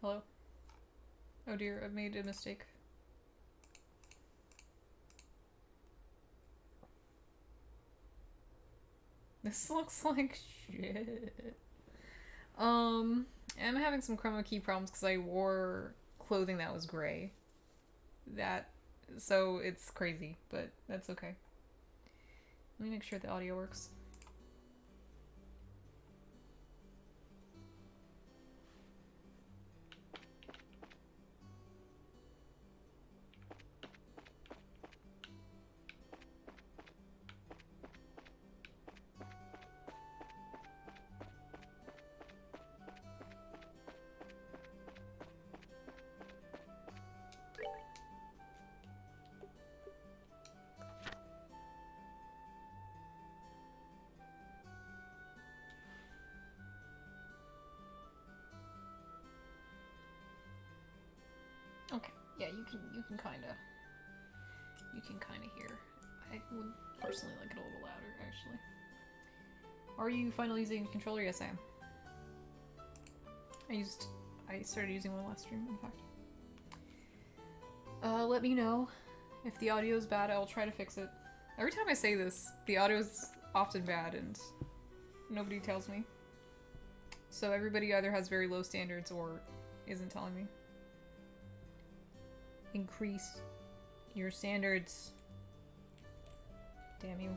Hello? Oh dear, I've made a mistake. This looks like shit. I'm having some chroma key problems because I wore clothing that was gray. So it's crazy, but that's okay. Let me make sure the audio works. Okay, yeah, you can kinda hear. I would personally like it a little louder, actually. Are you finally using a controller? Yes, I am. I started using one last stream, in fact. Let me know if the audio is bad. I'll try to fix it. Every time I say this, the audio is often bad and nobody tells me. So everybody either has very low standards or isn't telling me. Increase your standards. Damn you.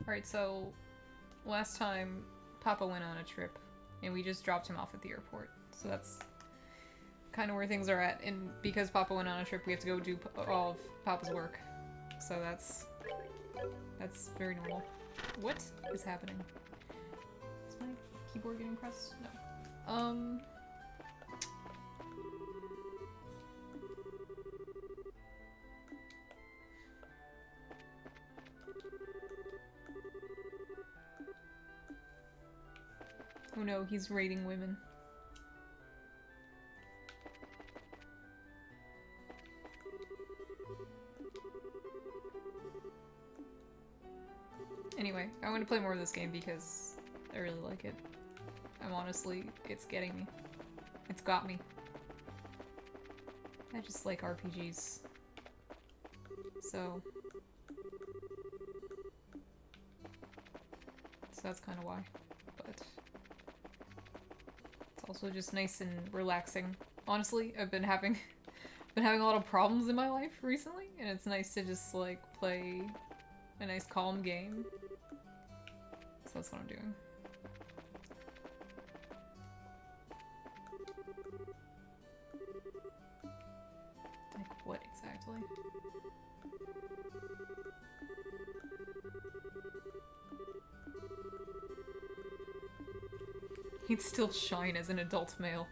Alright, so last time Papa went on a trip and we just dropped him off at the airport. So that's kind of where things are at. And because Papa went on a trip, we have to go do all of Papa's work. So that's very normal. What is happening? Is my keyboard getting pressed? No. Oh no, he's raiding women. Anyway, I want to play more of this game because I really like it. It's getting me. It's got me. I just like RPGs. So that's kind of why. But it's also just nice and relaxing. Honestly, I've been having a lot of problems in my life recently, and it's nice to just like play a nice calm game. So that's what I'm doing. Like what exactly? He'd still shine as an adult male.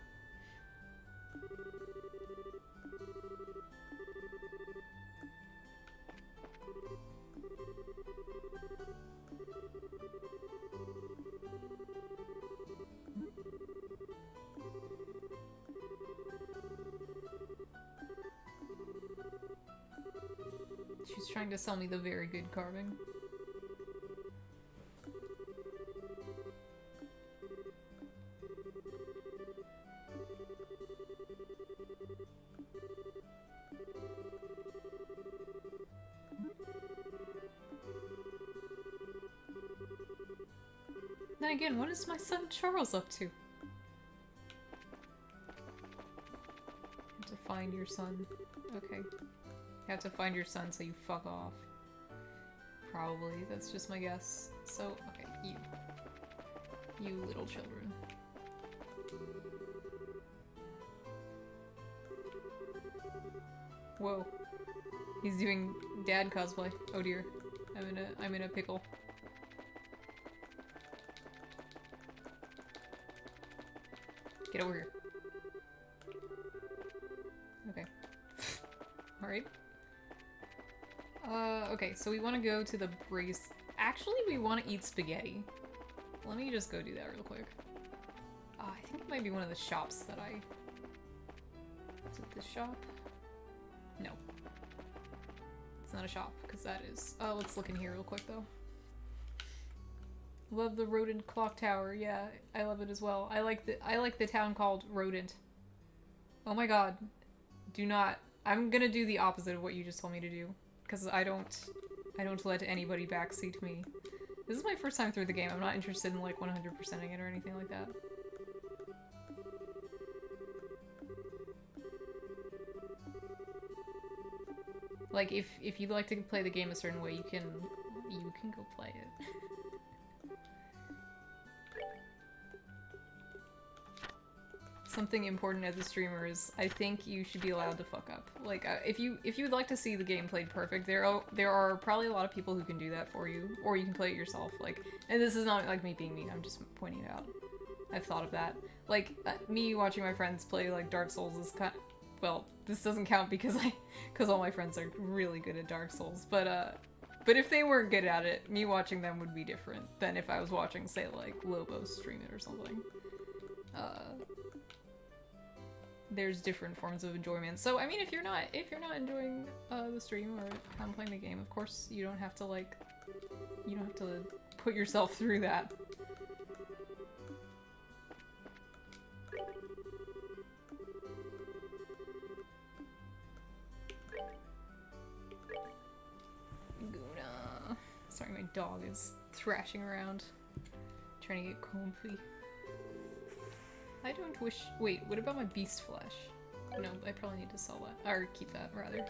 She's trying to sell me the very good carving. Then again, what is my son Charles up to? Have to find your son. Okay. You have to find your son so you fuck off. Probably. That's just my guess. So, okay, you. You little children. Whoa. He's doing dad cosplay. Oh dear. I'm in a pickle. Get over here. Okay. Alright. Okay, so we want to go to the brace. Actually, we want to eat spaghetti. Let me just go do that real quick. I think it might be one of the shops that I... Is it this shop? No. It's not a shop, because that is... Oh, let's look in here real quick, though. Love the rodent clock tower. Yeah, I love it as well. I like the town called Rodent. Oh my god. Do not... I'm gonna do the opposite of what you just told me to do. Because I don't let anybody backseat me. This is my first time through the game. I'm not interested in, like, 100%ing it or anything like that. Like, if you'd like to play the game a certain way, you can go play it. Something important as a streamer is, I think you should be allowed to fuck up. Like, if you'd like to see the game played perfect, there are probably a lot of people who can do that for you, or you can play it yourself. Like, and this is not like me being mean. I'm just pointing it out. I've thought of that. Like, me watching my friends play like Dark Souls is kind. Well, this doesn't count because all my friends are really good at Dark Souls. But if they weren't good at it, me watching them would be different than if I was watching, say, like Lobo stream it or something. There's different forms of enjoyment. So I mean, if you're not enjoying the stream or kind of playing the game, of course you don't have to put yourself through that. Guna. Sorry, my dog is thrashing around, trying to get comfy. I don't wish- wait, what about my beast flesh? No, I probably need to sell that. Or keep that, rather.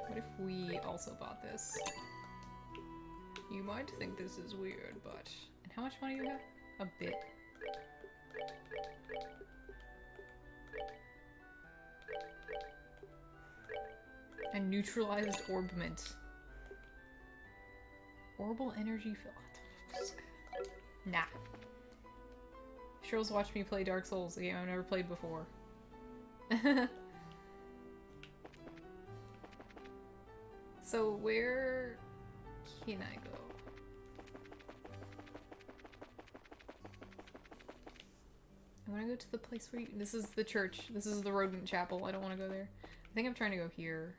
What if we also bought this? You might think this is weird, but... And how much money do you have? A bit. A neutralized orbment. Orbital energy fill. Nah. Cheryl's watched me play Dark Souls, a game I've never played before. So where can I go? I want to go to the place where you... This is the church. This is the rodent chapel. I don't want to go there. I think I'm trying to go here.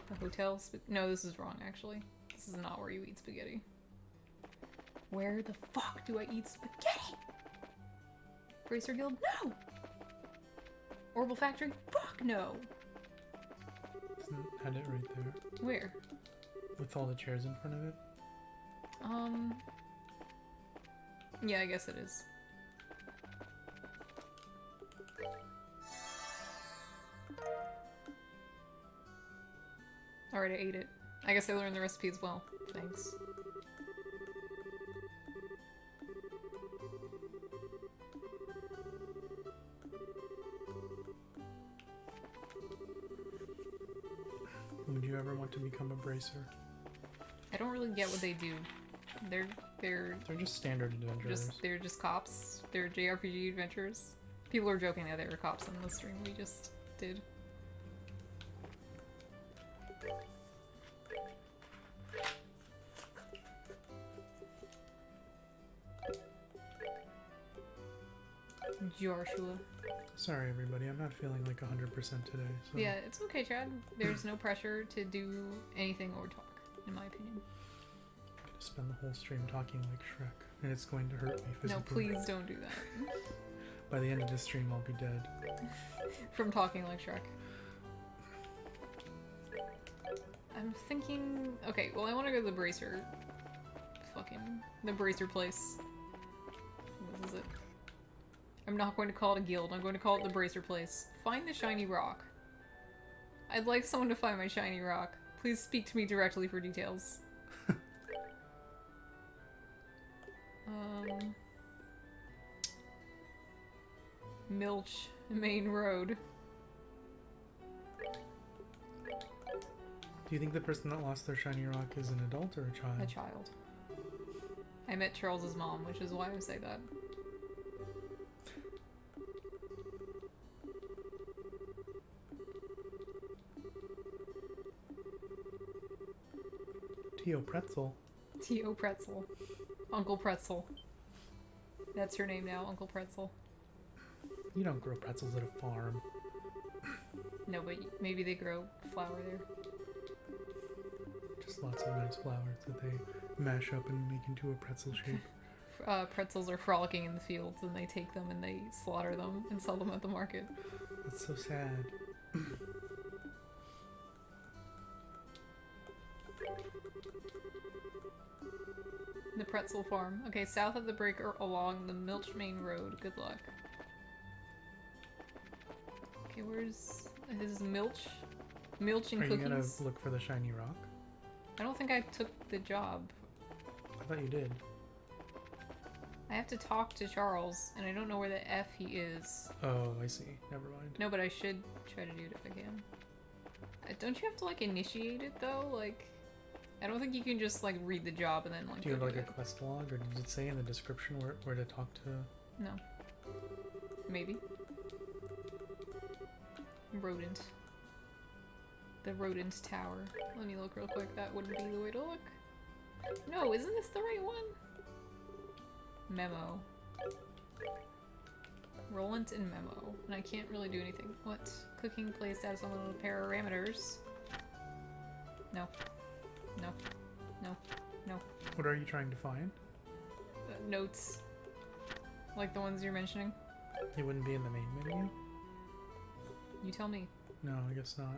The hotel? No, this is wrong, actually. This is not where you eat spaghetti. Where the fuck do I eat spaghetti? Bracer Guild? No! Orbital Factory? Fuck no! Had it right there. Where? With all the chairs in front of it? Yeah, I guess it is. Alright, I ate it. I guess I learned the recipe as well. Thanks. Would you ever want to become a bracer? I don't really get what they do. They're just standard adventurers. they're just cops. They're JRPG adventures. People are joking that they were cops on the stream we just did. Joshua. Sorry everybody, I'm not feeling like 100% today. So. Yeah, it's okay, Chad. There's no pressure to do anything or talk, in my opinion. I'm gonna spend the whole stream talking like Shrek, and it's going to hurt me physically. No, please don't do that. By the end of this stream, I'll be dead. From talking like Shrek. I'm thinking... Okay, well I want to go to the Bracer... The Bracer place. What is it? I'm not going to call it a guild, I'm going to call it the Bracer place. Find the shiny rock. I'd like someone to find my shiny rock. Please speak to me directly for details. Milch Main Road. Do you think the person that lost their shiny rock is an adult or a child? A child. I met Charles's mom, which is why I say that. Tio Pretzel. Tio Pretzel. Uncle Pretzel. That's her name now, Uncle Pretzel. You don't grow pretzels at a farm. No, but maybe they grow flour there. Just lots of nice flowers that they mash up and make into a pretzel shape. Pretzels are frolicking in the fields, and they take them and they slaughter them and sell them at the market. That's so sad. The pretzel farm. Okay, south of the break or along the Milch Main Road. Good luck. Okay, where's... This is Milch? Milch and Are cookies? you gonna look for the shiny rock? I don't think I took the job. I thought you did. I have to talk to Charles, and I don't know where the F he is. Oh, I see. Never mind. No, but I should try to do it if I can. Don't you have to, like, initiate it, though? Like... I don't think you can just, like, read the job and then, like, Do you have, go like, do a it. quest log, or did it say in the description where to talk to? No. Maybe. Rodent. The rodent tower. Let me look real quick. That wouldn't be the way to look. No, isn't this the right one? Memo. Roland and memo. And I can't really do anything. What? Cooking place has unlimited parameters. No. No. No. No. What are you trying to find? Notes. Like the ones you're mentioning. It wouldn't be in the main menu? You tell me. No, I guess not.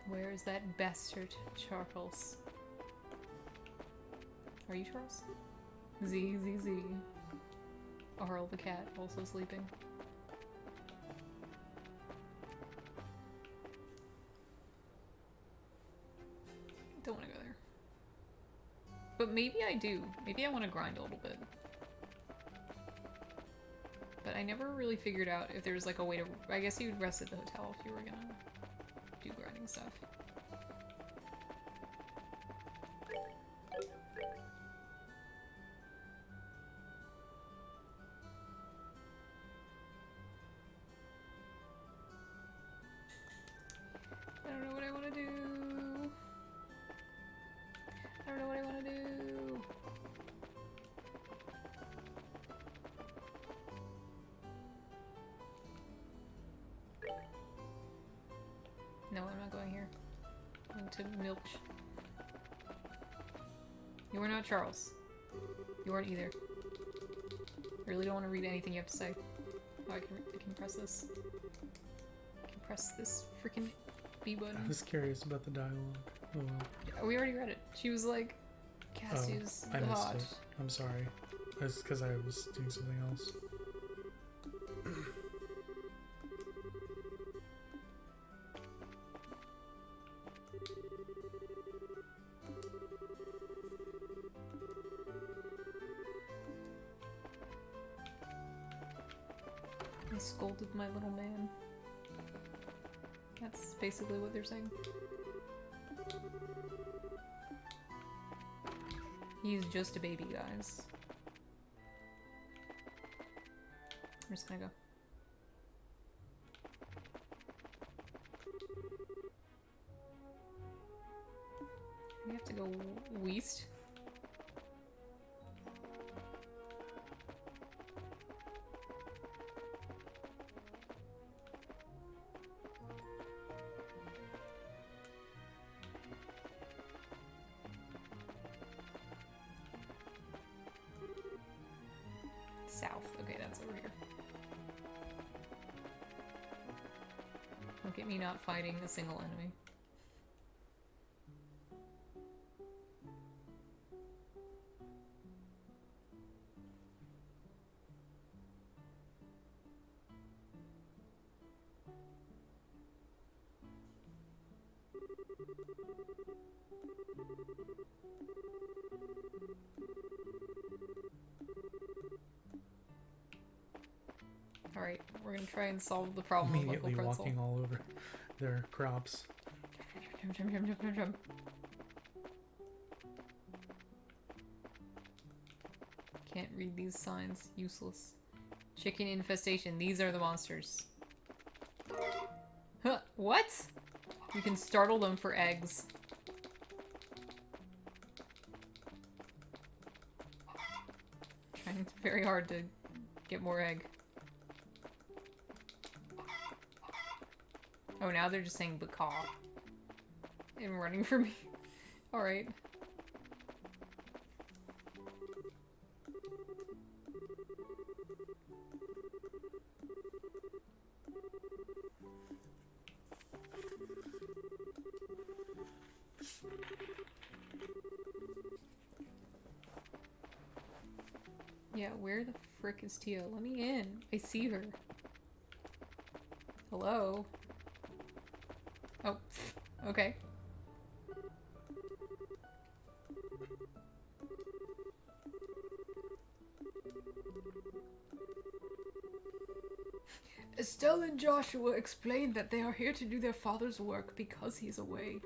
Where is that bastard Charles? Are you Charles? Z. Arl the cat, also sleeping. Don't want to go there. But maybe I do. Maybe I want to grind a little bit. But I never really figured out if there's like a way to... I guess you'd rest at the hotel if you were gonna do grinding stuff. I don't know what I want to do. I don't know what I want to do. No, I'm not going here. I'm going to Milch. You are not Charles. You aren't either. I really don't want to read anything you have to say. Oh, I can press this. I can press this freaking B button. I was curious about the dialogue. Oh well. We already read it. She was like, Cassie's I missed hot. it. I'm sorry. It's because I was doing something else. I scolded my little man. That's basically what they're saying. He's just a baby, guys. I'm just gonna go. We have to go west. South. Okay, that's over here. Look at me not fighting a single enemy. Alright, we're gonna try and solve the problem of local Immediately pretzel. walking all over their crops. Jump. Can't read these signs. Useless. Chicken infestation. These are the monsters. What? You can startle them for eggs. Trying very hard to get more egg. Oh, now they're just saying "bacaw" and running for me. Alright. Yeah, where the frick is Tia? Let me in. I see her. Hello? Oh, okay. Estelle and Joshua explained that they are here to do their father's work because he's away.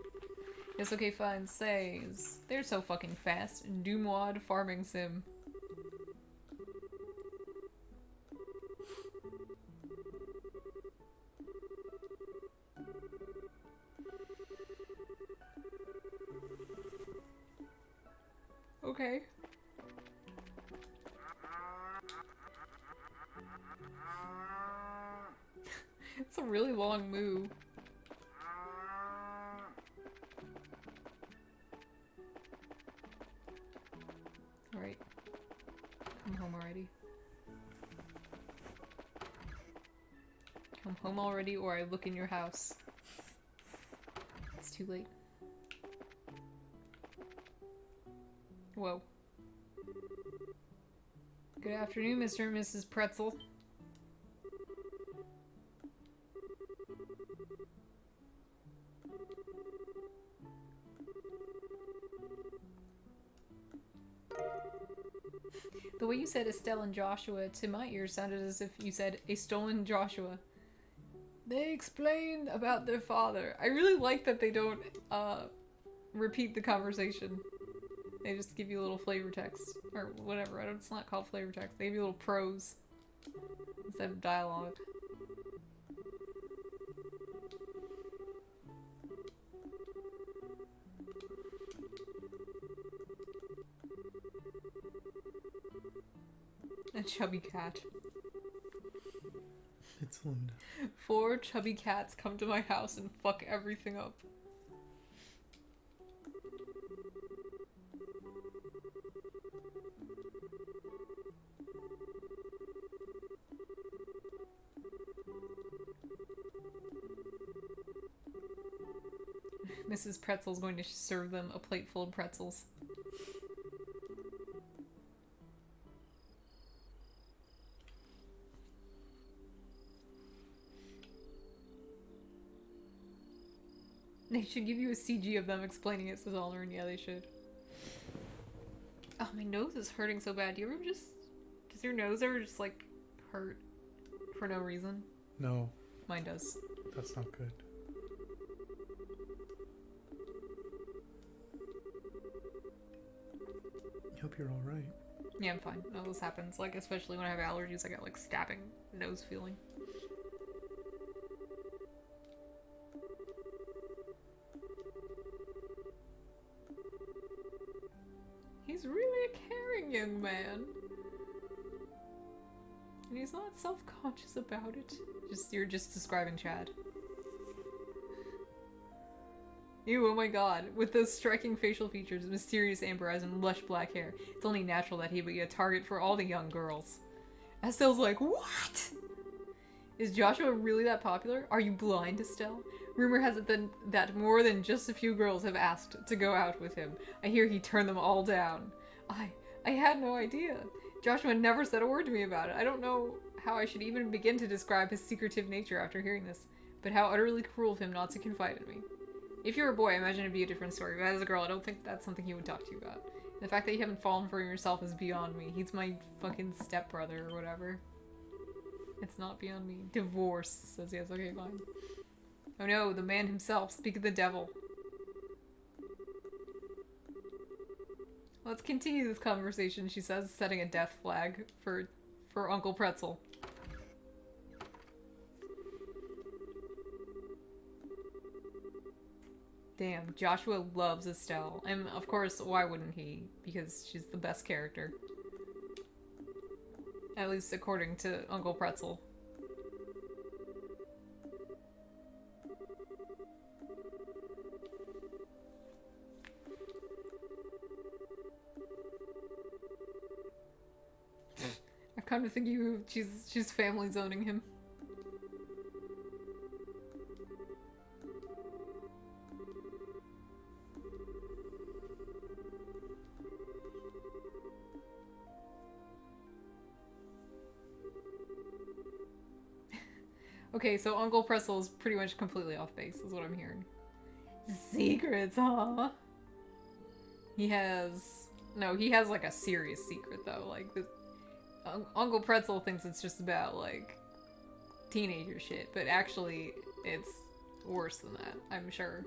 Yes, okay, fine. Says they're so fucking fast. Doomwad farming sim. Okay. It's a really long moo. Alright. Come home already. Come home already, or I look in your house. It's too late. Whoa. Good afternoon, Mr. and Mrs. Pretzel. The way you said Estelle and Joshua to my ears sounded as if you said a stolen Joshua. They explained about their father. I really like that they don't repeat the conversation. They just give you a little flavor text. Or whatever. It's not called flavor text. They give you a little prose instead of dialogue. A chubby cat. It's Linda. 4 chubby cats come to my house and fuck everything up. Mrs. Pretzel's going to serve them a plate full of pretzels. They should give you a CG of them explaining it, says Alner, yeah, they should. Oh, my nose is hurting so bad. Do you ever just... Does your nose ever just, like, hurt for no reason? No. Mine does. That's not good. I hope you're alright. Yeah, I'm fine. No, this happens. Like, especially when I have allergies, I get, like, stabbing nose feeling. He's really a caring young man. And he's not self-conscious about it. You're just describing Chad. Ew, oh my god. With those striking facial features, mysterious amber eyes, and lush black hair, it's only natural that he would be a target for all the young girls. Estelle's like, what? Is Joshua really that popular? Are you blind, Estelle? Rumor has it that more than just a few girls have asked to go out with him. I hear he turned them all down. I had no idea. Joshua never said a word to me about it. I don't know how I should even begin to describe his secretive nature after hearing this, but how utterly cruel of him not to confide in me. If you were a boy, I imagine it'd be a different story, but as a girl, I don't think that's something he would talk to you about. The fact that you haven't fallen for him yourself is beyond me. He's my fucking stepbrother or whatever. It's not beyond me. Divorce, says yes, okay, fine. Oh no, the man himself, speak of the devil. Let's continue this conversation, she says, setting a death flag for Uncle Pretzel. Damn, Joshua loves Estelle. And of course, why wouldn't he? Because she's the best character. At least according to Uncle Pretzel. I kind of think she's family zoning him. Okay, so Uncle Pretzel's pretty much completely off base, is what I'm hearing. Secrets, huh? He has like a serious secret though. Like this, Uncle Pretzel thinks it's just about like teenager shit, but actually it's worse than that, I'm sure.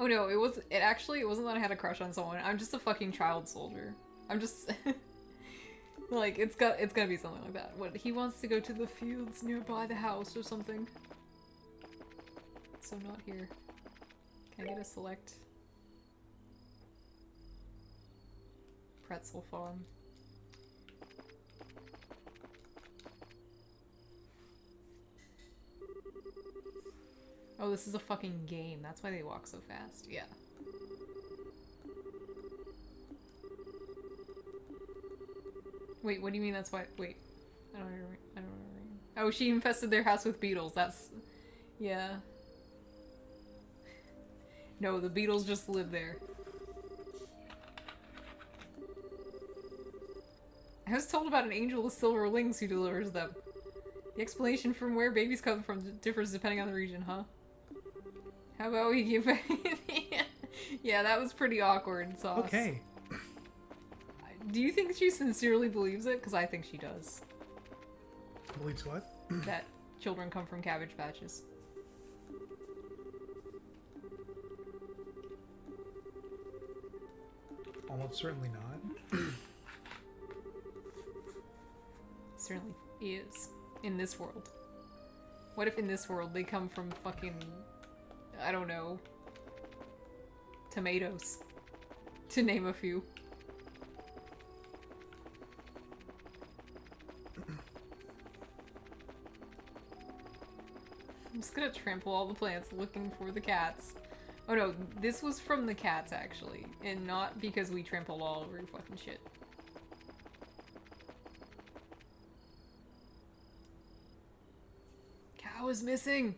Oh no, it wasn't that I had a crush on someone. I'm just a fucking child soldier. I'm just like it's gonna be something like that. What, he wants to go to the fields nearby the house or something. So not here. Can I get a select? Pretzel farm. Oh, this is a fucking game. That's why they walk so fast. Yeah. Wait, what do you mean that's why? Wait. I don't remember. Oh, she infested their house with beetles. That's... Yeah. No, the beetles just live there. I was told about an angel with silver wings who delivers them. The explanation from where babies come from differs depending on the region, huh? How about we give... Yeah, that was pretty awkward, Sauce. Okay. Do you think she sincerely believes it? Because I think she does. Believes what? That children come from cabbage patches. Almost certainly not. Certainly is. In this world. What if in this world they come from fucking... I don't know... tomatoes. To name a few. I'm just gonna trample all the plants looking for the cats. Oh no, this was from the cats actually, and not because we trampled all over your fucking shit. Cow is missing!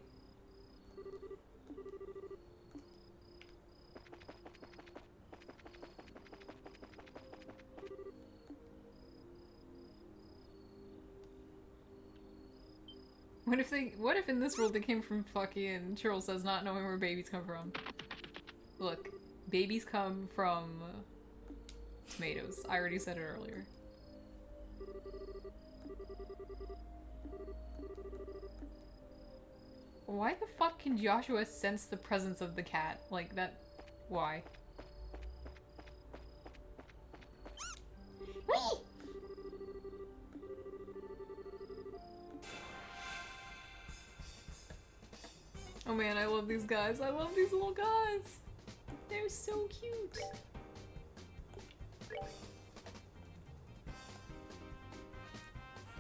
What if in this world they came from fucking, Cheryl says, not knowing where babies come from? Look, babies come from tomatoes. I already said it earlier. Why the fuck can Joshua sense the presence of the cat? Like that, why? Whee! Oh man, I love these guys. I love these little guys. They're so cute.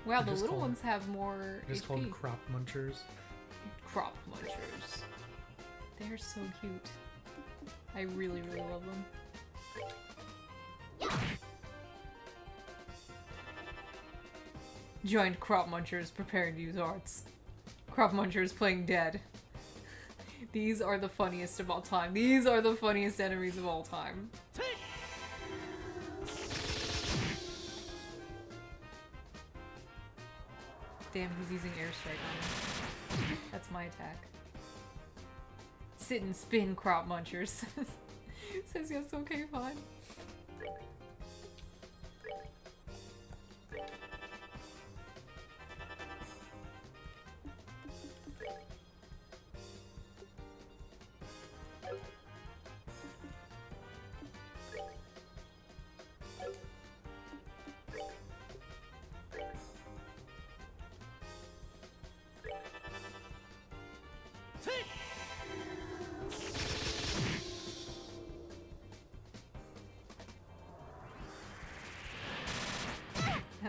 Wow, the little ones have more Just HP. called crop munchers. Crop munchers. They're so cute. I really, really love them. Joined crop munchers preparing to use arts. Crop munchers playing dead. These are the funniest of all time. These are the funniest enemies of all time. Damn, he's using airstrike on him. That's my attack. Sit and spin, crop munchers. Says yes, okay, fine.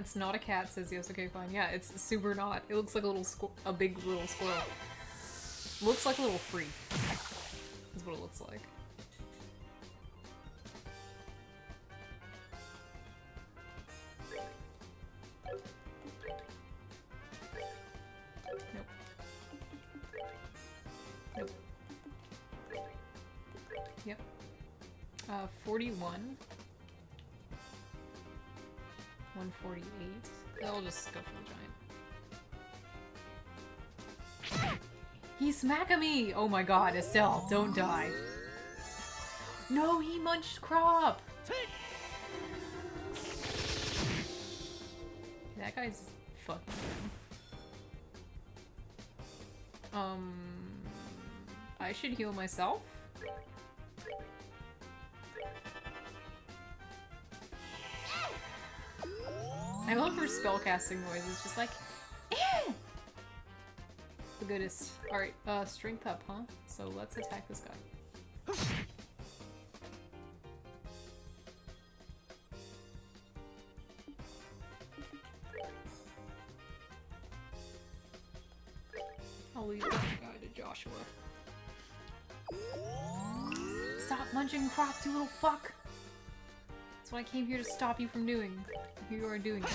That's not a cat, says yes, okay, fine. Yeah, it's super not. It looks like a little a big little squirrel. Looks like a little freak. Is what it looks like. Nope. Nope. Yep. 41. 148. I'll just go for the giant. He's smacking me! Oh my god, Estelle, don't die. No, he munched crop! That guy's fucking good. I should heal myself? I love her spellcasting noise. It's just like, eh! The goodest. Alright, strength up, huh? So let's attack this guy. I'll leave that guy to Joshua. Stop munching crop, you little fuck! That's what I came here to stop you from doing. Here you are doing it.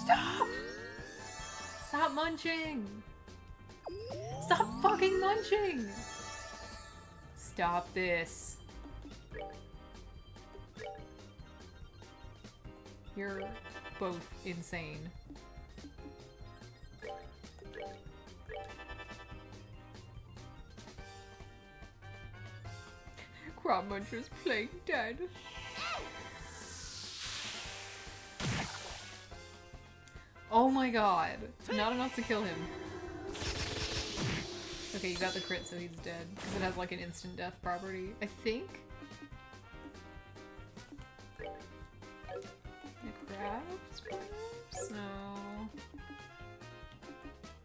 Stop! Stop munching! Stop fucking munching! Stop this. You're both insane. Crop muncher's playing dead. Oh my god. Not enough to kill him. Okay, you got the crit, so he's dead. Because it has like an instant death property, I think? Crafts, perhaps? No.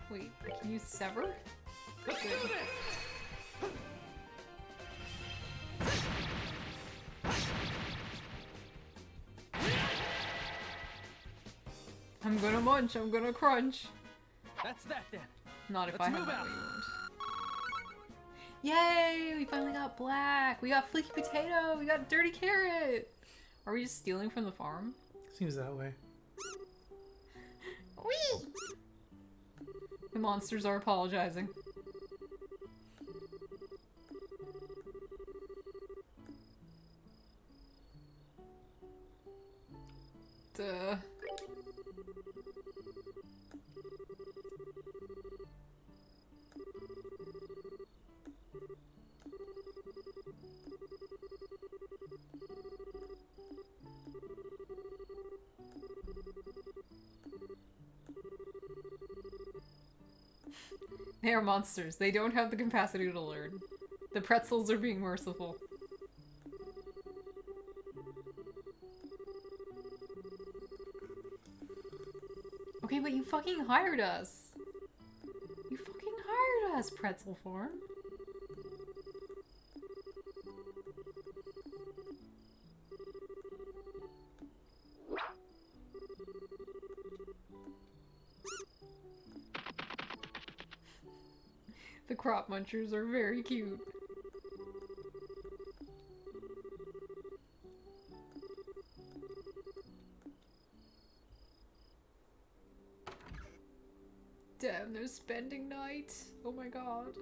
Wait, can you sever? Let's do this! I'm gonna munch, I'm gonna crunch. That's that then. Not if Let's I have move that out. way you won't. Yay! We finally got black! We got flaky potato! We got dirty carrot! Are we just stealing from the farm? Seems that way. Whee! The monsters are apologizing. Duh. They are monsters. They don't have the capacity to learn. The pretzels are being merciful. Okay, but you fucking hired us. You fucking hired us, Pretzel Farm. The crop munchers are very cute. Damn, there's spending night. Oh my god.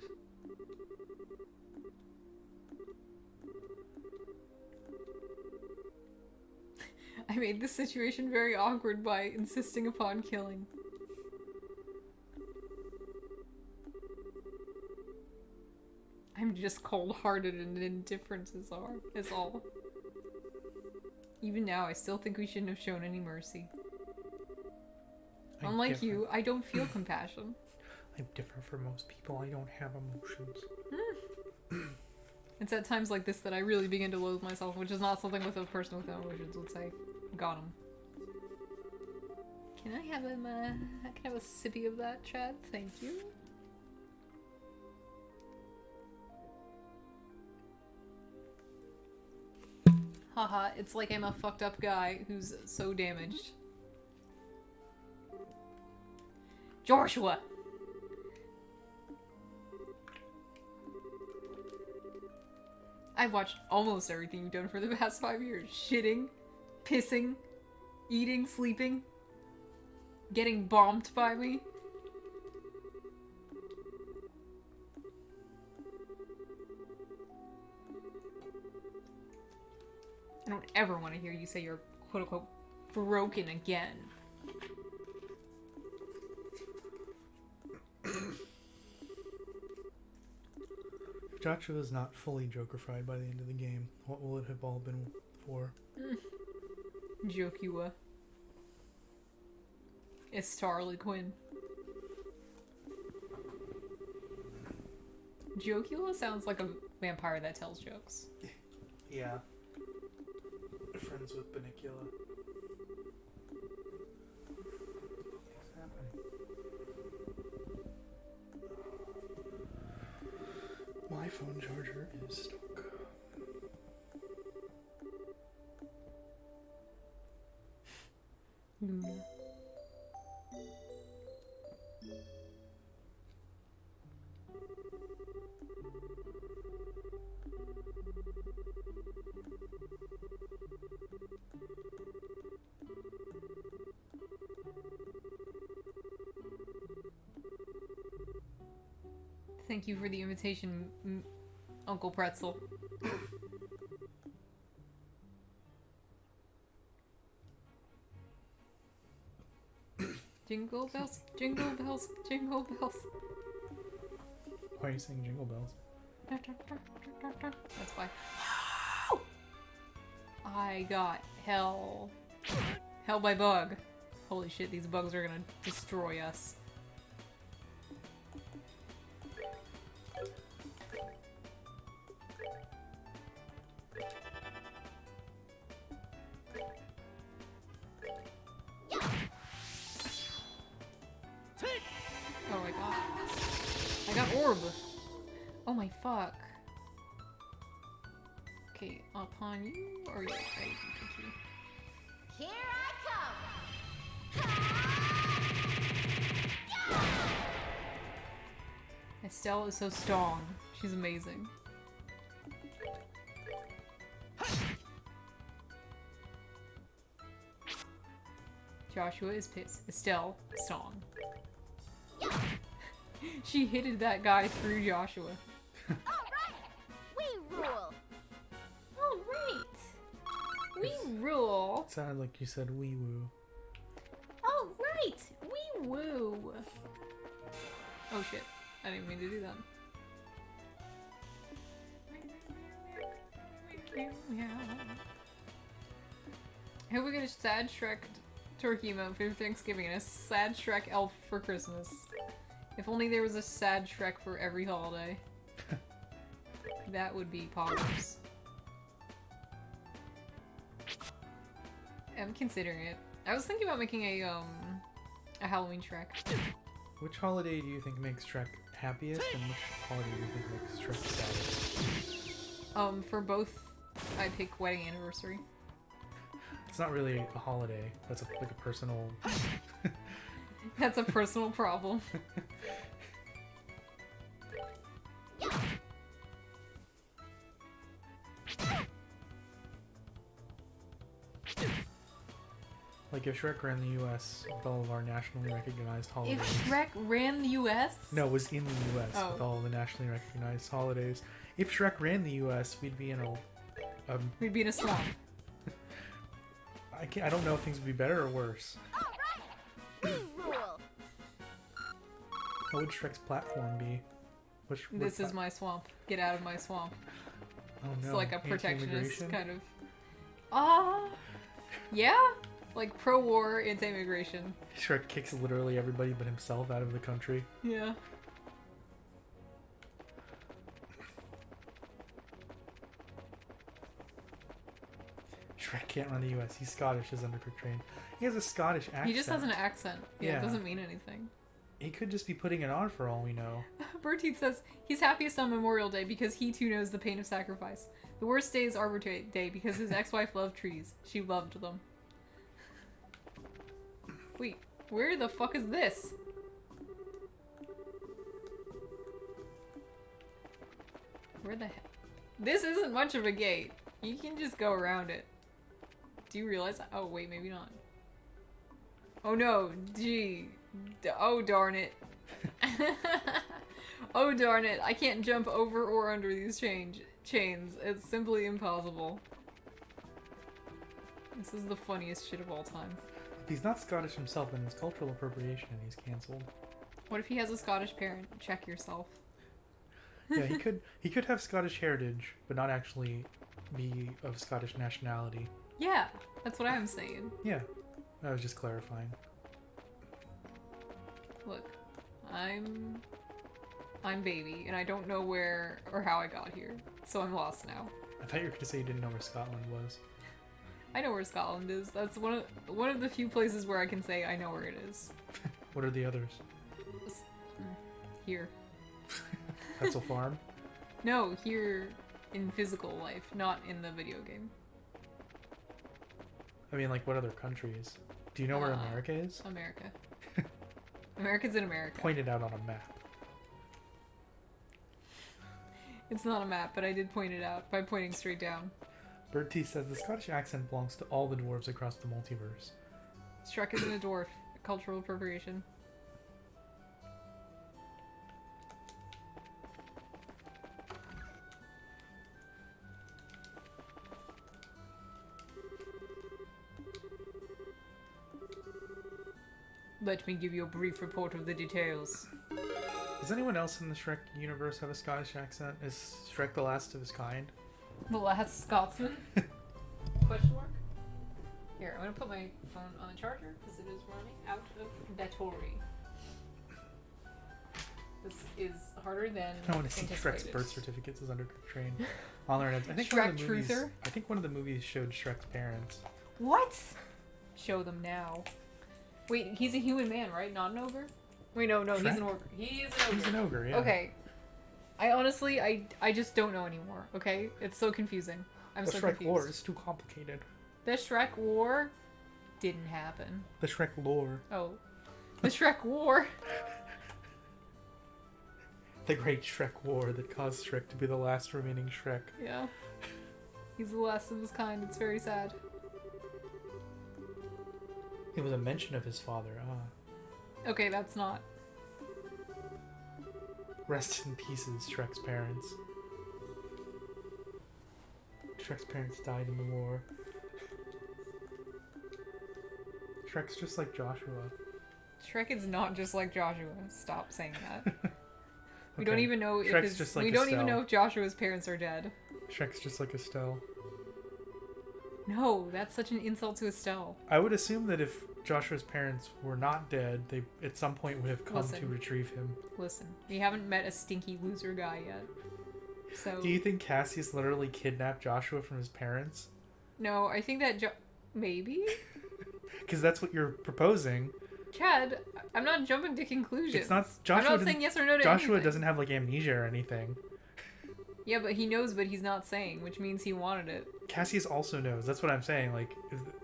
I made this situation very awkward by insisting upon killing. I'm just cold-hearted and indifferent is all. Even now, I still think we shouldn't have shown any mercy. Unlike you, I don't feel compassion. I'm different from most people. I don't have emotions. It's at times like this that I really begin to loathe myself, which is not something with a person with emotions would say. Got him. Can I have him, can I have a sippy of that, Chad? Thank you. Haha, it's like I'm a fucked up guy who's so damaged. Joshua! I've watched almost everything you've done for the past 5 years. Shitting, pissing, eating, sleeping, getting bombed by me. I don't ever want to hear you say you're quote-unquote broken again. If Joshua is not fully Joker-fried by the end of the game, what will it have all been for? Jokua. It's Harley Quinn. Jokula sounds like a vampire that tells jokes. Yeah. Friends with Banicula. What's happening? My phone charger is stuck. Luna. Thank you for the invitation, Uncle Pretzel. Jingle bells, jingle bells, jingle bells. Why are you saying jingle bells? That's why. I got hell. Hell by bug. Holy shit, these bugs are gonna destroy us. Oh my god. I got orb. Oh my fuck. Okay, upon you, or you? Here I come! Estelle is so strong. She's amazing. Joshua is pissed. Estelle, strong. She hitted that guy through Joshua. Alright! We rule! Alright! We rule! It sounded like you said wee woo. Alright! We woo! Oh shit. I didn't mean to do that. I hope we get a sad Shrek turkey emote for Thanksgiving and a sad Shrek elf for Christmas. If only there was a sad Shrek for every holiday. That would be poggers. I'm considering it. I was thinking about making a Halloween Shrek. Which holiday do you think makes Shrek happiest, and which holiday do you think makes Shrek saddest? For both, I pick wedding anniversary. It's not really a holiday. That's like a personal... That's a personal problem. Like if Shrek ran the US with all of our nationally recognized holidays. If Shrek ran the US? No, it was in the US Oh. with all the nationally recognized holidays. If Shrek ran the US, we'd be in a... We'd be in a swamp. I don't know if things would be better or worse. Alright! We rule! What would Shrek's platform be? This is my swamp. Get out of my swamp. Oh no. It's like a protectionist anti-immigration? kind of. Yeah? Like pro-war, anti-immigration. Shrek kicks literally everybody but himself out of the country. Yeah. Shrek can't run the US. He's Scottish, is undercooked train. He has a Scottish accent. He just has an accent. Yeah, Yeah. it doesn't mean anything. He could just be putting it on for all we know. Bertie says he's happiest on Memorial Day because he too knows the pain of sacrifice. The worst day is Arbor Day because his ex-wife loved trees. She loved them. Wait, where the fuck is this? Where the heck? This isn't much of a gate. You can just go around it. Do you realize that? Oh, wait, maybe not. Oh no, gee. Oh darn it. Oh darn it. I can't jump over or under these chains. It's simply impossible. This is the funniest shit of all time. If he's not Scottish himself, then it's cultural appropriation and he's cancelled. What if he has a Scottish parent? Check yourself. Yeah, he could have Scottish heritage, but not actually be of Scottish nationality. Yeah, that's what I'm saying. Yeah, I was just clarifying. Look, I'm baby, and I don't know where or how I got here, so I'm lost now. I thought you were going to say you didn't know where Scotland was. I know where Scotland is. That's one of the few places where I can say I know where it is. What are the others? Here. Petzel Farm? No, here in physical life, not in the video game. I mean, like, what other countries? Do you know where America is? America. America's in America. Point it out on a map. It's not a map, but I did point it out by pointing straight down. Bird T says the Scottish accent belongs to all the dwarves across the multiverse. Shrek isn't a dwarf. Cultural appropriation. Let me give you a brief report of the details. Does anyone else in the Shrek universe have a Scottish accent? Is Shrek the last of his kind? The last Scotsman? Question mark? Here, I'm gonna put my phone on the charger because it is running out of battery. This is harder than I want to see Shrek's anticipated. birth certificate says under train. On our ends. I think Shrek Truther? I think one of the movies showed Shrek's parents. What? Show them now. Wait, he's a human man, right? Not an ogre? Wait, no, he's Shrek? an ogre. He's an ogre. He's an ogre, yeah. Okay. I honestly, I just don't know anymore, okay? It's so confusing. I'm The so Shrek confused. lore is too complicated. The Shrek War didn't happen. The Shrek lore. Oh. The Shrek War. The great Shrek war that caused Shrek to be the last remaining Shrek. Yeah. He's the last of his kind. It's very sad. It was a mention of his father. Ah. Okay, that's not. Rest in pieces, Shrek's parents. Shrek's parents died in the war. Shrek's just like Joshua. Shrek is not just like Joshua. Stop saying that. We Okay. don't even know if Shrek's just like we don't even Estelle. know if Joshua's parents are dead. Shrek's just like Estelle. No, that's such an insult to Estelle. I would assume that if Joshua's parents were not dead, they at some point would have come to Listen. retrieve him. Listen, we haven't met a stinky loser guy yet. So Do you think Cassius literally kidnapped Joshua from his parents? no, I think that maybe Because that's what you're proposing. Chad. I'm not jumping to conclusions. It's not I'm Joshua. not didn't- saying yes or no to Joshua anything. doesn't have like amnesia or anything. Yeah, but he knows, but he's not saying, which means he wanted it. Cassius also knows. That's what I'm saying. Like,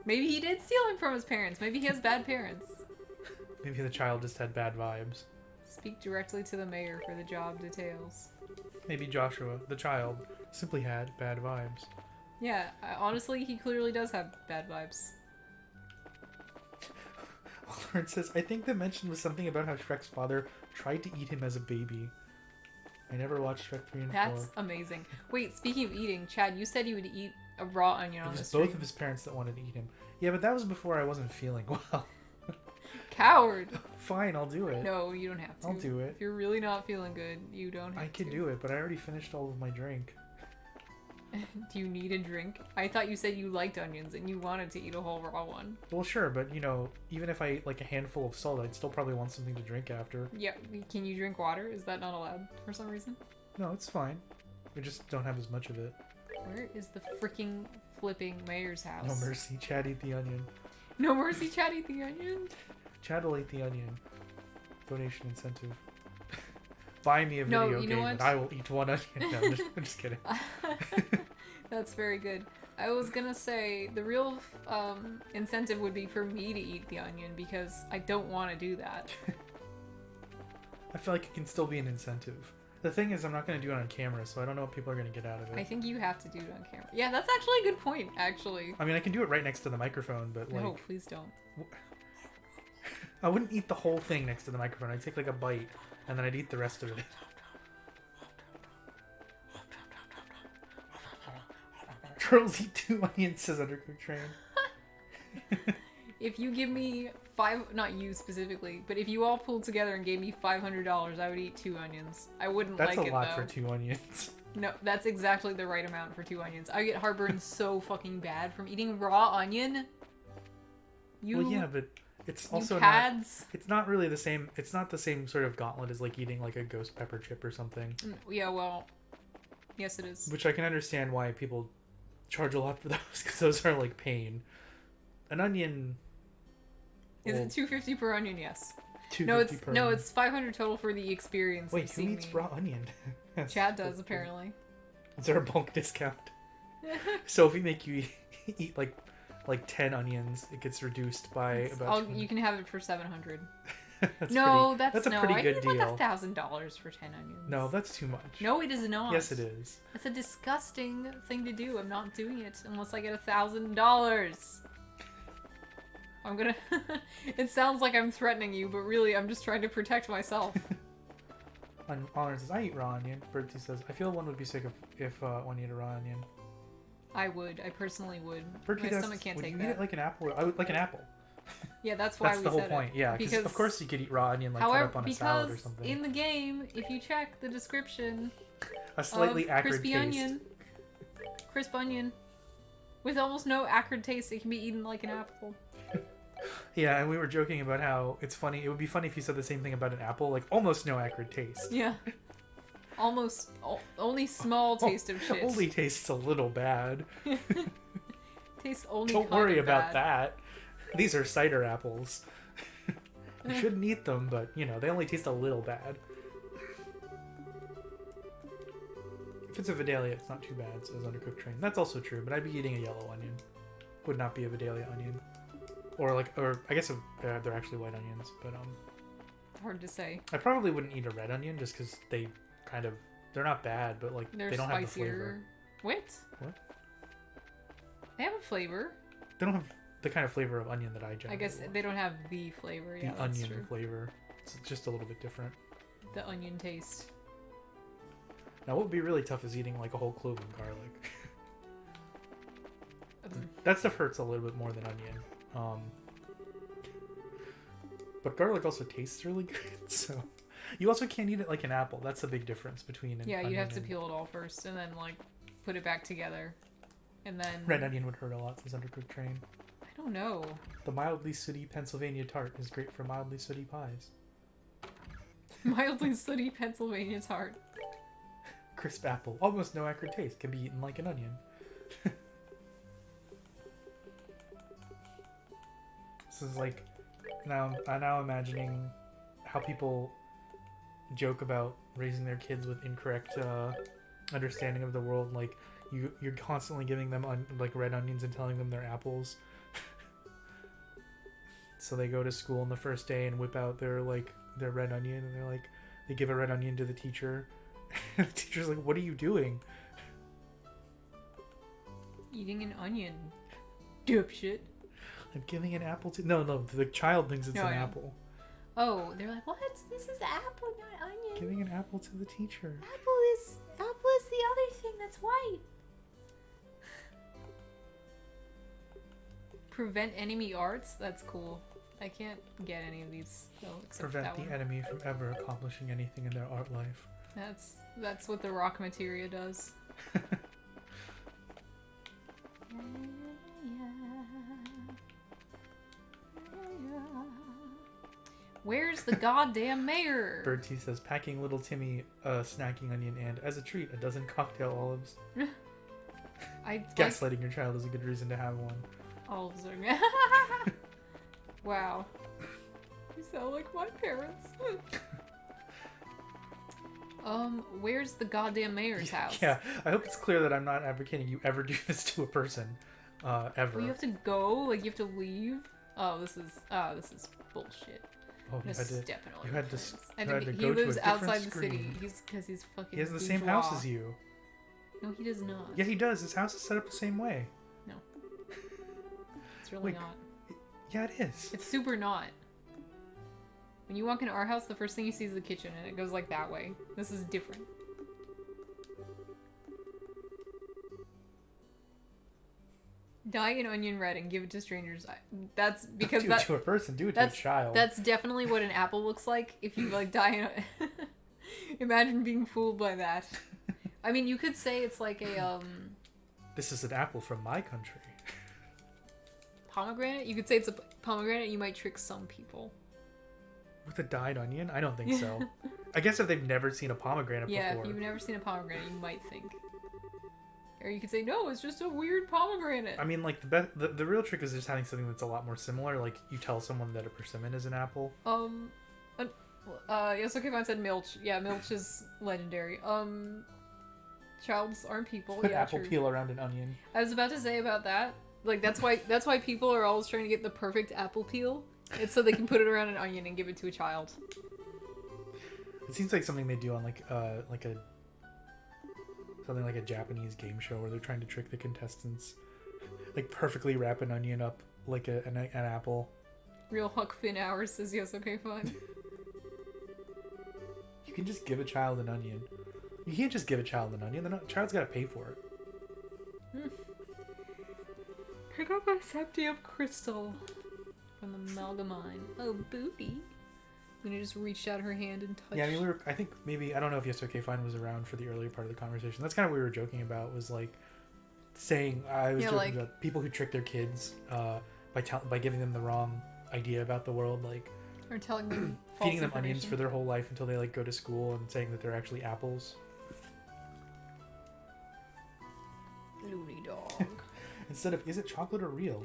Maybe he did steal him from his parents. Maybe he has bad parents. maybe the child just had bad vibes. Speak directly to the mayor for the job details. Maybe Joshua, the child, simply had bad vibes. Yeah, honestly, he clearly does have bad vibes. Lawrence says, I think the mention was something about how Shrek's father tried to eat him as a baby. I never watched Shrek 3 and 4. That's amazing. Wait, speaking of eating, Chad, you said you would eat a raw onion It on the was stream. both of his parents that wanted to eat him. Yeah, but that was before I wasn't feeling well. Coward! Fine, I'll do it. No, you don't have to. I'll do it. If you're really not feeling good, you don't have I to. can do it, but I already finished all of my drink. Do you need a drink? I thought you said you liked onions and you wanted to eat a whole raw one. Well, sure, but you know, even if I ate like a handful of salt, I'd still probably want something to drink after. Yeah, can you drink water? Is that not allowed for some reason? No, it's fine. We just don't have as much of it. Where is the freaking flipping mayor's house? No mercy, Chad eat the onion. No mercy, Chad, eat the onion? Chad will eat the onion. Donation incentive. Buy me a No, video you know game what? and I will eat one onion. No, I'm just kidding. That's very good. I was gonna say the real incentive would be for me to eat the onion because I don't want to do that. I feel like it can still be an incentive. The thing is, I'm not going to do it on camera, so I don't know what people are going to get out of it. I think you have to do it on camera. Yeah, that's actually a good point, actually. I mean, I can do it right next to the microphone, but like... No, please don't. I wouldn't eat the whole thing next to the microphone. I'd take like a bite, and then I'd eat the rest of it. Turtles eat 2 onions, says Undercooked Train. If you give me not you specifically, but if you all pulled together and gave me $500, I would eat 2 onions. I wouldn't That's like a it, lot though. for 2 onions. No, that's exactly the right amount for 2 onions. I get heartburn so fucking bad from eating raw onion. Well, yeah, but it's also you not... cads. It's not really the same... It's not the same sort of gauntlet as like eating like a ghost pepper chip or something. Yeah, well, yes it is. Which I can understand why people charge a lot for those, because those are like pain. An onion... Is it $2.50 per onion? Yes. $2.50 per onion. It's $500 total for the experience. Wait, of who seeing eats me. raw onion? Chad does apparently. Is there a bulk discount? So if we make you eat like 10 onions, it gets reduced by about... You can have it for $700. That's No, pretty, that's a pretty good I deal. need like $1,000 for 10 onions. No, that's too much. No, it is not. Yes, it is. It's a disgusting thing to do. I'm not doing it unless I get $1,000. I'm gonna... It sounds like I'm threatening you, but really I'm just trying to protect myself. Honor says, I eat raw onion. Bertie says, I feel one would be sick if one ate a raw onion. I would. I personally would. Bertie, My stomach can't would take you that. eat it like an apple? I would like an apple. Yeah, that's why That's we the whole said point. it. Yeah, because of course you could eat raw onion like cut up on a salad or something. In the game, if you check the description, A slightly acrid crispy taste. onion, crisp onion, with almost no acrid taste, it can be eaten like an apple. Yeah, and we were joking about how it's funny. It would be funny if you said the same thing about an apple, like almost no acrid taste. Yeah. Almost only small taste of shit. Only tastes a little bad. Tastes only. Don't kind worry of about bad. that. These are cider apples. You shouldn't eat them, but you know they only taste a little bad. If it's a Vidalia, it's not too bad, says Undercooked Train. That's also true, but I'd be eating a yellow onion. Would not be a Vidalia onion. Or I guess they're actually white onions, but Hard to say. I probably wouldn't eat a red onion just because they're not bad, but like They're they don't have the flavor. spicier. What? What? They have a flavor. They don't have the kind of flavor of onion that I generally I guess want. they don't have the flavor. Yeah, The that's onion true. flavor. It's just a little bit different. The onion taste. Now, what would be really tough is eating like a whole clove of garlic. Um, That stuff hurts a little bit more than onion. But garlic also tastes really good, so... You also can't eat it like an apple. That's the big difference between an Yeah, you onion have to and... peel it all first and then like put it back together. And then Red onion would hurt a lot, says Undercooked Train. I don't know. The mildly sooty Pennsylvania tart is great for mildly sooty pies. Mildly sooty Pennsylvania tart. Crisp apple. Almost no acrid taste. Can be eaten like an onion. This is like... I'm now imagining how people joke about raising their kids with incorrect understanding of the world. Like, you're constantly giving them like red onions and telling them they're apples. So they go to school on the first day and whip out their red onion, and they're like, they give a red onion to the teacher. And the teacher's like, "What are you doing?" Eating an onion. Dipshit. I'm giving an apple to... No, the child thinks it's No, an yeah. apple. Oh, they're like, what? This is apple, not onion. Giving an apple to the teacher. Apple is the other thing that's white. Prevent enemy arts? That's cool. I can't get any of these though, except Prevent that the one. enemy from ever accomplishing anything in their art life. That's what the rock materia does. Where's the goddamn mayor? Bird T says, packing little Timmy a snacking onion and, as a treat, a dozen cocktail olives. Gaslighting your child is a good reason to have one. Olives are... Wow. You sound like my parents. Where's the goddamn mayor's house? Yeah, I hope it's clear that I'm not advocating you ever do this to a person, ever. Well, you have to go, like you have to leave. This is bullshit. Oh, you had to. Definitely. You had to. And You had to he go to a lives different outside the screen. city. Because he's fucking. He has the same house as you. No, he does not. Yeah, he does. His house is set up the same way. No. It's really Wait. not. Yeah, it is. It's super not. When you walk into our house, the first thing you see is the kitchen, and it goes like that way. This is different. Dye an onion red and give it to strangers. That's because do it to a person. Do it to a child. That's definitely what an apple looks like if you like dye an. Imagine being fooled by that. I mean, you could say it's like a This is an apple from my country. pomegranate. You could say it's a pomegranate. You might trick some people. With a dyed onion? I don't think so. I guess if they've never seen a pomegranate Yeah, before. if you've never seen a pomegranate, you might think. Or you could say, no, it's just a weird pomegranate. I mean, like, the real trick is just having something that's a lot more similar. Like, you tell someone that a persimmon is an apple. Yes, okay, fine, said Milch. Yeah, Milch is legendary. Childs aren't people. Put Yeah, apple true. peel around an onion. I was about to say about that. Like, that's why people are always trying to get the perfect apple peel. It's so they can put it around an onion and give it to a child. It seems like something they do on, something like a Japanese game show where they're trying to trick the contestants. Like, perfectly wrap an onion up like an apple. Real Huck Finn Hours says yes, okay, fine. You can just give a child an onion. You can't just give a child an onion. The child's got to pay for it. Pick up a septium crystal from the Malgamine. Oh, booty. Luna just reached out her hand and touched. Yeah, I mean, I think maybe, I don't know if Yes Okay Fine was around for the earlier part of the conversation. That's kind of what we were joking about, was like saying, I was joking about people who trick their kids by giving them the wrong idea about the world, like Or telling them feeding them onions for their whole life until they like go to school and saying that they're actually apples. Loony dog. Instead of, is it chocolate or real?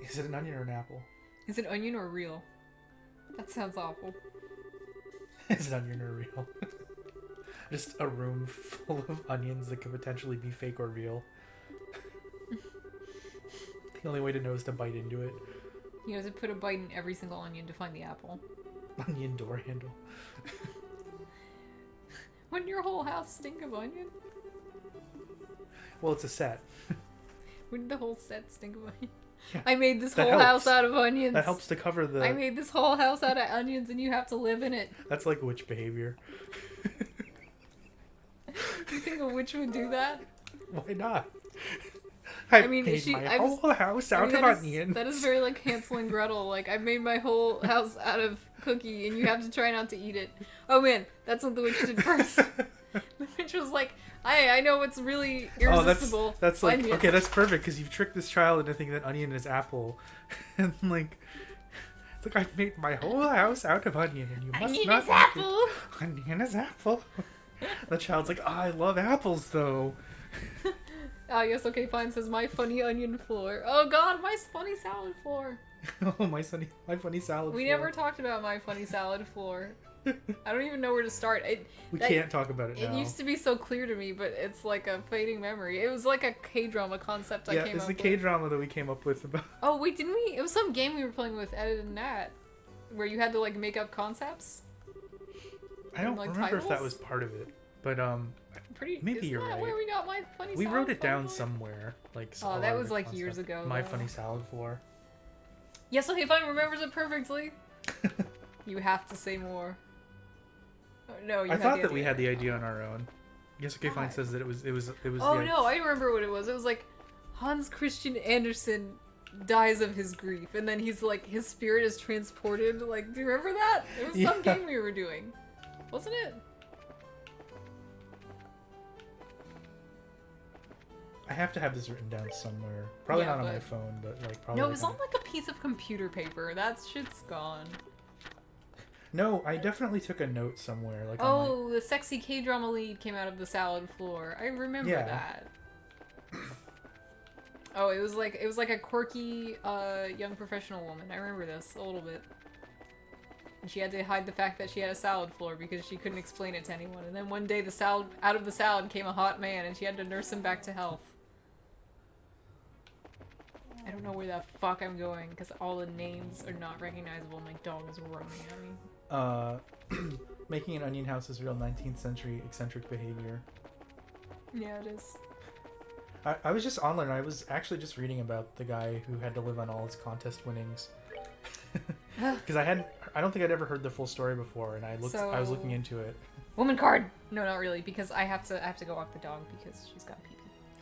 Is it an onion or an apple? Is it onion or real? That sounds awful. Is it onion or real? Just a room full of onions that could potentially be fake or real. The only way to know is to bite into it. You have to put a bite in every single onion to find the apple. Onion door handle. Wouldn't your whole house stink of onion? Well, it's a set. Wouldn't the whole set stink of onion? Yeah, I made this that whole helps. house out of onions. That helps to cover the... I made this whole house out of onions and you have to live in it. That's like witch behavior. Do you think a witch would do that? Why not? I mean, made she- my I was- whole house out of onions. That is very like Hansel and Gretel. Like, I made my whole house out of cookie and you have to try not to eat it. Oh man, that's what the witch did first. The witch was like, I know what's really irresistible. Oh, that's like, onion. okay, that's perfect, because you've tricked this child into thinking that onion is apple. And like, it's like, I made my whole house out of onion, and you must Onion not is like it. apple. Onion is apple. The child's like, oh, I love apples though. Ah, yes, okay, fine, says my funny onion floor. Oh god, my funny salad floor. Oh, my funny salad. We floor. never talked about my funny salad floor. I don't even know where to start. We can't talk about it It now. used to be so clear to me, but it's like a fading memory. It was like a K-drama concept I Yeah, came it's up the with. K-drama that we came up with about. Oh, wait, didn't we? It was some game we were playing with Ed and Nat, where you had to like make up concepts. I don't like, remember if that titles? was part of it, but Pretty. Maybe isn't you're that right. where we got my funny we salad wrote it down floor? somewhere. Like, Oh, a that lot of was the like years concept. ago. My though. funny salad floor. Yes, okay, fine. Remembers it perfectly. You have to say more. Oh, no, you I had thought the that we idea. had the idea on our own. Yes, okay, fine God. says that it was. Oh no, I remember what it was. It was like Hans Christian Andersen dies of his grief, and then he's like his spirit is transported. Like, do you remember that? It was some Yeah. game we were doing, wasn't it? I have to have this written down somewhere. Probably Yeah, not on my but- phone, but like probably. No, it like was on like a piece of computer paper. That shit's gone. No, I definitely took a note somewhere. Like. On Oh, the sexy K-drama lead came out of the salad floor. I remember Yeah. that. Oh, it was like a quirky young professional woman. I remember this a little bit. And she had to hide the fact that she had a salad floor because she couldn't explain it to anyone. And then one day out of the salad came a hot man and she had to nurse him back to health. I don't know where the fuck I'm going because all the names are not recognizable. My dog is running at me. Making an onion house is real 19th century eccentric behavior. Yeah, it is. I was just online. I was actually just reading about the guy who had to live on all his contest winnings. Because I don't think I'd ever heard the full story before, and I was looking into it. Woman card. No, not really, because I have to go walk the dog because she's got pee.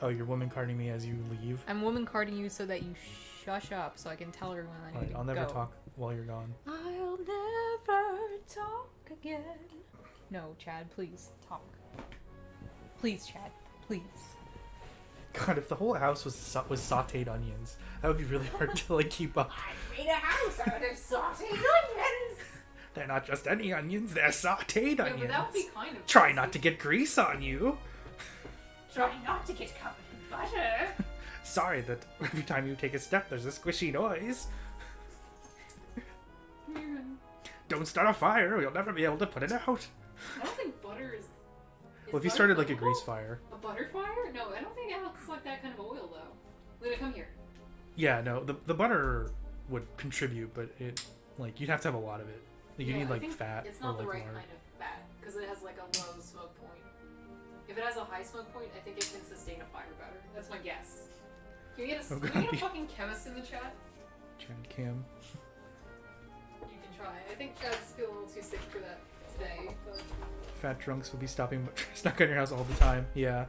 Oh, you're woman carding me as you leave? I'm woman carding you so that you shush up so I can tell everyone I need Alright, to I'll never go. talk while you're gone. I'll never talk again. No, Chad, please talk. Please, Chad, please. God, if the whole house was sautéed onions, that would be really hard to like keep up. I made a house out of sauteed onions. They're not just any onions, they're sautéed Yeah, onions. but that would be kind of Try fancy. not to get grease on you. Try not to get covered in butter. Sorry that every time you take a step, there's a squishy noise. Don't start a fire, or you'll never be able to put it out. I don't think butter is Well, if you started like a grease fire. A butter fire? No, I don't think it looks like that kind of oil though. Luna, come here. Yeah, no, the butter would contribute, but it like you'd have to have a lot of it. Like, you Yeah, need I like think fat It's or not the like right lard. kind of fat because it has like a low smoke point. If it has a high smoke point, I think it can sustain a fire better. That's my guess. Can we get I'm can gonna we get a be- fucking chemist in the chat? Chad Cam. You can try. I think Chad's feeling a little too sick for that today, but Fat drunks will be stopping stuck on your house all the time. Yeah.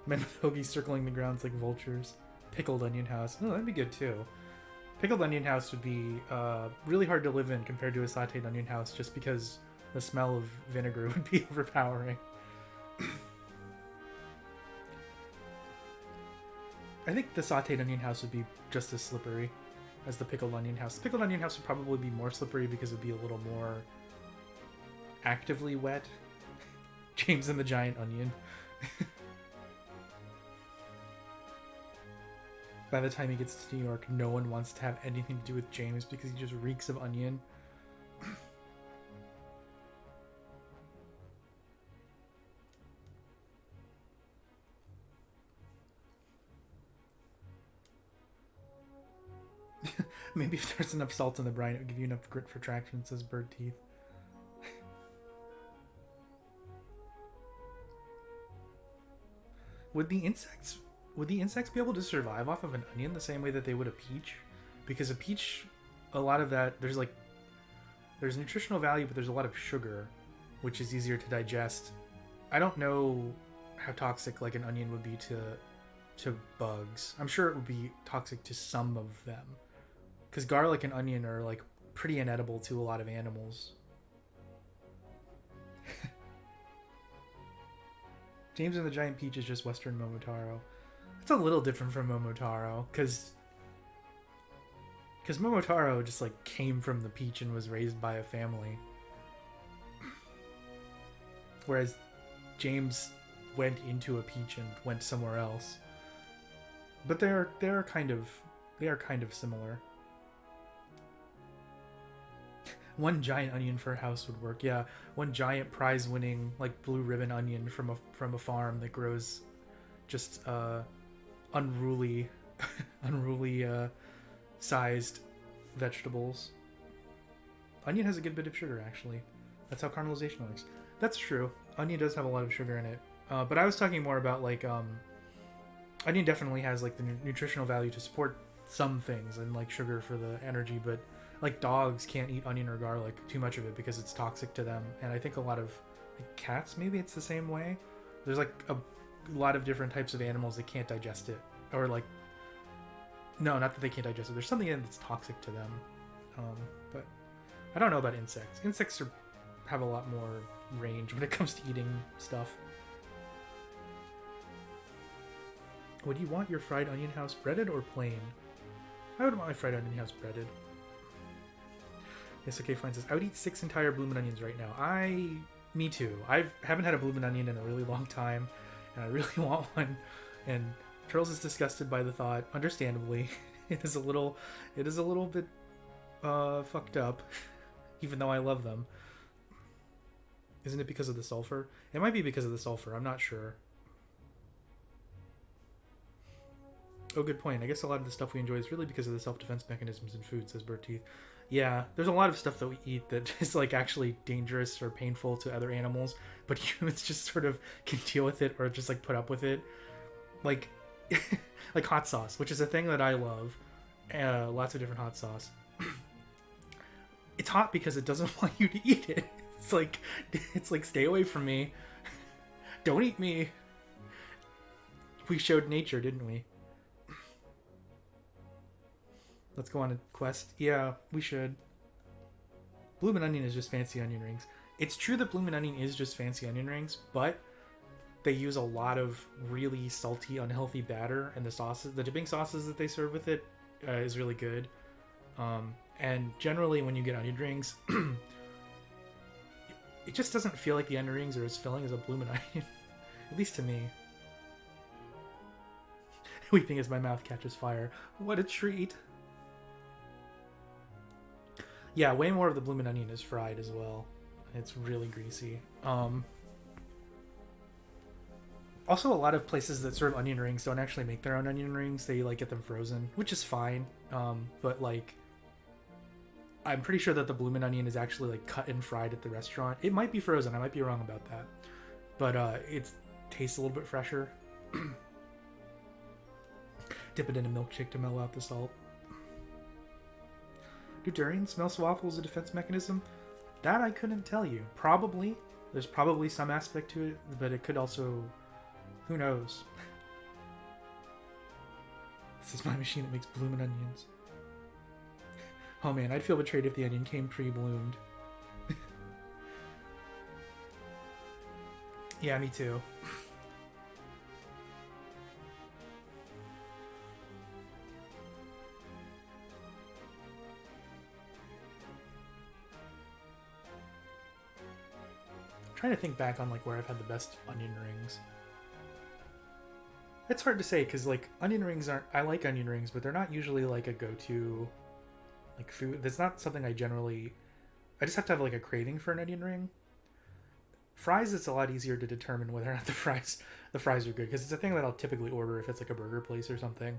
Men with hoagies circling the grounds like vultures. Pickled onion house. Oh, that'd be good too. Pickled onion house would be really hard to live in compared to a sauteed onion house just because the smell of vinegar would be overpowering. I think the sauteed onion house would be just as slippery as the pickled onion house. The pickled onion house would probably be more slippery because it would be a little more actively wet. James and the Giant Onion. By the time he gets to New York, no one wants to have anything to do with James because he just reeks of onion. Maybe if there's enough salt in the brine, it would give you enough grit for traction, says Bird Teeth. Would the insects be able to survive off of an onion the same way that they would a peach? Because a peach, a lot of that, there's nutritional value, but there's a lot of sugar, which is easier to digest. I don't know how toxic like an onion would be to bugs. I'm sure it would be toxic to some of them. Because garlic and onion are like pretty inedible to a lot of animals. James and the Giant Peach is just Western Momotaro. It's a little different from Momotaro, because Momotaro just like came from the peach and was raised by a family. Whereas James went into a peach and went somewhere else. But they are kind of similar. One giant onion for a house would work. Yeah, one giant prize-winning like blue ribbon onion from a farm that grows just unruly sized vegetables. Onion has a good bit of sugar, actually. That's how caramelization works. That's true. Onion does have a lot of sugar in it. But I was talking more about like onion definitely has like the nutritional value to support some things and like sugar for the energy, but like dogs can't eat onion or garlic, too much of it, because it's toxic to them. And I think a lot of like, cats, maybe it's the same way. There's like a lot of different types of animals that can't digest it, or like, no, not that they can't digest it. There's something in it that's toxic to them. But I don't know about insects. Insects have a lot more range when it comes to eating stuff. Would you want your fried onion house breaded or plain? I would want my fried onion house breaded. Yes, okay, fine. Says, I would eat 6 entire bloomin' onions right now. Me too. I haven't had a bloomin' onion in a really long time, and I really want one. And Charles is disgusted by the thought, understandably. It is a little bit fucked up. even though I love them. Isn't it because of the sulfur? It might be because of the sulfur. I'm not sure. Oh, good point. I guess a lot of the stuff we enjoy is really because of the self-defense mechanisms in food, says Bird Teeth. Yeah, there's a lot of stuff that we eat that is like actually dangerous or painful to other animals, but humans just sort of can deal with it or just like put up with it. Like, like hot sauce, which is a thing that I love. Lots of different hot sauce. It's hot because it doesn't want you to eat it. It's like stay away from me. Don't eat me. We showed nature, didn't we? Let's go on a quest. Yeah, we should. Bloomin' Onion is just fancy onion rings. It's true that Bloomin' Onion is just fancy onion rings, but they use a lot of really salty, unhealthy batter, and the dipping sauces that they serve with it is really good. And generally, when you get onion rings, it just doesn't feel like the onion rings are as filling as a Bloomin' Onion, at least to me. Weeping as my mouth catches fire. What a treat! Yeah, way more of the Bloomin' Onion is fried as well. It's really greasy. Also, a lot of places that serve onion rings don't actually make their own onion rings. They like get them frozen, which is fine. But like, I'm pretty sure that the Bloomin' Onion is actually like cut and fried at the restaurant. It might be frozen. I might be wrong about that. But it tastes a little bit fresher. Dip it in a milkshake to mellow out the salt. Do durians smell so awful as a defense mechanism? That I couldn't tell you. Probably. There's probably some aspect to it, but it could also... Who knows? This is my machine that makes bloomin' onions. Oh man, I'd feel betrayed if the onion came pre-bloomed. Yeah, me too. Trying to think back on like where I've had the best onion rings. It's hard to say because like onion rings aren't. I like onion rings, but they're not usually like a go-to like food. That's not something I generally. I just have to have like a craving for an onion ring. Fries, it's a lot easier to determine whether or not the fries are good because it's a thing that I'll typically order if it's like a burger place or something.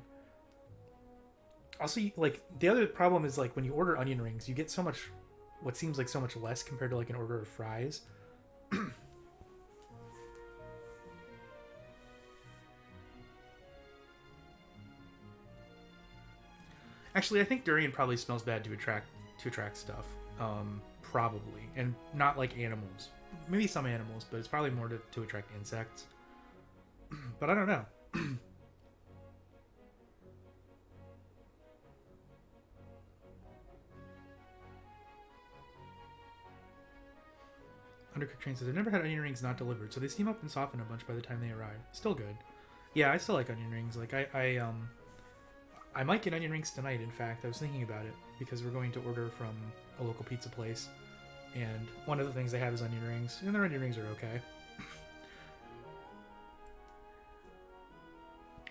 Also, like the other problem is like when you order onion rings, you get so much, what seems like so much less compared to like an order of fries. Actually, I think durian probably smells bad to attract stuff. Probably, and not like animals. Maybe some animals, but it's probably more to attract insects. But I don't know. Undercooked Train says, I've never had onion rings not delivered, so they steam up and soften a bunch by the time they arrive. Still good. Yeah, I still like onion rings. Like, I might get onion rings tonight, in fact. I was thinking about it, because we're going to order from a local pizza place. And one of the things they have is onion rings, and their onion rings are okay.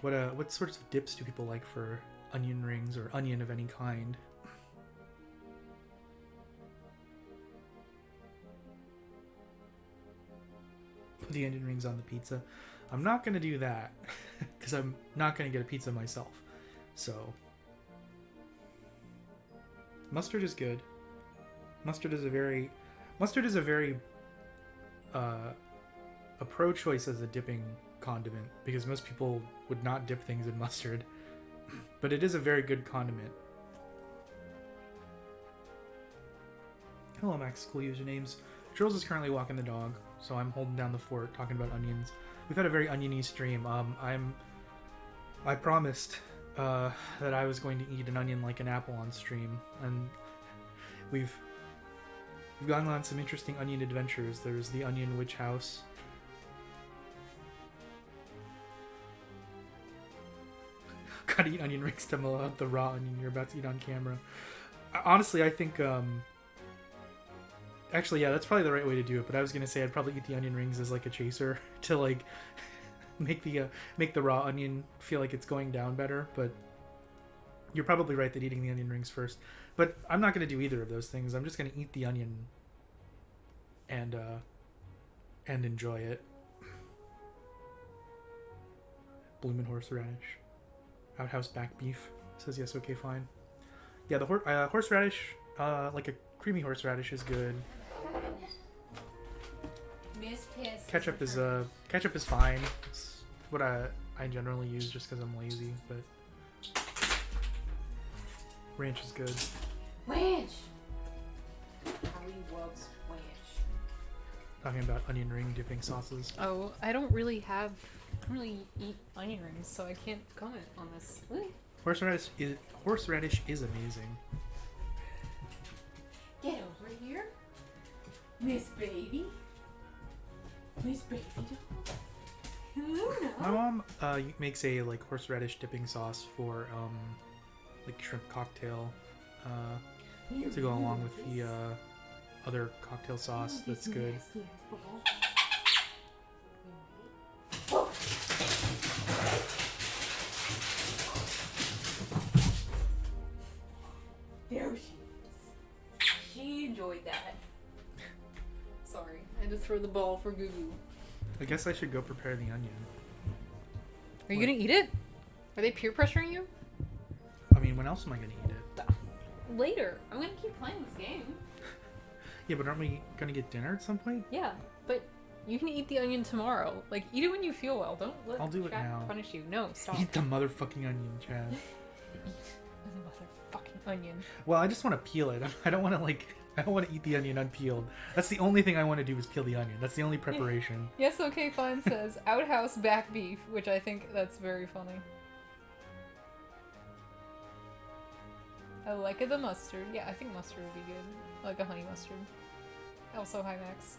What sorts of dips do people like for onion rings, or onion of any kind? Put the onion rings on the pizza. I'm not going to do that, because I'm not going to get a pizza myself. So, mustard is good. Mustard is a very a pro choice as a dipping condiment, because most people would not dip things in mustard, but it is a very good condiment. Hello, Max School usernames. Jules is currently walking the dog, so I'm holding down the fort talking about onions. We've had a very oniony stream. I promised that I was going to eat an onion like an apple on stream, and we've gone on some interesting onion adventures. There's the Onion Witch House. Gotta eat onion rings to mellow out the raw onion you're about to eat on camera. Honestly, I think, actually, yeah, that's probably the right way to do it, but I was gonna say I'd probably eat the onion rings as like a chaser to like make the raw onion feel like it's going down better, but you're probably right that eating the onion rings first But I'm not gonna do either of those things. I'm just gonna eat the onion and enjoy it. Bloomin' horseradish. Outhouse back beef. Says yes, okay, fine. Yeah, the horseradish, like a creamy horseradish is good. Miss Piss. Ketchup is fine. It's what I generally use just because I'm lazy, but ranch is good. Ranch. Holly loves ranch. Talking about onion ring dipping sauces. Oh, I don't really eat onion rings, so I can't comment on this. Ooh. Horseradish is amazing. Get over here, Miss Baby. Miss Baby doll. Luna. My mom makes a like horseradish dipping sauce for like shrimp cocktail to go along with the other cocktail sauce. That's good. There she is. She enjoyed that. Sorry, I had to throw the ball for Goo Goo. I guess I should go prepare the onion. Are you gonna eat it? Are they peer pressuring you? I mean, when else am I gonna eat it? Later. I'm gonna keep playing this game. Yeah, but aren't we gonna get dinner at some point? Yeah, but you can eat the onion tomorrow. Like, eat it when you feel well. Don't let I'll do it chat now. punish you. No, stop. Eat the motherfucking onion, Chad. Eat the motherfucking onion. Well, I just want to peel it. I don't want to eat the onion unpeeled. That's the only thing I want to do is peel the onion. That's the only preparation. Yes, okay, fine says outhouse back beef, which I think that's very funny. I like the mustard. Yeah, I think mustard would be good. I like a honey mustard. Also, hi Max.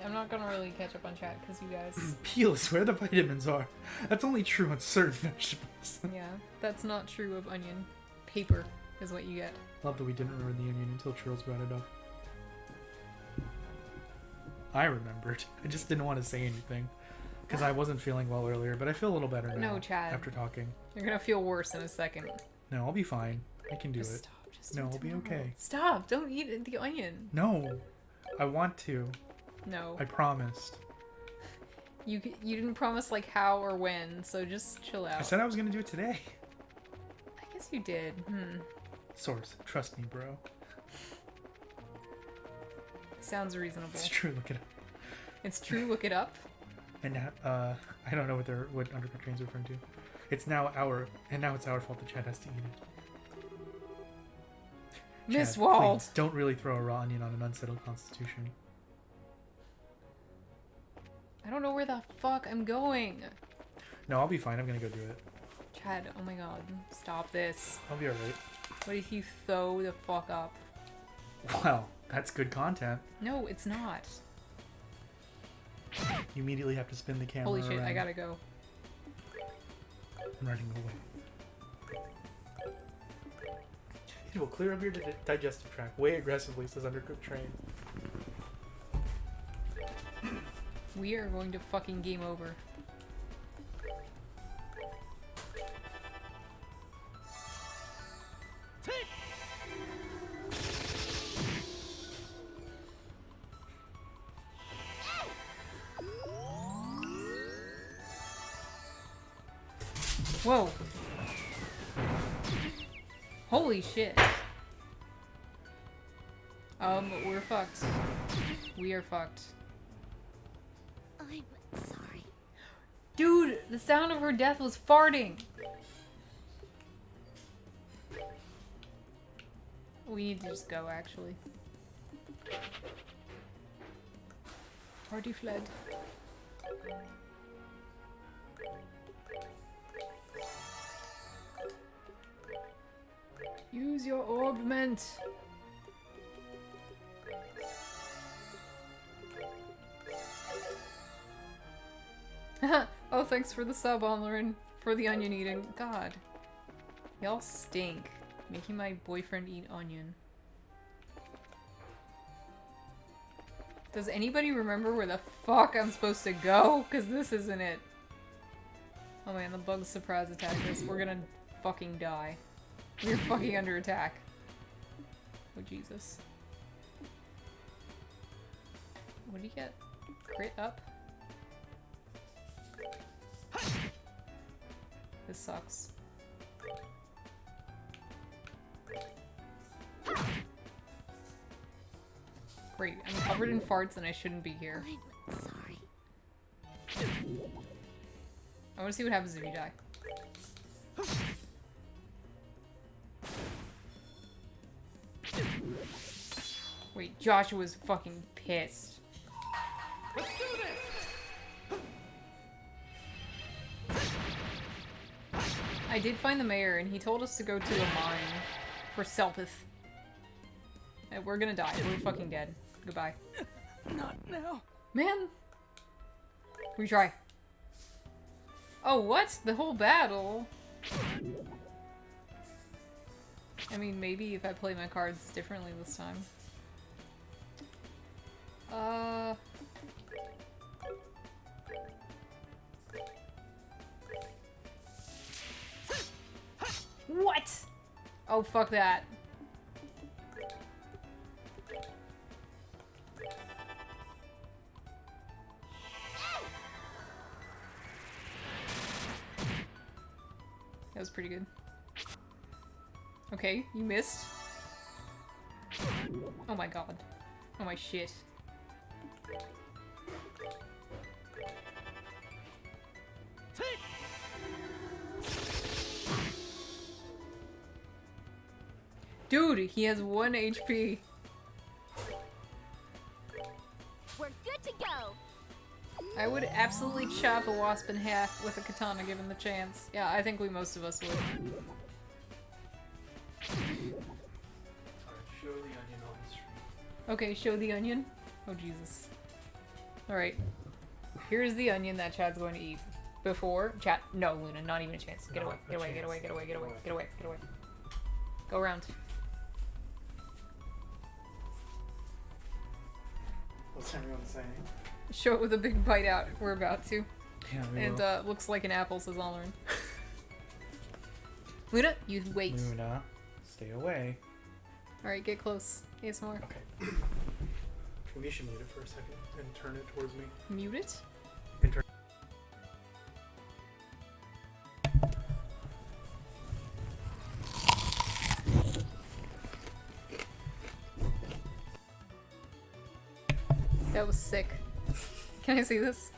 I'm not gonna really catch up on chat because you guys. Peel is where the vitamins are. That's only true on certain vegetables. Yeah, that's not true of onion. Paper is what you get. Love that we didn't remember the onion until Churls brought it up. I remembered. I just didn't want to say anything because I wasn't feeling well earlier, but I feel a little better now. No, Chad. After talking. You're gonna feel worse in a second. No, I'll be fine. I can do Just it. stop. Just No, do it I'll be tomorrow. okay. Stop! Don't eat the onion. No, I want to. No. I promised. You didn't promise like how or when, so just chill out. I said I was gonna do it today. I guess you did. Source, trust me, bro. Sounds reasonable. It's true. Look it up. It's true. Look it up. And now, I don't know what Underground Train's referring to. It's now our fault that Chad has to eat it. Miss Chad, Wald. please, don't really throw a raw onion on an unsettled constitution. I don't know where the fuck I'm going. No, I'll be fine. I'm gonna go do it. Chad, oh my god. Stop this. I'll be alright. What if you throw the fuck up? Well, that's good content. No, it's not. You immediately have to spin the camera Holy shit, around. I gotta go. I'm running away. It will clear up your digestive tract way aggressively, says Undercooked Train. We are going to fucking game over. Whoa. Holy shit. We're fucked. We are fucked. I'm sorry. Dude, the sound of her death was farting. We need to just go, actually. Party fled. Use your augment. Oh, thanks for the sub, Onlerin, for the onion eating. God. Y'all stink. Making my boyfriend eat onion. Does anybody remember where the fuck I'm supposed to go? Because this isn't it. Oh man, the bugs surprise attack us. We're gonna fucking die. We're fucking under attack. Oh, Jesus. What do you get? Crit up? This sucks. Great, I'm covered in farts and I shouldn't be here. I'm sorry. I want to see what happens if you die. Wait, Joshua's fucking pissed. Let's do this! I did find the mayor and he told us to go to a mine for Selpith. And we're gonna die. We're fucking dead. Goodbye. Not now. Man! Retry. Oh, what? The whole battle? I mean, maybe if I play my cards differently this time. What? Oh, fuck that. That was pretty good. Okay, you missed. Oh my god. Oh my shit. Dude, he has 1 HP. We're good to go. I would absolutely chop a wasp in half with a katana given the chance. Yeah, I think most of us would. Alright, show the onion on the stream. Okay, show the onion. Oh, Jesus. Alright. Here's the onion that Chad's going to eat. Before, Chad. No, Luna, not even a chance. Get Not away, a get away, get chance. away, get away, get Get away, away. get away, get away. Go around. What's everyone saying? Show it with a big bite out. We're about to. Yeah, we And, will. looks like an apple, says Allern. Luna, you wait. Luna, stay away. Alright, get close. ASMR. Okay. Maybe you should mute it for a second and turn it towards me. Mute it? And turn. That was sick. Can I see this?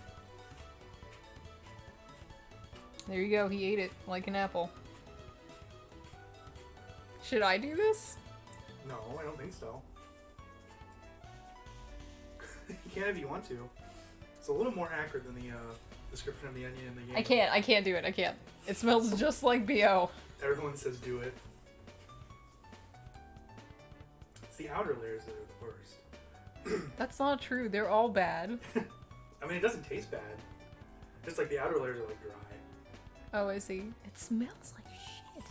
There you go, he ate it like an apple. Should I do this? No, I don't think so. You can if you want to. It's a little more accurate than the description of the onion in the game. I can't do it, I can't. It smells just like BO. Everyone says do it. It's the outer layers that are the worst. That's not true, they're all bad. I mean, it doesn't taste bad. Just like the outer layers are like dry. Oh, I see. It smells like shit.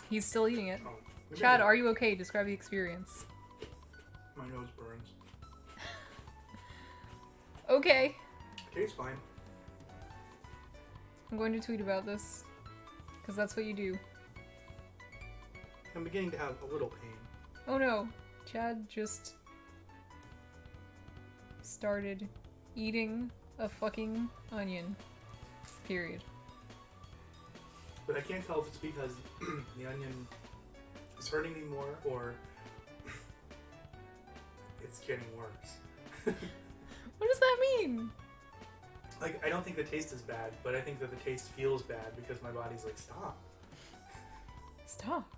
He's still eating it. Oh, maybe Chad, are you okay? Describe the experience. my nose burns. Okay. It tastes fine. I'm going to tweet about this. Because that's what you do. I'm beginning to have a little pain. Oh no. Chad just started eating a fucking onion. Period. But I can't tell if it's because the onion is hurting me more or it's getting worse. What does that mean? Like, I don't think the taste is bad, but I think that the taste feels bad because my body's like, stop. Stop.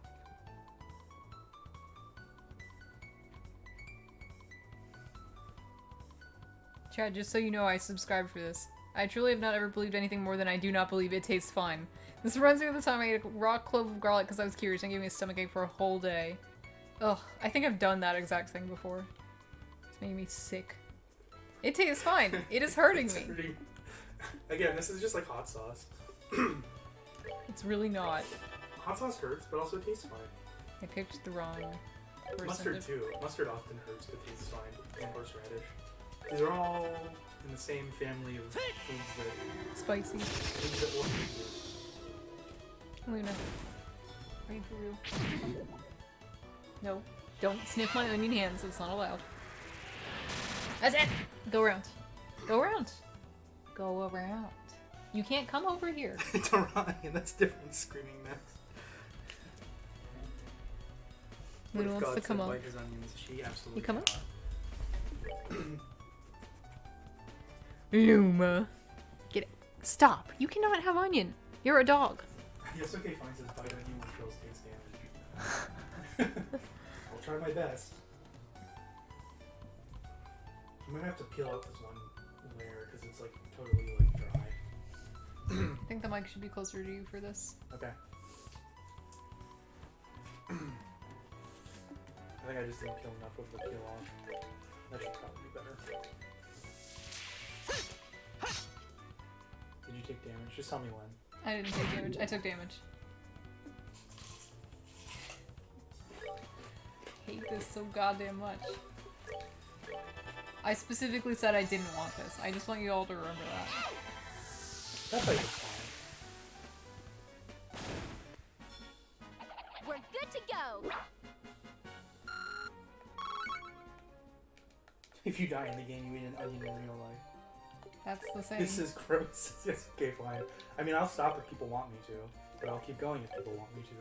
Chad, just so you know, I subscribed for this. I truly have not ever believed anything more than I do not believe it tastes fine. This reminds me of the time I ate a raw clove of garlic because I was curious and gave me a stomachache for a whole day. Ugh, I think I've done that exact thing before. It's making me sick. It tastes fine. It is hurting It's me. hurting. Again, this is just like hot sauce. It's really not. Hot sauce hurts, but also tastes fine. I picked the wrong person. Mustard too. Mustard often hurts, but tastes fine. And horseradish. These are all in the same family of foods Spicy. that will hurt you. Luna. Are you for real? No. Don't sniff my onion hands. It's not allowed. That's it! Go around. Go around. Go around. You can't come over here. It's Orion. That's different than screaming next. Moon What if wants God to come said up. bite his onions? She absolutely You come up? cannot. Luma. Get it. Stop. You cannot have onion. You're a dog. Yes, okay, fine. Says bite onion when kills takes damage. I'll try my best. I'm gonna have to peel out this one layer because it's like totally like dry. I think the mic should be closer to you for this. Okay. I think I just didn't peel enough of the peel off. That should probably be better. Did you take damage? Just tell me when. I didn't take damage. I took damage. Hate this so goddamn much. I specifically said I didn't want this. I just want you all to remember that. That fight was fine. We're good to go. If you die in the game, you eat an onion in real life. That's the same. This is gross. Yes, okay, fine. I mean, I'll stop if people want me to, but I'll keep going if people want me to.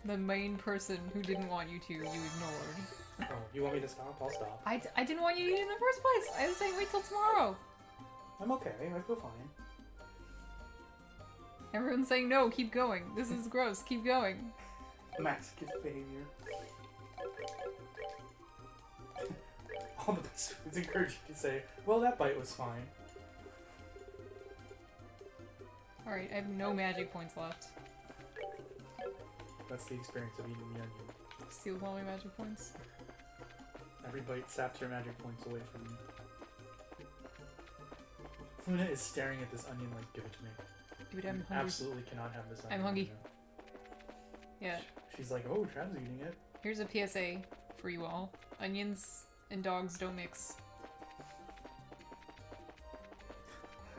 The main person who didn't want you to, you ignored. Oh, you want me to stop? I'll stop. I didn't want you to eat in the first place. I was saying wait till tomorrow. I'm okay. I feel fine. Everyone's saying no, keep going. This is gross, keep going. Masochist behavior. All the best foods encourage you to say, well, that bite was fine. Alright, I have no magic points left. That's the experience of eating the onion. Steal all my magic points. Every bite saps your magic points away from you. Luna is staring at this onion like, give it to me. Dude, I'm You hungry. absolutely cannot have this onion. I'm hungry. Luna. Yeah. She's like, oh, Trav's eating it. Here's a PSA for you all. Onions and dogs don't mix.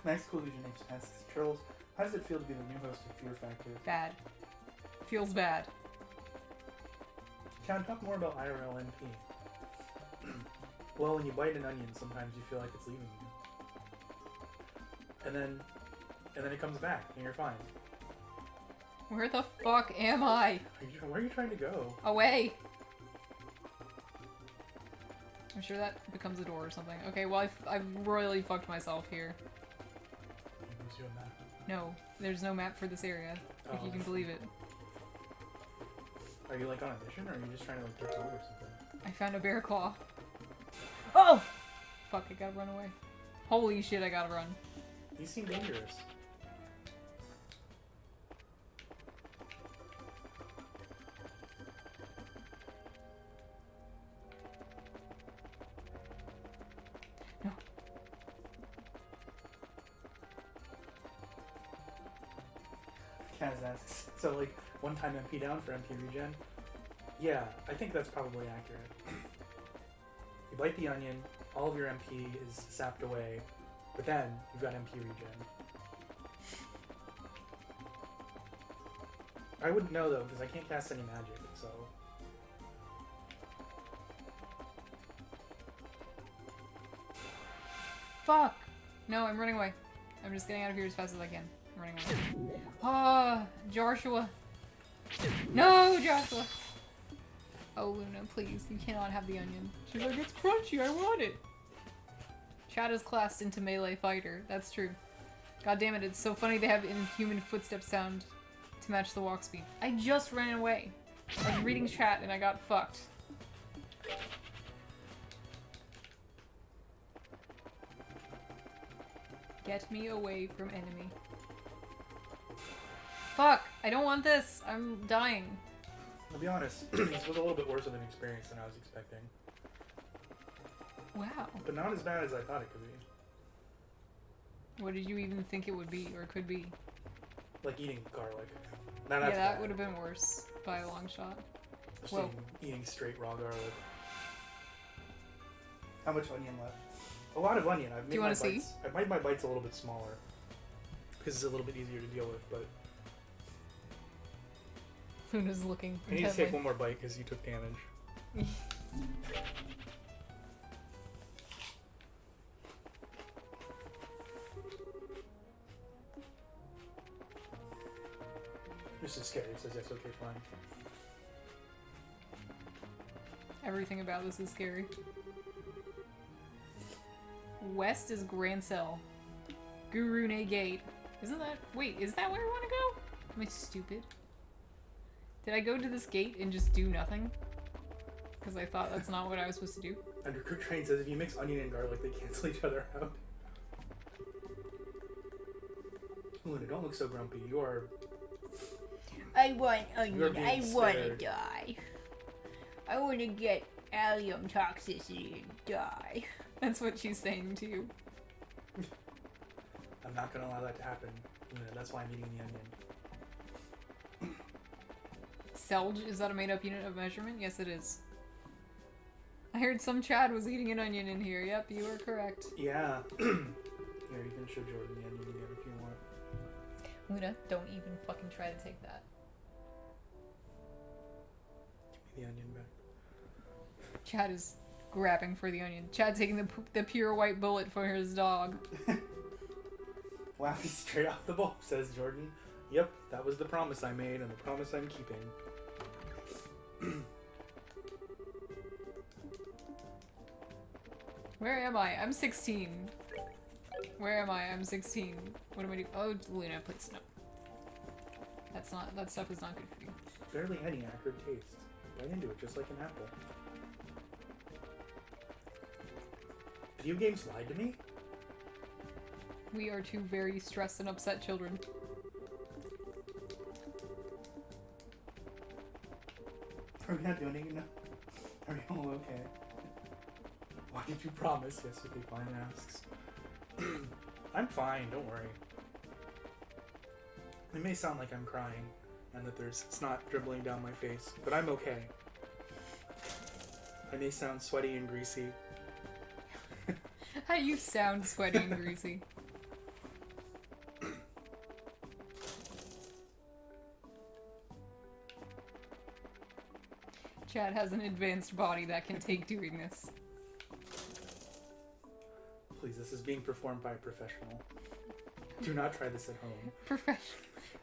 Nice collusion asks, Charles, how does it feel to be the new host of Fear Factor? Bad. Feels bad. Can I talk more about IRL NP? Well, when you bite an onion, sometimes you feel like it's leaving you. And then it comes back, and you're fine. Where the fuck am I? Where are you trying to go? Away! I'm sure that becomes a door or something. Okay, well I've royally fucked myself here. Where's your map? No, there's no map for this area, if you can believe it. Are you like on a mission, or are you just trying to like get over or something? I found a bear claw. Oh! Fuck, I gotta run away. Holy shit, I gotta run. These seem dangerous. No. Kaz asks, so like one time MP down for MP regen? Yeah, I think that's probably accurate. You bite the onion, all of your MP is sapped away, but then you've got MP regen. I wouldn't know though, because I can't cast any magic, so... Fuck! No, I'm running away. I'm just getting out of here as fast as I can. I'm running away. Ah, Joshua. No, Joshua! Oh, Luna, please. You cannot have the onion. She's like, it's crunchy, I want it! Chat is classed into melee fighter. That's true. God damn it, it's so funny they have inhuman footstep sound to match the walk speed. I just ran away. I was reading chat and I got fucked. Get me away from enemy. Fuck! I don't want this! I'm dying. I'll be honest, this was a little bit worse of an experience than I was expecting. Wow. But not as bad as I thought it could be. What did you even think it would be, or could be? Like eating garlic. Now Yeah, that's that bad. would have been worse by a long shot. Just well- eating straight raw garlic. How much onion left? A lot of onion. I've made you my wanna see? bites. I've made my bites a little bit smaller because it's a little bit easier to deal with. But Luna's looking I need to take intently. one more bite because you took damage. This is scary. It says yes, okay, fine. Everything about this is scary. West is Grancel. Gurune Gate. Isn't that... Wait, is that where I want to go? Am I stupid? Did I go to this gate and just do nothing? Because I thought that's not what I was supposed to do. Undercooked Train says if you mix onion and garlic, they cancel each other out. Luna, don't look so grumpy. You are... I want You're onion. being I want to scared. die. I want to get allium toxicity and die. That's what she's saying to you. I'm not going to allow that to happen. Luna, that's why I'm eating the onion. Selge, is that a made-up unit of measurement? Yes, it is. I heard some Chad was eating an onion in here. Yep, you are correct. Yeah. Here, you can show Jordan the onion again if you want. Luna, don't even fucking try to take that. Give me the onion back. Chad is grabbing for the onion. Chad taking the pure white bullet for his dog. Laughing straight off the bulb, says Jordan. Yep, that was the promise I made and the promise I'm keeping. Where am I? I'm 16. Where am I? I'm 16. What am I doing? Oh, Luna, please, no. That's not, that stuff is not good for you. Barely any acrid taste. Bite into it just like an apple. Video games lied to me? We are two very stressed and upset children. Are we not doing it enough? Are we all okay? Why did you promise? Yes, okay, fine, asks. I'm fine, don't worry. It may sound like I'm crying and that there's snot dribbling down my face, but I'm okay. I may sound sweaty and greasy. How you sound sweaty and greasy. Chad has an advanced body that can take doing this. Please, this is being performed by a professional. Do not try this at home.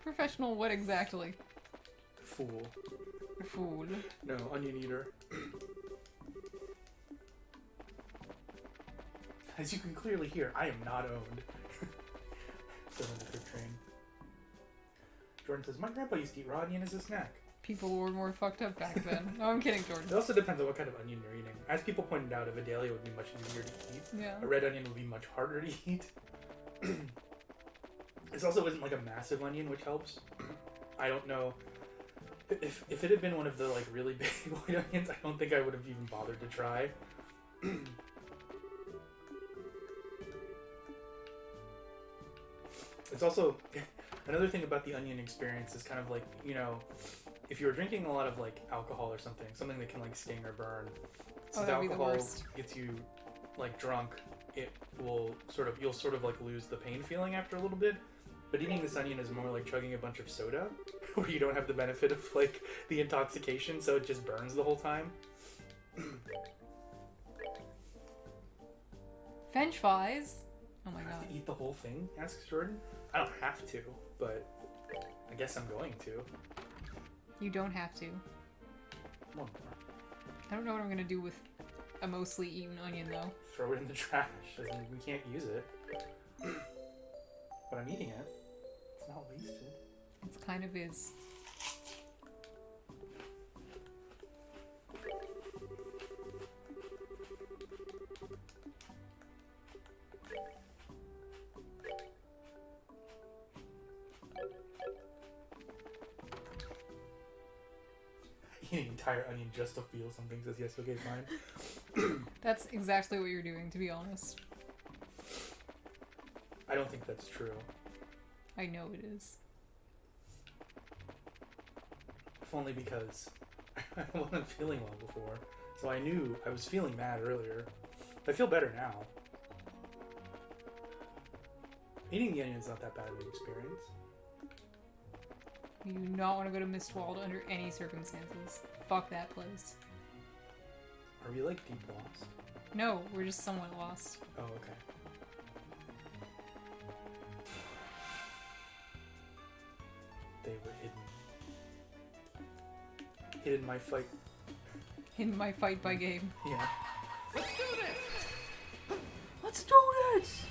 Professional what exactly? Fool. Fool. No, onion eater. As you can clearly hear, I am not owned. Says Undercooked Train. Jordan says, my grandpa used to eat raw onion as a snack. People were more fucked up back then. No, I'm kidding, Jordan. It also depends on what kind of onion you're eating. As people pointed out, a Vidalia would be much easier to eat. Yeah. A red onion would be much harder to eat. This also isn't like a massive onion, which helps. I don't know. If it had been one of the like really big white onions, I don't think I would have even bothered to try. It's also another thing about the onion experience is kind of like, you know, if you're drinking a lot of like alcohol or something that can like sting or burn, since that'd be the alcohol worst. gets you like drunk, you'll sort of like lose the pain feeling after a little bit. But eating this onion is more like chugging a bunch of soda, where you don't have the benefit of like the intoxication, so it just burns the whole time. French fries? Oh my I have god. to eat the whole thing? Asks Jordan. I don't have to, but I guess I'm going to. You don't have to. One more. I don't know what I'm gonna do with a mostly eaten onion though. Throw it in the trash. I mean, we can't use it. But I'm eating it. It's not wasted. It's kind of is. Eating entire onion just to feel something says yes, okay, fine. That's exactly what you're doing, to be honest. I don't think that's true. I know it is. If only because I wasn't feeling well before. So I knew I was feeling mad earlier. I feel better now. Eating the onion's not that bad of an experience. You do not want to go to Mistwald under any circumstances. Fuck that place. Are we like deep lost? No, we're just somewhat lost. Oh, okay. They were hidden. Hidden my fight. In my fight by game. Yeah. Let's do this! Let's do this!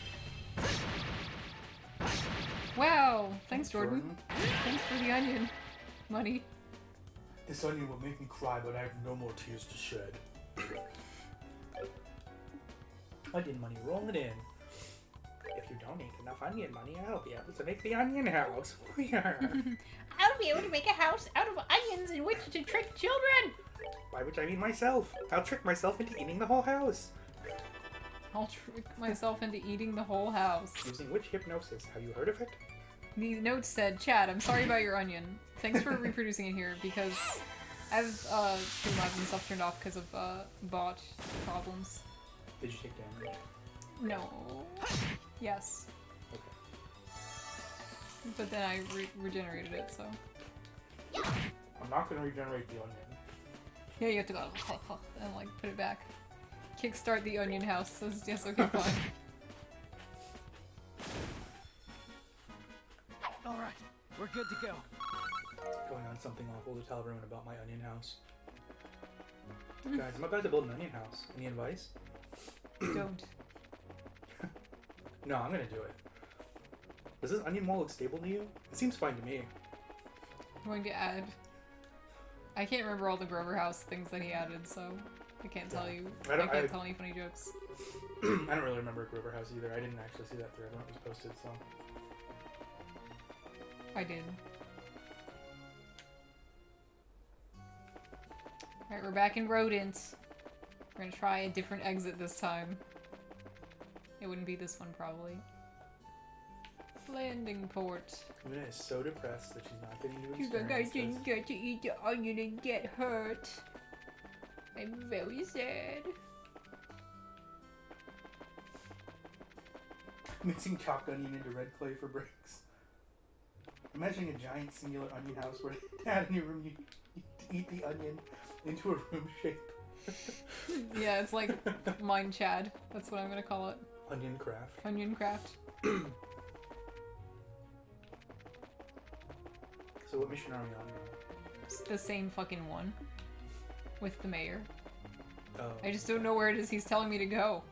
Wow! Thanks, Jordan. Thanks for the onion money. This onion will make me cry, but I have no more tears to shed. Onion money, roll it in. If you donate enough onion money, I'll be able to make the onion house. I'll be able to make a house out of onions in which to trick children. By which I mean myself. I'll trick myself into eating the whole house. I'll trick myself into eating the whole house. Using which hypnosis? Have you heard of it? The note said, Chad, I'm sorry about your onion. Thanks for reproducing it here, because I have stream lives and stuff turned off because of bot problems. Did you take damage? No. Yes. Okay. But then I regenerated it, so. I'm not gonna regenerate the onion. Yeah, you have to go and like put it back. Kickstart the onion house says, yes, okay, fine. Alright, we're good to go. Going on something awful to tell everyone about my onion house. Guys, I'm about to build an onion house. Any advice? Don't. No, I'm gonna do it. Does this onion wall look stable to you? It seems fine to me. I'm going to add. I can't remember all the Grover House things that he added, so I can't tell you. I can't tell any funny jokes. I don't really remember Grover House either. I didn't actually see that thread when it was posted, so. I did. Alright, we're back in Rodent. We're gonna try a different exit this time. It wouldn't be this one, probably. Landing port. Luna is so depressed that she's not getting to You guys experience didn't get to eat the onion and get hurt. I'm very sad. Mixing chopped onion into red clay for bricks. Imagining a giant singular onion house where Dad in your room you eat the onion into a room shape. Yeah, it's like mine Chad. That's what I'm gonna call it. Onion craft. Onion craft. So what mission are we on now? It's the same fucking one. With the mayor. Oh. I just don't know where it is he's telling me to go.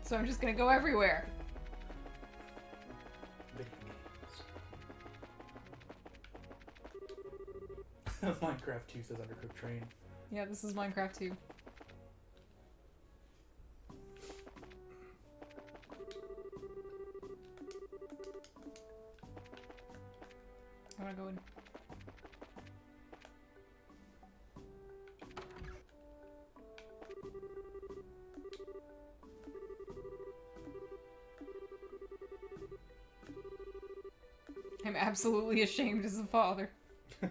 So I'm just gonna go everywhere. Video games. Minecraft 2 says Undercooked Train. Yeah, this is Minecraft 2. I wanna go in. I'm absolutely ashamed as a father. In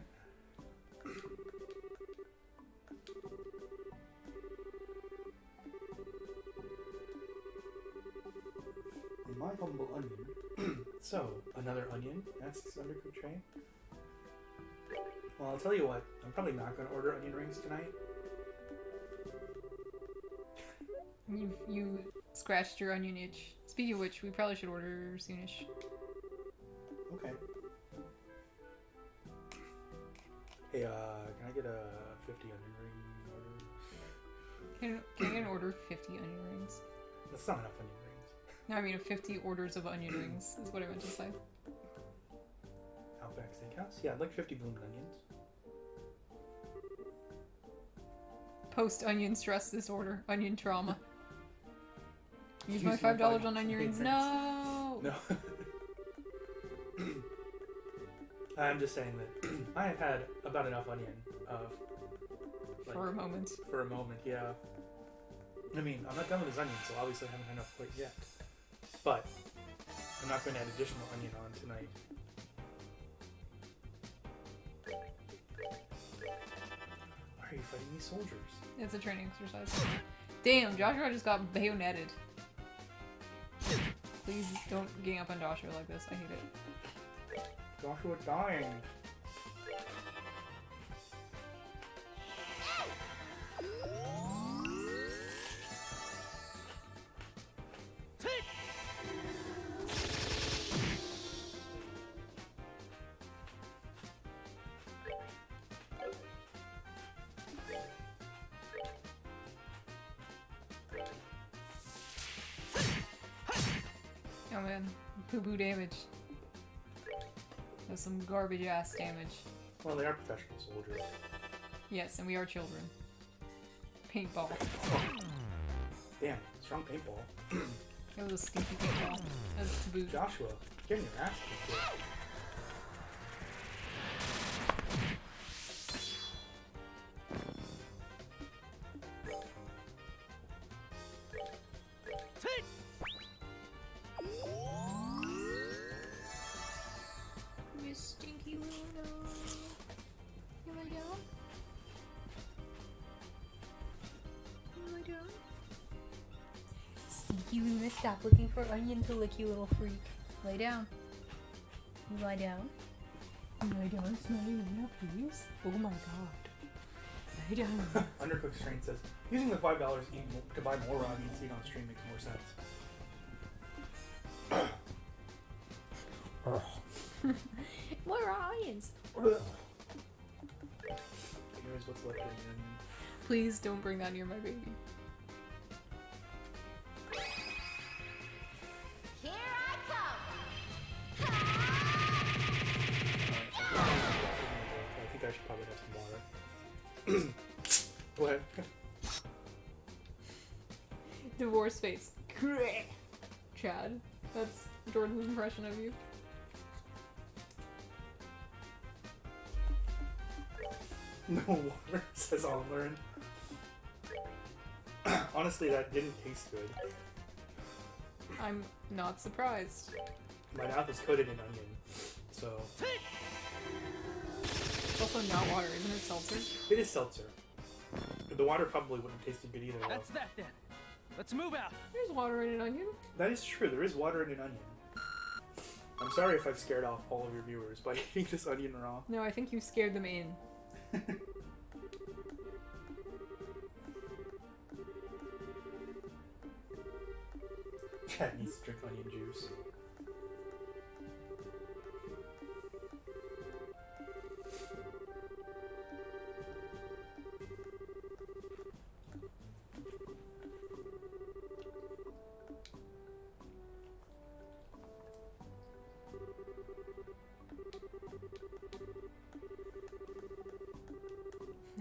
my humble onion. So, another onion? Asks Undercooked Train. Well, I'll tell you what. I'm probably not going to order onion rings tonight. You scratched your onion itch. Speaking of which, we probably should order soonish. Okay. Hey, can I get a 50 onion ring order? Can I get an order of 50 onion rings? That's not enough onion rings. No, I mean 50 orders of onion rings is what I meant to say. Outback Steakhouse? Yeah, I'd like 50 bloomed onions. Post-onion stress disorder. Onion trauma. Use my Use my $5 on onion rings. rings. No! No. I'm just saying that I have had about enough onion For a moment. For a moment, yeah. I mean, I'm not done with this onion, so obviously I haven't had enough quite yet. But I'm not going to add additional onion on tonight. Why are you fighting these soldiers? It's a training exercise. Damn, Joshua just got bayoneted. Please don't gang up on Joshua like this. I hate it. Joshua dying. Oh man, poo-poo damage. That's some garbage ass damage. Well, they are professional soldiers. Yes, and we are children. Paintball. Damn, strong paintball. It was a stinky paintball. That was to boot. Joshua, getting your ass kicked. Here. You stinky Luna. You lie down? You lie down? Stinky Luna, stop looking for onion to lick, you little freak. Lay down. You lie down. You lie down, Smelly Luna, please. Oh my god. Lay down. Undercooked Strain says, using the $5 to buy more raw meat seed on stream makes more sense. More onions. Here's what's left in the onion. Please don't bring that near my baby. Here I come. I think I should probably have some water. Go ahead. Divorce face. Chad. That's Jordan's impression of you. No water, says Oliver. Honestly, that didn't taste good. I'm not surprised. My mouth is coated in onion, so It's also not water, isn't it seltzer? it is seltzer. The water probably wouldn't have tasted good either. Though. That's that then. Let's move out. There's water in an onion. That is true. There is water in an onion. I'm sorry if I've scared off all of your viewers by eating this onion raw. No, I think you scared them in. Chad needs to drink onion juice.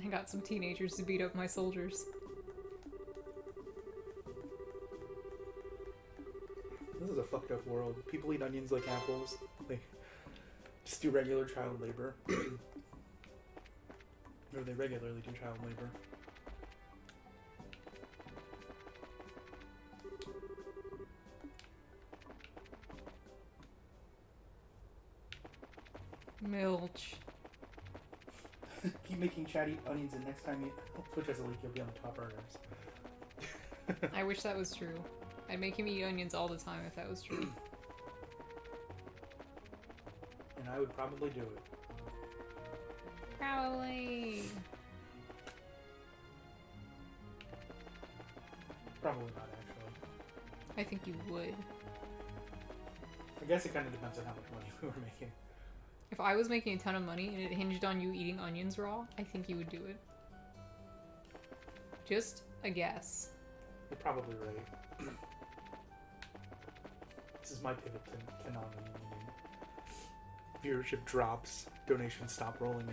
I got some teenagers to beat up my soldiers. This is a fucked up world. People eat onions like apples. They just do regular child labor. Or they regularly do child labor. Milch. Keep making Chad eat onions, and next time Twitch has a leak, you'll be on the top earners. I wish that was true. I'd make him eat onions all the time if that was true. And I would probably do it. Probably. Probably not, actually. I think you would. I guess it kind of depends on how much money we were making. If I was making a ton of money and it hinged on you eating onions raw, I think you would do it. Just a guess. You're probably right. This is my pivot to non-onion eating. Viewership drops, donations stop rolling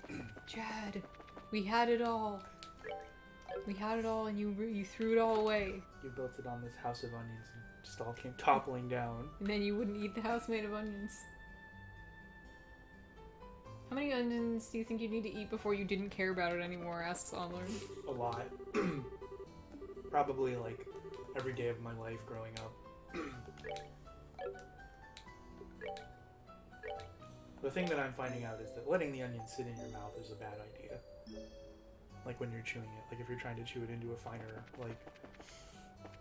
in. Chad, we had it all. We had it all and you threw it all away. You built it on this house of onions and it just all came toppling down. And then you wouldn't eat the house made of onions. How many onions do you think you need to eat before you didn't care about it anymore? Asks Onlearn. A lot. Probably like every day of my life growing up. The thing that I'm finding out is that letting the onion sit in your mouth is a bad idea. Like when you're chewing it. Like if you're trying to chew it into a finer, like,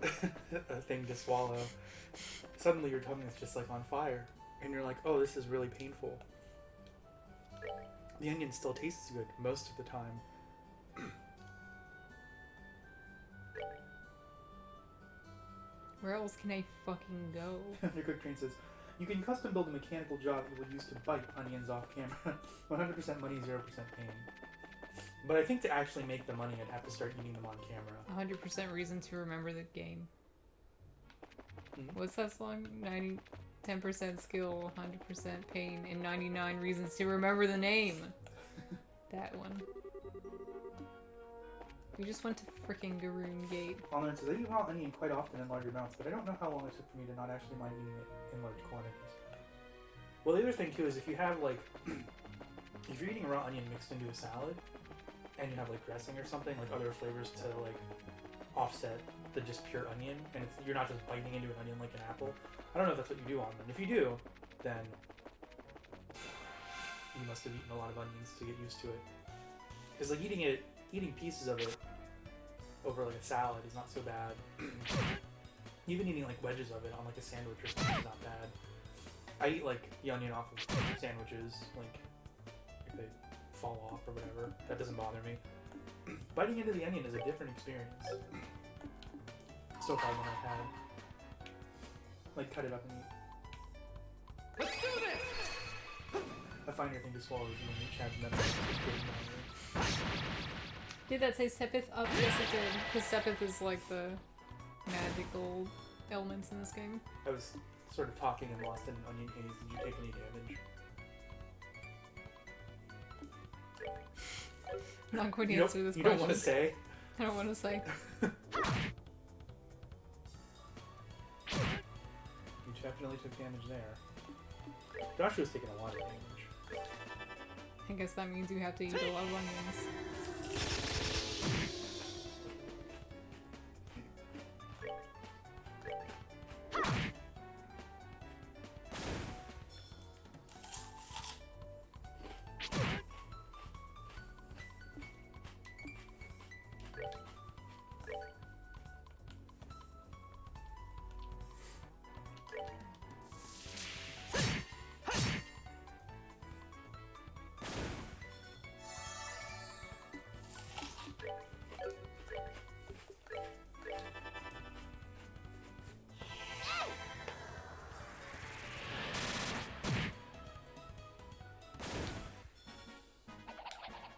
a thing to swallow, suddenly your tongue is just like on fire, and you're like, oh, this is really painful. The onion still tastes good most of the time. Where else can I fucking go? The cook train says, you can custom build a mechanical jaw that you will use to bite onions off camera. 100% money, 0% pain. But I think to actually make the money, I'd have to start eating them on camera. 100% reason to remember the game. Hmm? What's that song? 10% skill, 100% pain, and 99 reasons to remember the name. That one. We just went to freaking Garoon Gate. Colin says, I eat raw onion quite often in large amounts, but I don't know how long it took for me to not actually mind eating it in large quantities. Well, the other thing too is if you have like, if you're eating a raw onion mixed into a salad, and you have like dressing or something, like other flavors to like offset the just pure onion, and you're not just biting into an onion like an apple. I don't know if that's what you do on them. If you do, then you must have eaten a lot of onions to get used to it. Because like eating pieces of it over like a salad is not so bad. Even eating like wedges of it on like a sandwich or something is not bad. I eat like the onion off of sandwiches, like if they fall off or whatever. That doesn't bother me. Biting into the onion is a different experience. So far than I've had. Like cut it up and eat. Let's do this! A finer thing to swallow is when you Chad's memory. Did that say Sepith up? Yes, it did. Because Sepith is like the magical elements in this game. I was sort of talking and lost in an onion haze. Did you take any damage? I'm not going to You answer this you question. don't want to say? I don't want to say. You definitely took damage there. Joshua's taking a lot of damage. I guess that means you have to eat a lot of onions.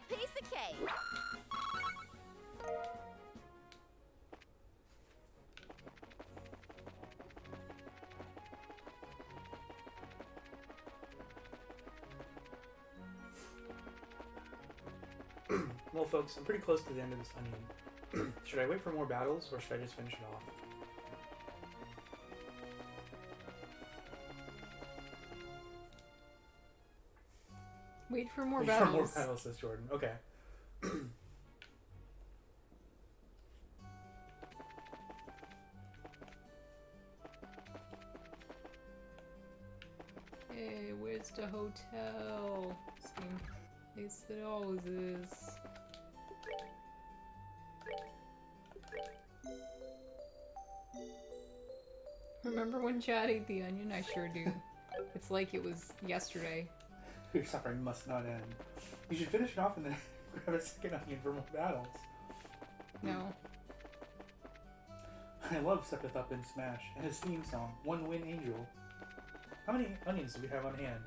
Piece of cake. Well, folks, I'm pretty close to the end of this onion. Should I wait for more battles, or should I just finish it off? Wait for more Wait battles. for more battles, says Jordan. Okay. Hey, where's the hotel? Same place that it always is. Remember when Chad ate the onion? I sure do. It's like it was yesterday. Your suffering must not end. You should finish it off and then grab a second onion for more battles. No. I love Sepith Up in Smash and his theme song, One Win Angel. How many onions do we have on hand?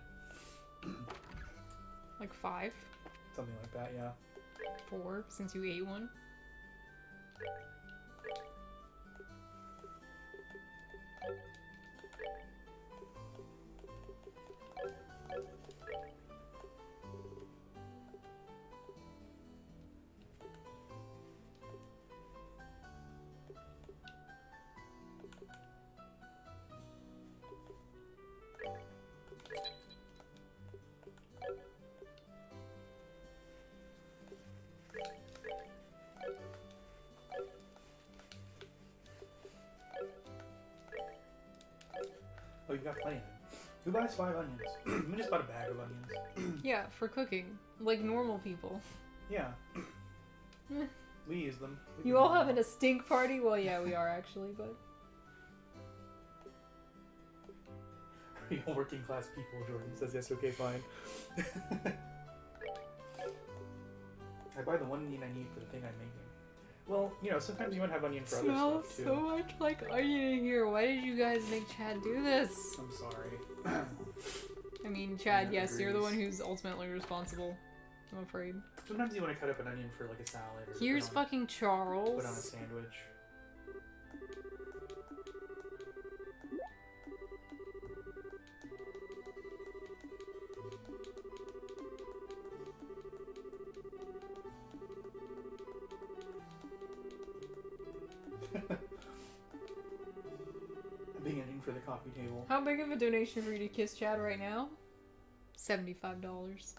Like 5? Something like that, yeah. 4, since you ate one. Oh, you got plenty of them. Who buys 5 onions? We just bought a bag of onions. Yeah, for cooking. Like normal people. Yeah. We use them. We You can all use them. having a stink party? Well, yeah, we are actually, but Real working class people, Jordan says yes, okay, fine. I buy the one onion I need for the thing I'm making. Well, you know, sometimes you might have onion for other smells stuff too. so much like onion in here. Why did you guys make Chad do this? I'm sorry. I mean, Chad, Yeah, yes, you're the agrees. one who's ultimately responsible. I'm afraid. Sometimes you want to cut up an onion for like a salad or Here's put on, fucking put on a Charles. sandwich. A big onion for the coffee table. How big of a donation for you to kiss Chad right now? $75.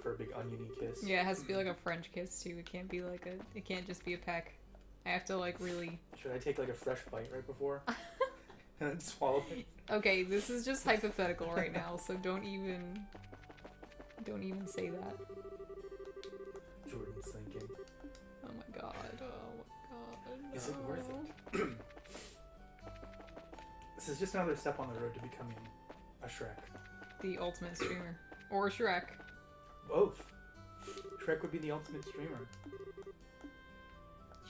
For a big oniony kiss. Yeah, it has to be like a French kiss too. It can't be like it can't just be a peck. I have to like really. Should I take like a fresh bite right before? And then swallow it? Okay, this is just hypothetical right now, so don't even say that. Jordan's thinking. Oh my god. Oh my god. Is it worth no. it? This is just another step on the road to becoming a Shrek. The ultimate streamer. Or Shrek. Both. Shrek would be the ultimate streamer.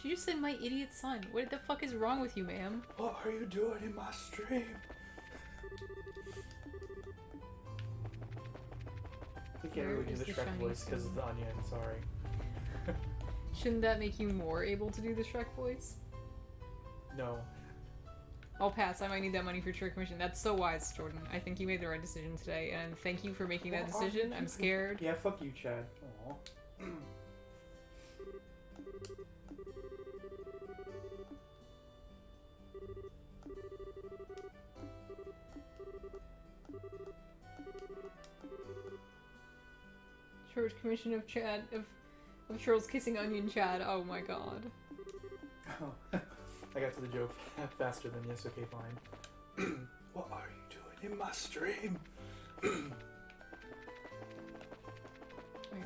She just said my idiot son. What the fuck is wrong with you, ma'am? What are you doing in my stream? We can't Where really do is the the Shrek shiny voice because of stone? the onion, sorry. Shouldn't that make you more able to do the Shrek voice? No. I'll pass. I might need that money for Trick Commission. That's so wise, Jordan. I think you made the right decision today, and thank you for making that What are you decision. I'm doing? scared. Yeah, fuck you, Chad. Aw. Church Commission of Chad of Charles kissing onion Chad. Oh my god. I got to the joke faster than yes, okay, fine. What are you doing in my stream? Wait,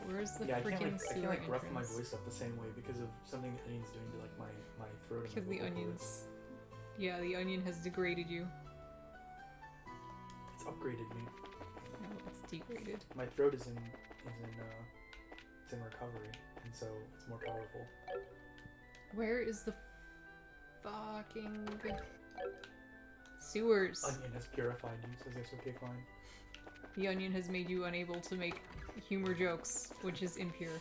where's the Yeah, I freaking can't sewer like rough my entrance? voice up the same way because of something the onion's doing to like my throat. and Because my the vocal cords. onions. Yeah, the onion has degraded you. It's upgraded me. No, it's degraded. My throat is in recovery, and so it's more powerful. Where is the fucking sewers? Onion has purified you, says yes, okay, fine. The onion has made you unable to make humor jokes, which is impure.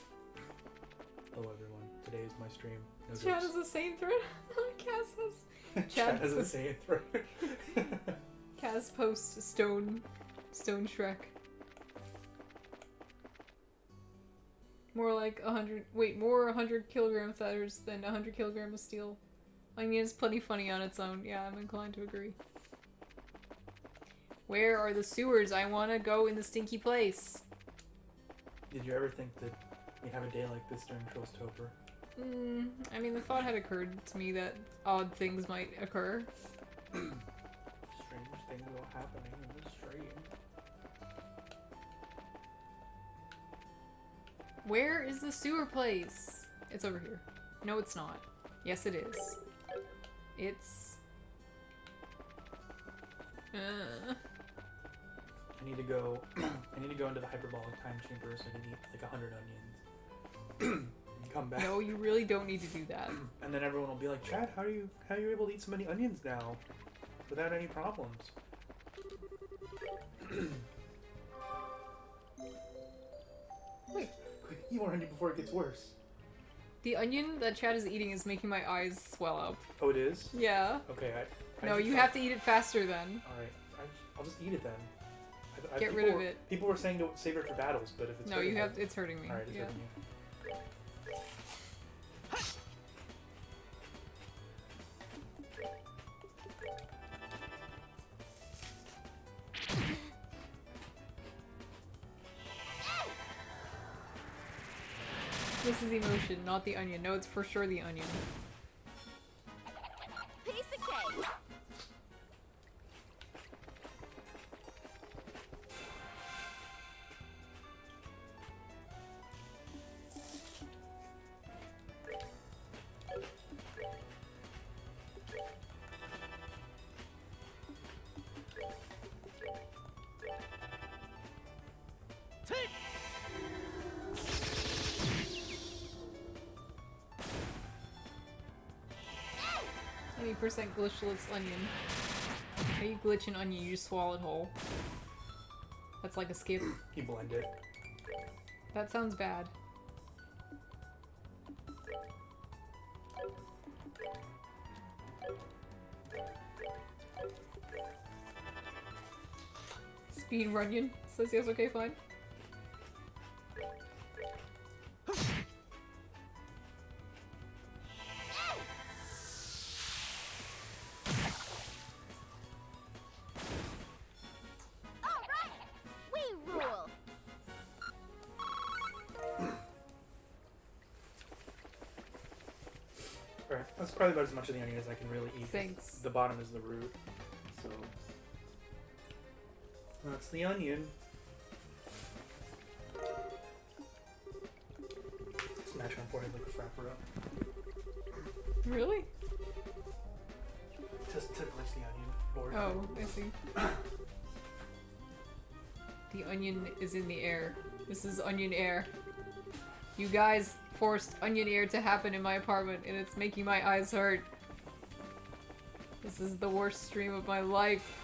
Hello everyone, today is my stream. No Chad jokes. has the same thread. Cass has. Chad has the same throat. Cass post Stone Shrek. More like 100. Wait, more 100 kilogram feathers than 100 kilogram of steel. Onion is plenty funny on its own. Yeah, I'm inclined to agree. Where are the sewers? I want to go in the stinky place. Did you ever think that you'd have a day like this during chuuurltober? I mean, the thought had occurred to me that odd things might occur. Strange things are happening in the stream. Where is the sewer place? It's over here. No, it's not. Yes, it is. It's... I need to go. I need to go into the hyperbolic time chamber so I can eat like 100 onions. And come back. No, you really don't need to do that. And then everyone will be like, Chad, how are you able to eat so many onions now without any problems? Wait. Quick, eat more onion before it gets worse. The onion that Chad is eating is making my eyes swell up. Oh, it is? Yeah. Okay, I No, just you thought- have to eat it faster then. Alright, I'll just eat it then. Get people rid of were- it. People were saying to save it for battles, but if it's No, hurting you have. them- It's hurting me. Alright, it's Yeah. hurting you. This is emotion, not the onion. No, it's for sure the onion. Piece of cake. glitchless onion. How you glitch an onion, you just swallow it whole. That's like a skip. You blend it. That sounds bad. Speed Runyon says yes, okay, fine. All right, we rule. Alright, that's probably about as much of the onion as I can really eat. Thanks. The bottom is the root. So that's the onion. Smash on forehead like a frapper up. Really? Just to glitch the onion. Or Oh, I see. The onion is in the air. This is onion air. You guys forced onion air to happen in my apartment, and it's making my eyes hurt. This is the worst stream of my life.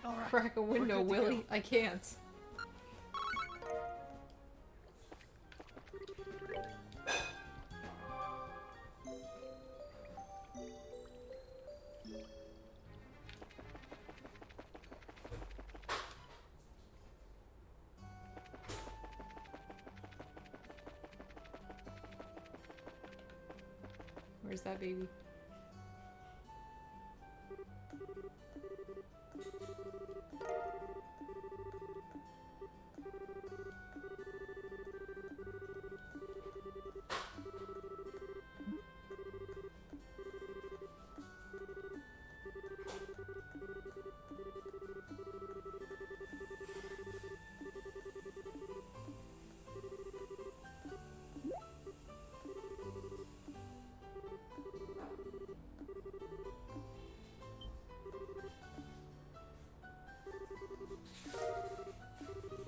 Alright. Crack a window, good to Willie. go. I can't. Where's that baby?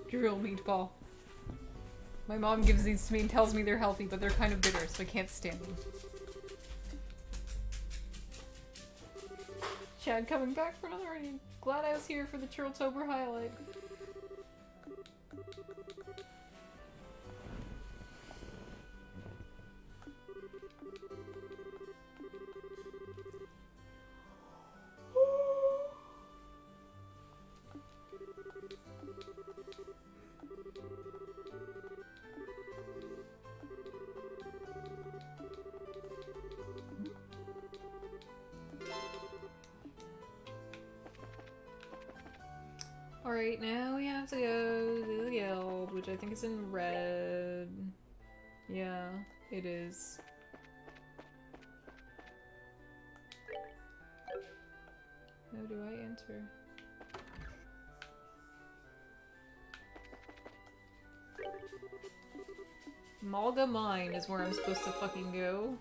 Drill meatball. My mom gives these to me and tells me they're healthy, but they're kind of bitter, so I can't stand them. Chad coming back for another reading. Glad I was here for the chuuurltober highlight. Alright, now we have to go to the guild, which I think is in red. Yeah, it is. How do I enter? Malga Mine is where I'm supposed to fucking go.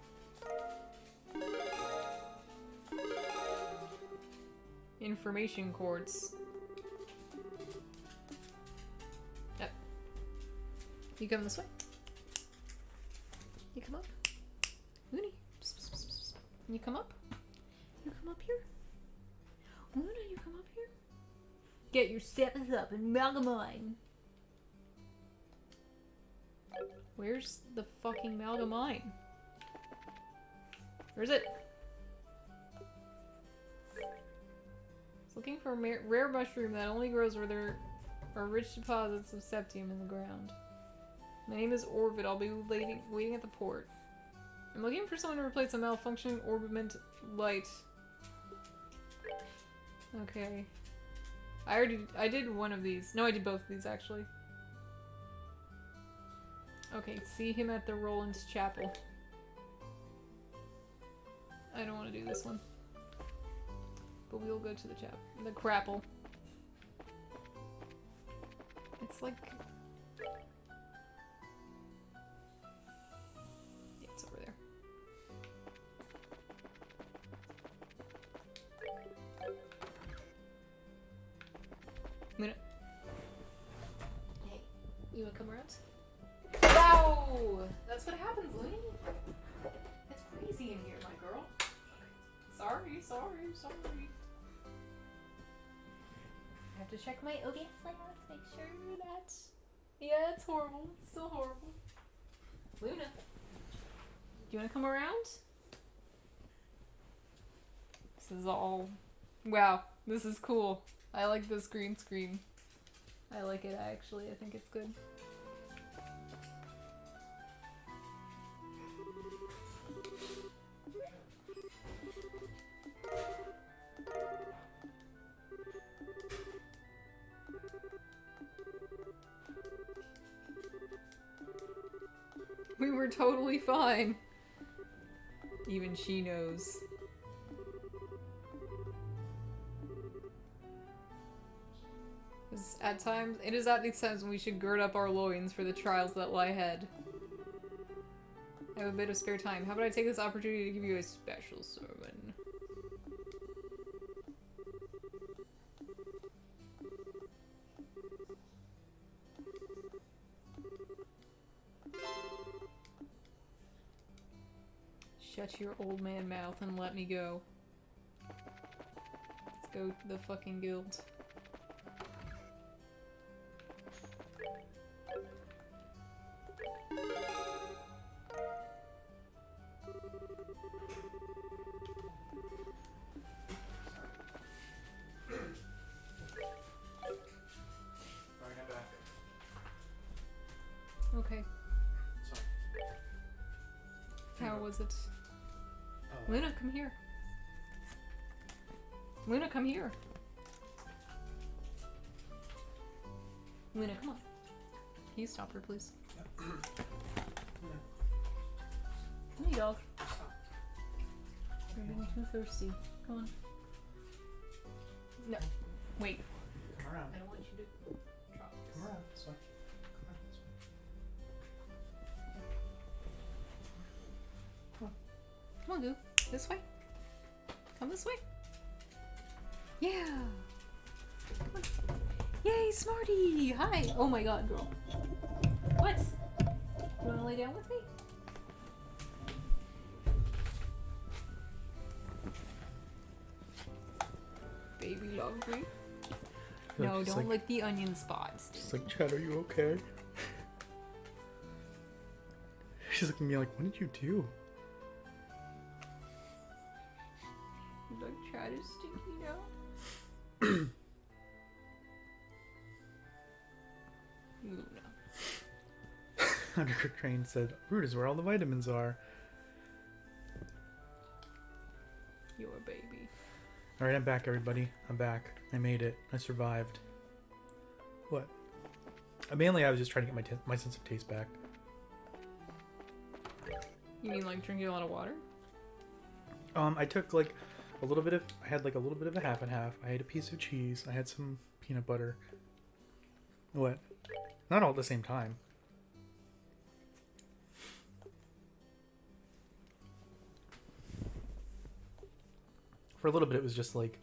Information quartz. Yep. You come this way. You come up. Mooney. You come up. You come up here. Luna, you come up here. Get your steps up and Malga Mine. Where's the fucking Malga Mine? Where is it? It's looking for a rare mushroom that only grows where there are rich deposits of septium in the ground. My name is Orvid. I'll be waiting at the port. I'm looking for someone to replace a malfunctioning orbiment light. Okay. I did one of these. No, I did both of these actually. Okay, see him at the Roland's Chapel. I don't want to do this one. But we'll go to the Crapple. It's like... yeah, it's over there. You wanna come around? Wow! That's what happens, Looney. It's crazy in here, my girl. Sorry. I have to check my OBS layout to make sure that... Yeah, it's horrible. It's still horrible. Luna, do you want to come around? This is all... Wow, this is cool. I like this green screen. I like it, actually. I think it's good. We were totally fine. Even she knows. At times, it is at these times when we should gird up our loins for the trials that lie ahead. I have a bit of spare time. How about I take this opportunity to give you a special sermon? Shut your old man mouth and let me go. Let's go to the fucking guild. Alright, I'm back. Okay. So, How was it? Luna, come here. Luna, come here. Luna, come on. Can you stop her, please? Hey, dog. You're getting too thirsty. Come on. No. Wait. come around. I don't want you to drop this. Come around this way. Come on, Goo. This way. Come this way. Yeah. Come on. Yay, Smarty! Hi. Oh my god, girl. What? You wanna lay down with me? Baby love me. No, Just don't lick the onion spots. She's like, Chad, are you okay? She's looking at me like, what did you do? Like, Chad is stinky now. Luna. Undercooked Train said, Root is where all the vitamins are. You're a baby. Alright, I'm back, everybody. I'm back. I made it. I survived. What? Mainly, I was just trying to get my sense of taste back. You mean like drinking a lot of water? I took like a little bit of, I had like a little bit of a half and half. I ate a piece of cheese. I had some peanut butter. What? Not all at the same time. For a little bit, it was just like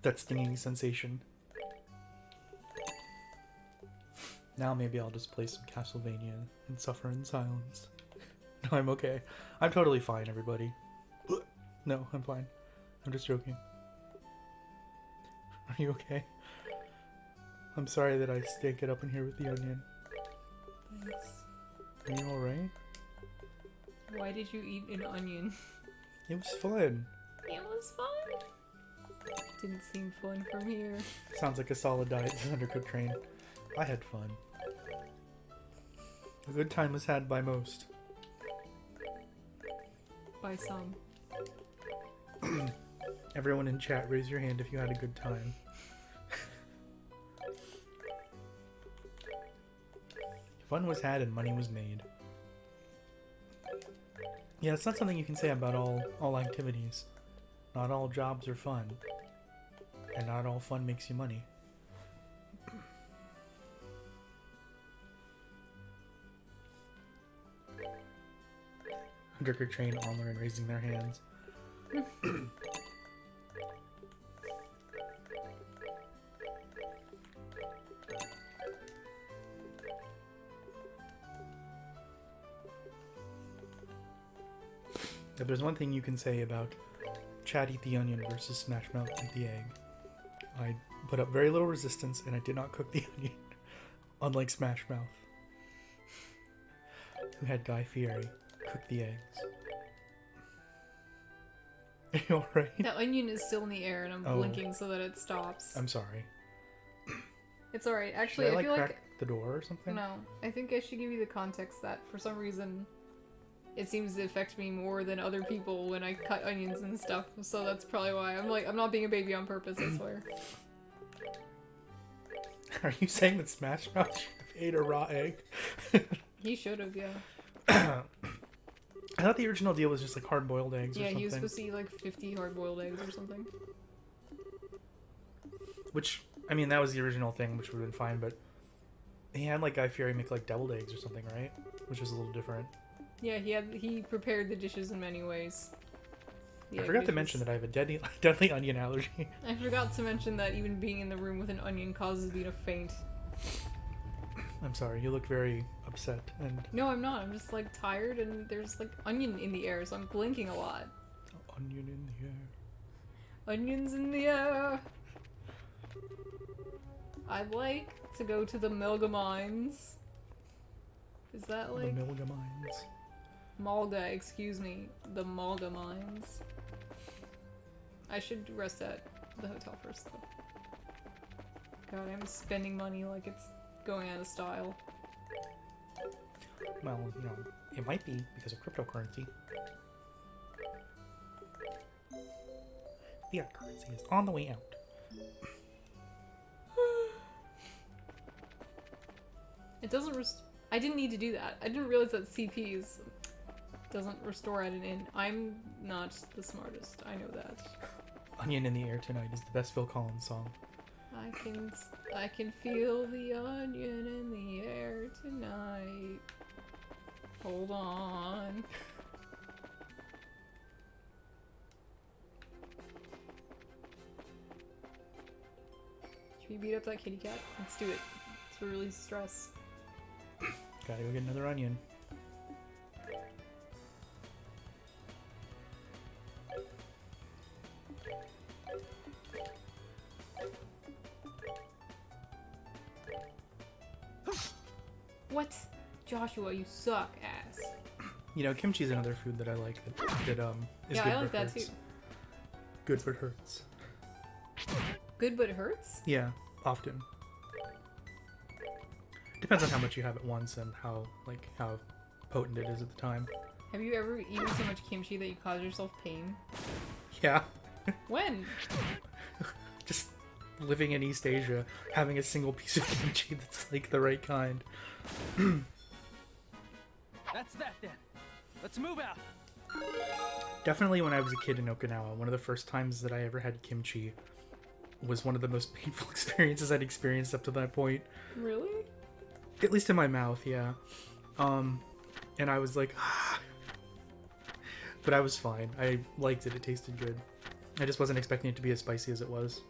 that stinging sensation. Now maybe I'll just play some Castlevania and suffer in silence. No, I'm okay. I'm totally fine, everybody. No, I'm fine. I'm just joking. Are you okay? I'm sorry that I stank it up in here with the onion. Thanks. Are you alright? Why did you eat an onion? It was fun. It was fun. Didn't seem fun from here. Sounds like a solid diet, this Undercooked Train. I had fun. A good time was had by most. By some. Everyone in chat, raise your hand if you had a good time. Fun was had and money was made. Yeah, it's not something you can say about all activities. Not all jobs are fun. And not all fun makes you money. Undercooked Train, Onler, and raising their hands. If there's one thing you can say about Chad eat the onion versus Smash Mouth eat the egg, I put up very little resistance and I did not cook the onion, unlike Smash Mouth, who had Guy Fieri cook the eggs. Are you alright? The onion is still in the air and I'm Oh. blinking so that it stops. I'm sorry. It's alright. Should Actually, I, I feel crack like... the door or something? No. I think I should give you the context that for some reason it seems to affect me more than other people when I cut onions and stuff. So that's probably why. I'm not being a baby on purpose, I swear. Are you saying that Smash Mouth should have ate a raw egg? He should have, yeah. I thought the original deal was just like hard-boiled eggs or Yeah, something. he was supposed to eat like 50 hard-boiled eggs or something. Which, I mean, that was the original thing, which would have been fine, but he had like Guy Fieri make like deviled eggs or something, right? Which was a little different. Yeah, he prepared the dishes in many ways. I forgot to mention that I have a deadly onion allergy. I forgot to mention that even being in the room with an onion causes me to faint. I'm sorry, you look very upset and No, I'm not. I'm just like tired and there's like onion in the air, so I'm blinking a lot. onion in the air. Onions in the air. I'd like to go to the Milga mines. Is that like The Milga Mines. Malga? Excuse me, the Malga mines. I should rest at the hotel first, though. God, I'm spending money like it's going out of style. Well, you know, it might be because of cryptocurrency. Fiat currency is on the way out. It doesn't I didn't need to do that. I didn't realize that CPs doesn't restore at an inn. I'm not the smartest. I know that. Onion in the Air Tonight is the best Phil Collins song. I can feel the onion in the air tonight. Hold on. Should we beat up that kitty cat? Let's do it. To release stress. Gotta go get another onion. What? Joshua, you suck, ass. You know, kimchi is another food that I like that is Yeah, good I like but that hurts. too. Good but hurts. Good but it hurts? Yeah, often. Depends on how much you have at once and how potent it is at the time. Have you ever eaten so much kimchi that you caused yourself pain? Yeah. When? Just living in East Asia, having a single piece of kimchi that's like the right kind. That's that then. Let's move out. Definitely when I was a kid in Okinawa, one of the first times that I ever had kimchi was one of the most painful experiences I'd experienced up to that point. Really? At least in my mouth, yeah. And I was like, but I was fine. I liked it. It tasted good. I just wasn't expecting it to be as spicy as it was.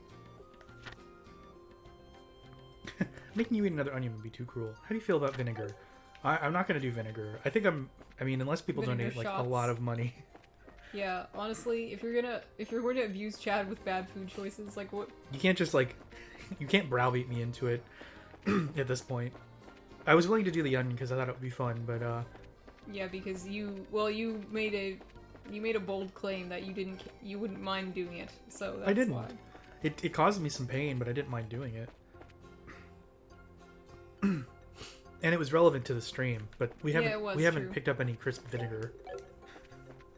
Making you eat another onion would be too cruel. How do you feel about vinegar? I'm not gonna do vinegar. I mean, unless people Vinegar donate like a shots. lot of money. Yeah, honestly, if you're going to abuse Chad with bad food choices, like what? You can't just like, you can't browbeat me into it at this point. I was willing to do the onion because I thought it would be fun, but Yeah, because you made a bold claim that you wouldn't mind doing it. So that's I didn't. why. It caused me some pain, but I didn't mind doing it. And it was relevant to the stream, but we Yeah, it was haven't true. picked up any crisp vinegar.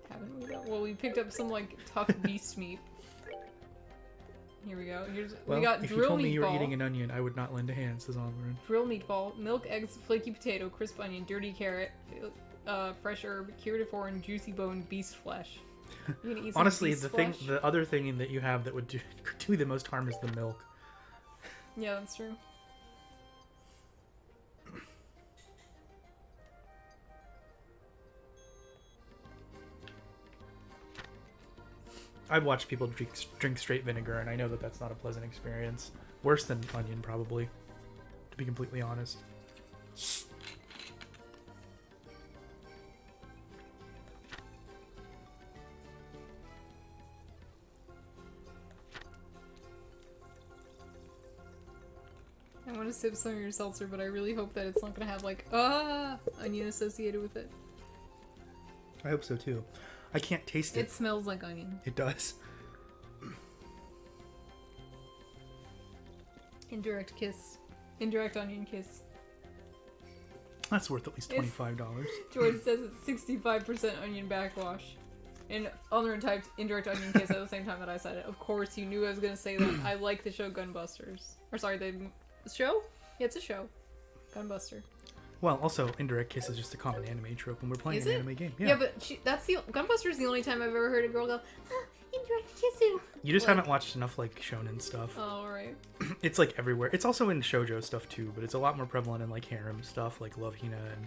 Haven't we? Well, we picked up some like tough beast meat. Here we go. Well, we got if you drill told me meatball, you were eating an onion, I would not lend a hand, says Oliver. drill meatball, milk, eggs, flaky potato, crisp onion, dirty carrot, fresh herb, cured foreign, juicy bone, beast flesh. You gonna eat some Honestly, beast the flesh? other thing that you have that would do the most harm is the milk. Yeah, that's true. I've watched people drink straight vinegar, and I know that that's not a pleasant experience. Worse than onion, probably, to be completely honest. to sip some of your seltzer, but I really hope that it's not gonna have like onion associated with it. I hope so too. I can't taste it. It smells like onion. It does. Indirect kiss. Indirect onion kiss. That's worth at least $25. George says it's 65% onion backwash. And Alner typed indirect onion kiss at the same time that I said it. Of course, you knew I was gonna say that. I like the show Gunbusters. Or sorry, the show? Yeah, it's a show. Gunbuster. Well, also, indirect kiss is just a common anime trope when we're playing Is an it? anime game. Yeah, but that's the Gunbuster's the only time I've ever heard a girl go, indirect kissu. You just like- haven't watched enough like shonen stuff. Oh, right. It's like everywhere. It's also in shoujo stuff too, but it's a lot more prevalent in like harem stuff, like Love Hina and.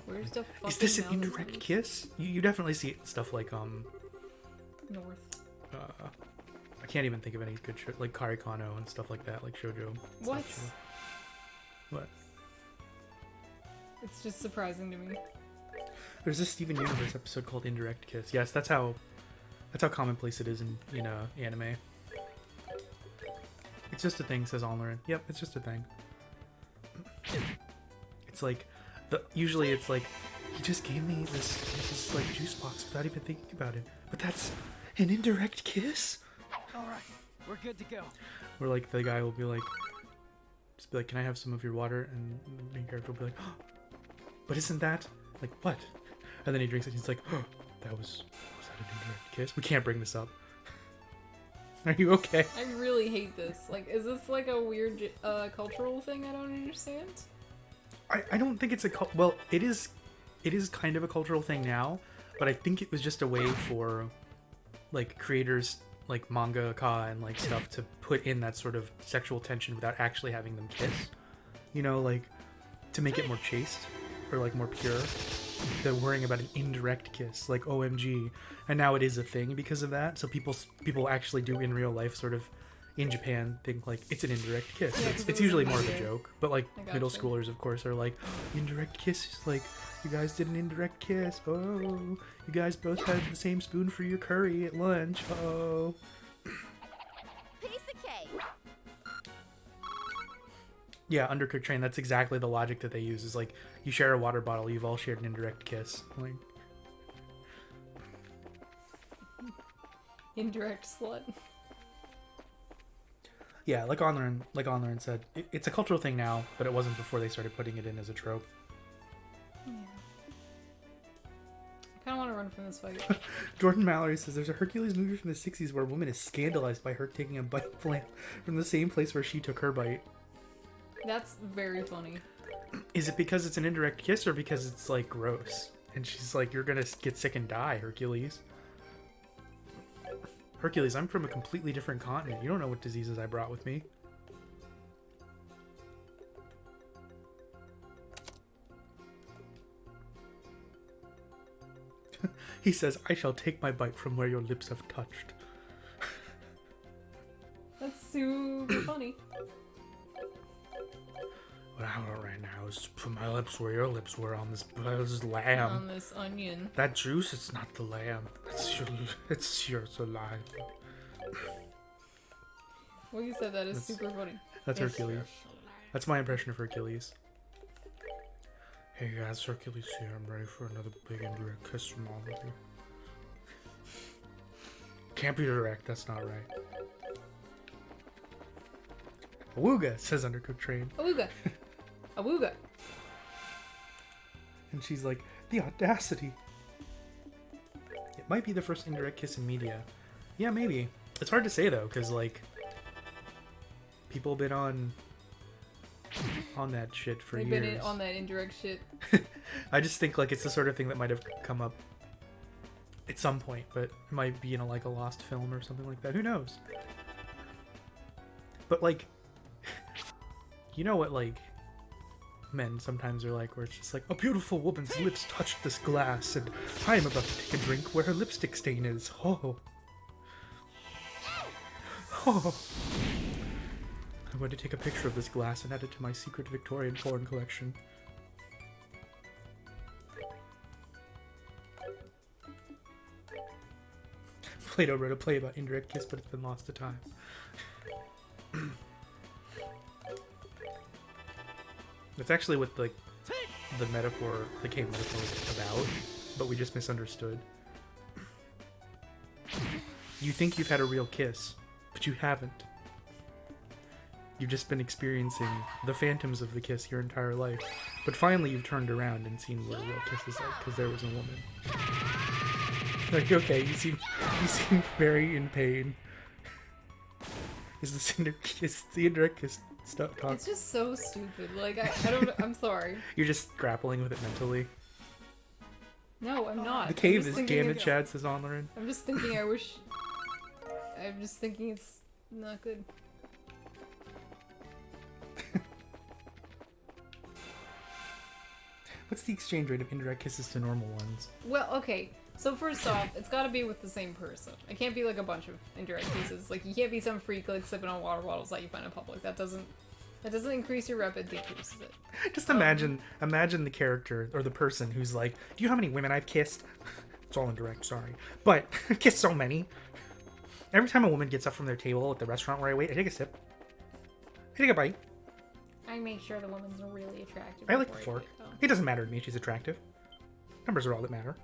Where's the fucking Is this an mountain indirect range? kiss? You definitely see stuff like North. I can't even think of any good like Karikano and stuff like that, like shoujo. What? Stuff, too. What? It's just surprising to me. There's this Steven Universe episode called Indirect Kiss. Yes, that's how commonplace it is in anime. It's just a thing, says Alnerin. Yep, it's just a thing. It's like usually it's like he just gave me this like juice box without even thinking about it. But that's an indirect kiss? All right, we're good to go. Where like the guy will be like, just be like, can I have some of your water? And the main character will be like, oh, but isn't that like what? And then he drinks it. And he's like, oh, was that an indirect kiss? We can't bring this up. Are you okay? I really hate this. Like, is this like a weird cultural thing I don't understand? I don't think it's well, it is kind of a cultural thing now, but I think it was just a way for like creators like mangaka and like stuff to put in that sort of sexual tension without actually having them kiss. You know, like to make it more chaste or like more pure. They're worrying about an indirect kiss, like OMG, and now it is a thing because of that. So people actually do in real life sort of in Japan think like it's an indirect kiss. Yeah, It's usually more of a weird. joke, but like I middle gotcha. schoolers of course are like indirect kiss is like you guys did an indirect kiss. Oh, you guys both had the same spoon for your curry at lunch. Oh. Piece of cake. Yeah, Undercooked Train, that's exactly the logic that they use is like you share a water bottle, you've all shared an indirect kiss. Like Indirect slut. yeah, like Onlerin said, it's a cultural thing now, but it wasn't before they started putting it in as a trope. Yeah. I kind of want to run from this fight. Jordan Mallory says there's a Hercules movie from the 60s where a woman is scandalized by her taking a bite of lamb from the same place where she took her bite. That's very funny. Is it because it's an indirect kiss or because it's like gross? And she's like, you're gonna get sick and die, Hercules. Hercules, I'm from a completely different continent. You don't know what diseases I brought with me. He says, I shall take my bite from where your lips have touched. That's super funny. What I want right now is to put my lips where your lips were on this lamb. On this onion. That juice, it's not the lamb. It's yours alive. Well, you said that is That's- super funny. That's Yes. Hercules. That's my impression of Hercules. Hey guys, Hercules here. I'm ready for another big indirect kiss from all of you. Can't be direct, that's not right. Awooga, says Undercooked Train. Awooga. Awooga. And she's like, the audacity. It might be the first indirect kiss in media. Yeah, maybe. It's hard to say though, because like people been on that shit for They've years. been on that indirect shit. I just think like it's the sort of thing that might have come up at some point, but it might be in like a lost film or something like that. Who knows? But like, you know what like men sometimes are like, where it's just like a beautiful woman's lips touched this glass, and I am about to take a drink where her lipstick stain is. Oh, oh. I'm going to take a picture of this glass and add it to my secret Victorian porn collection. Plato wrote a play about indirect kiss, but it's been lost to time. That's actually what like the metaphor, the cave metaphor is about, but we just misunderstood. You think you've had a real kiss, but you haven't. You've just been experiencing the phantoms of the kiss your entire life. But finally you've turned around and seen what a real kiss is like, because there was a woman. Like, okay, you seem very in pain. Is the indirect kiss stuff talk? It's just so stupid. Like, I don't. I'm sorry. You're just grappling with it mentally. No, I'm not. The cave I'm just is thinking damaged, it's- Chad, says Onlerin. I'm just thinking. I wish. I'm just thinking it's not good. What's the exchange rate of indirect kisses to normal ones? Well, okay. So first off, it's got to be with the same person. It can't be like a bunch of indirect kisses. Like you can't be some freak like sipping on water bottles that you find in public. That doesn't increase your rep. It decreases it. Just imagine the character or the person who's like, do you know how many women I've kissed? It's all indirect, sorry. But I've kissed so many. Every time a woman gets up from their table at the restaurant where I wait, I take a sip. I take a bite. I make sure the woman's really attractive. I like the before I fork. take them. It doesn't matter to me if she's attractive. Numbers are all that matter.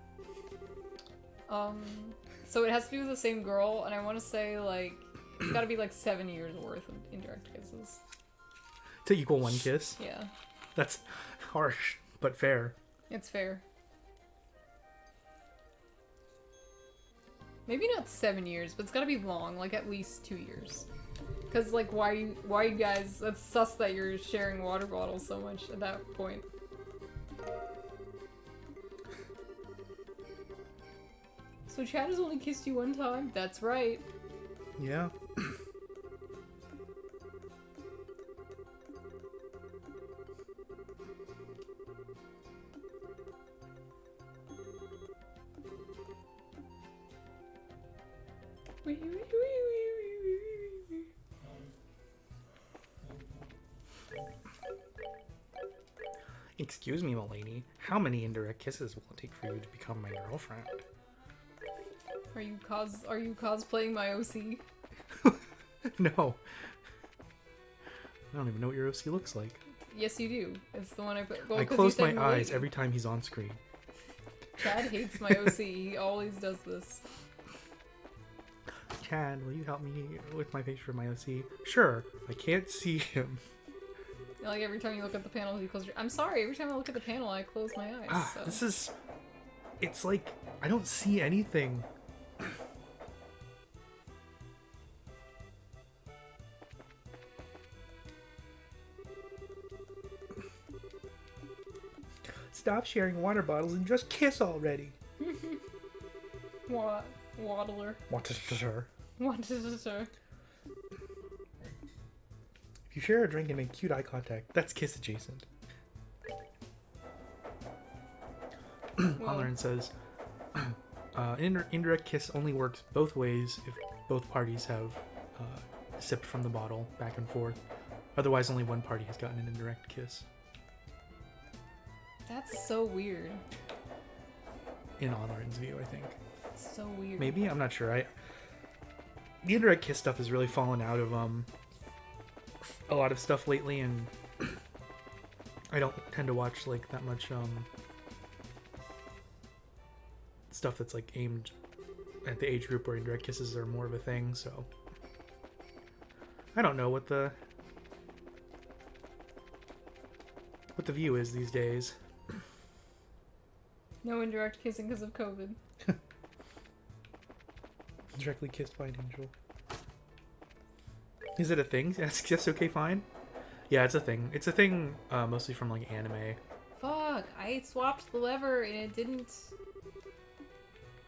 So it has to be with the same girl, and I want to say like it's got to be like 7 years worth of indirect kisses. To equal one kiss. Yeah, That's harsh, but fair. it's fair. Maybe not 7 years, but it's got to be long, like at least 2 years. Cause like why you guys? That's sus that you're sharing water bottles so much at that point. So Chad has only kissed you one time? That's right. Yeah. Excuse me, milady. How many indirect kisses will it take for you to become my girlfriend? Are you cosplaying my OC? No. I don't even know what your OC looks like. Yes, you do. It's the one I put. Well, I 'cause you close said my eyes milady. every time he's on screen. Chad hates my OC. He always does this. Chad, will you help me with my picture of my OC? Sure. I can't see him. Like every time you look at the panel, you close your. I'm sorry. Every time I look at the panel, I close my eyes. Ah, So. this is... It's like, I don't see anything. Stop sharing water bottles and just kiss already. Waddler. What is sir? What is it, sir? If you share a drink and make cute eye contact, that's kiss adjacent. Onlerin says, indirect kiss only works both ways if both parties have sipped from the bottle back and forth. Otherwise, only one party has gotten an indirect kiss. That's so weird. In Onlerin's view, I think. It's so weird. Maybe? I'm not sure. The indirect kiss stuff has really fallen out of a lot of stuff lately, and I don't tend to watch like that much stuff that's like aimed at the age group where indirect kisses are more of a thing, so I don't know what the view is these days. No indirect kissing because of COVID. Directly kissed by an angel. Is it a thing? Yes, okay, fine. Yeah, it's a thing. It's a thing mostly from like anime. Fuck! I swapped the lever and it didn't.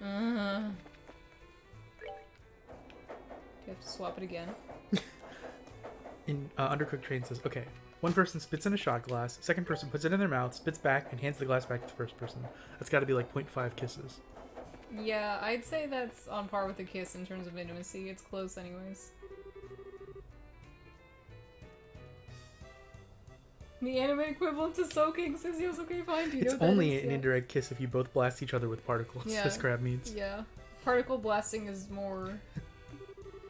Do you have to swap it again? In Undercooked Train says, okay, one person spits in a shot glass, second person puts it in their mouth, spits back, and hands the glass back to the first person. That's got to be like 0.5 kisses. Yeah, I'd say that's on par with a kiss in terms of intimacy. It's close anyways. The anime equivalent to soaking says yes, okay, fine. Do you know It's what that only is? an Yeah. indirect kiss if you both blast each other with particles, Yeah. says Crab Meats. Yeah. Particle blasting is more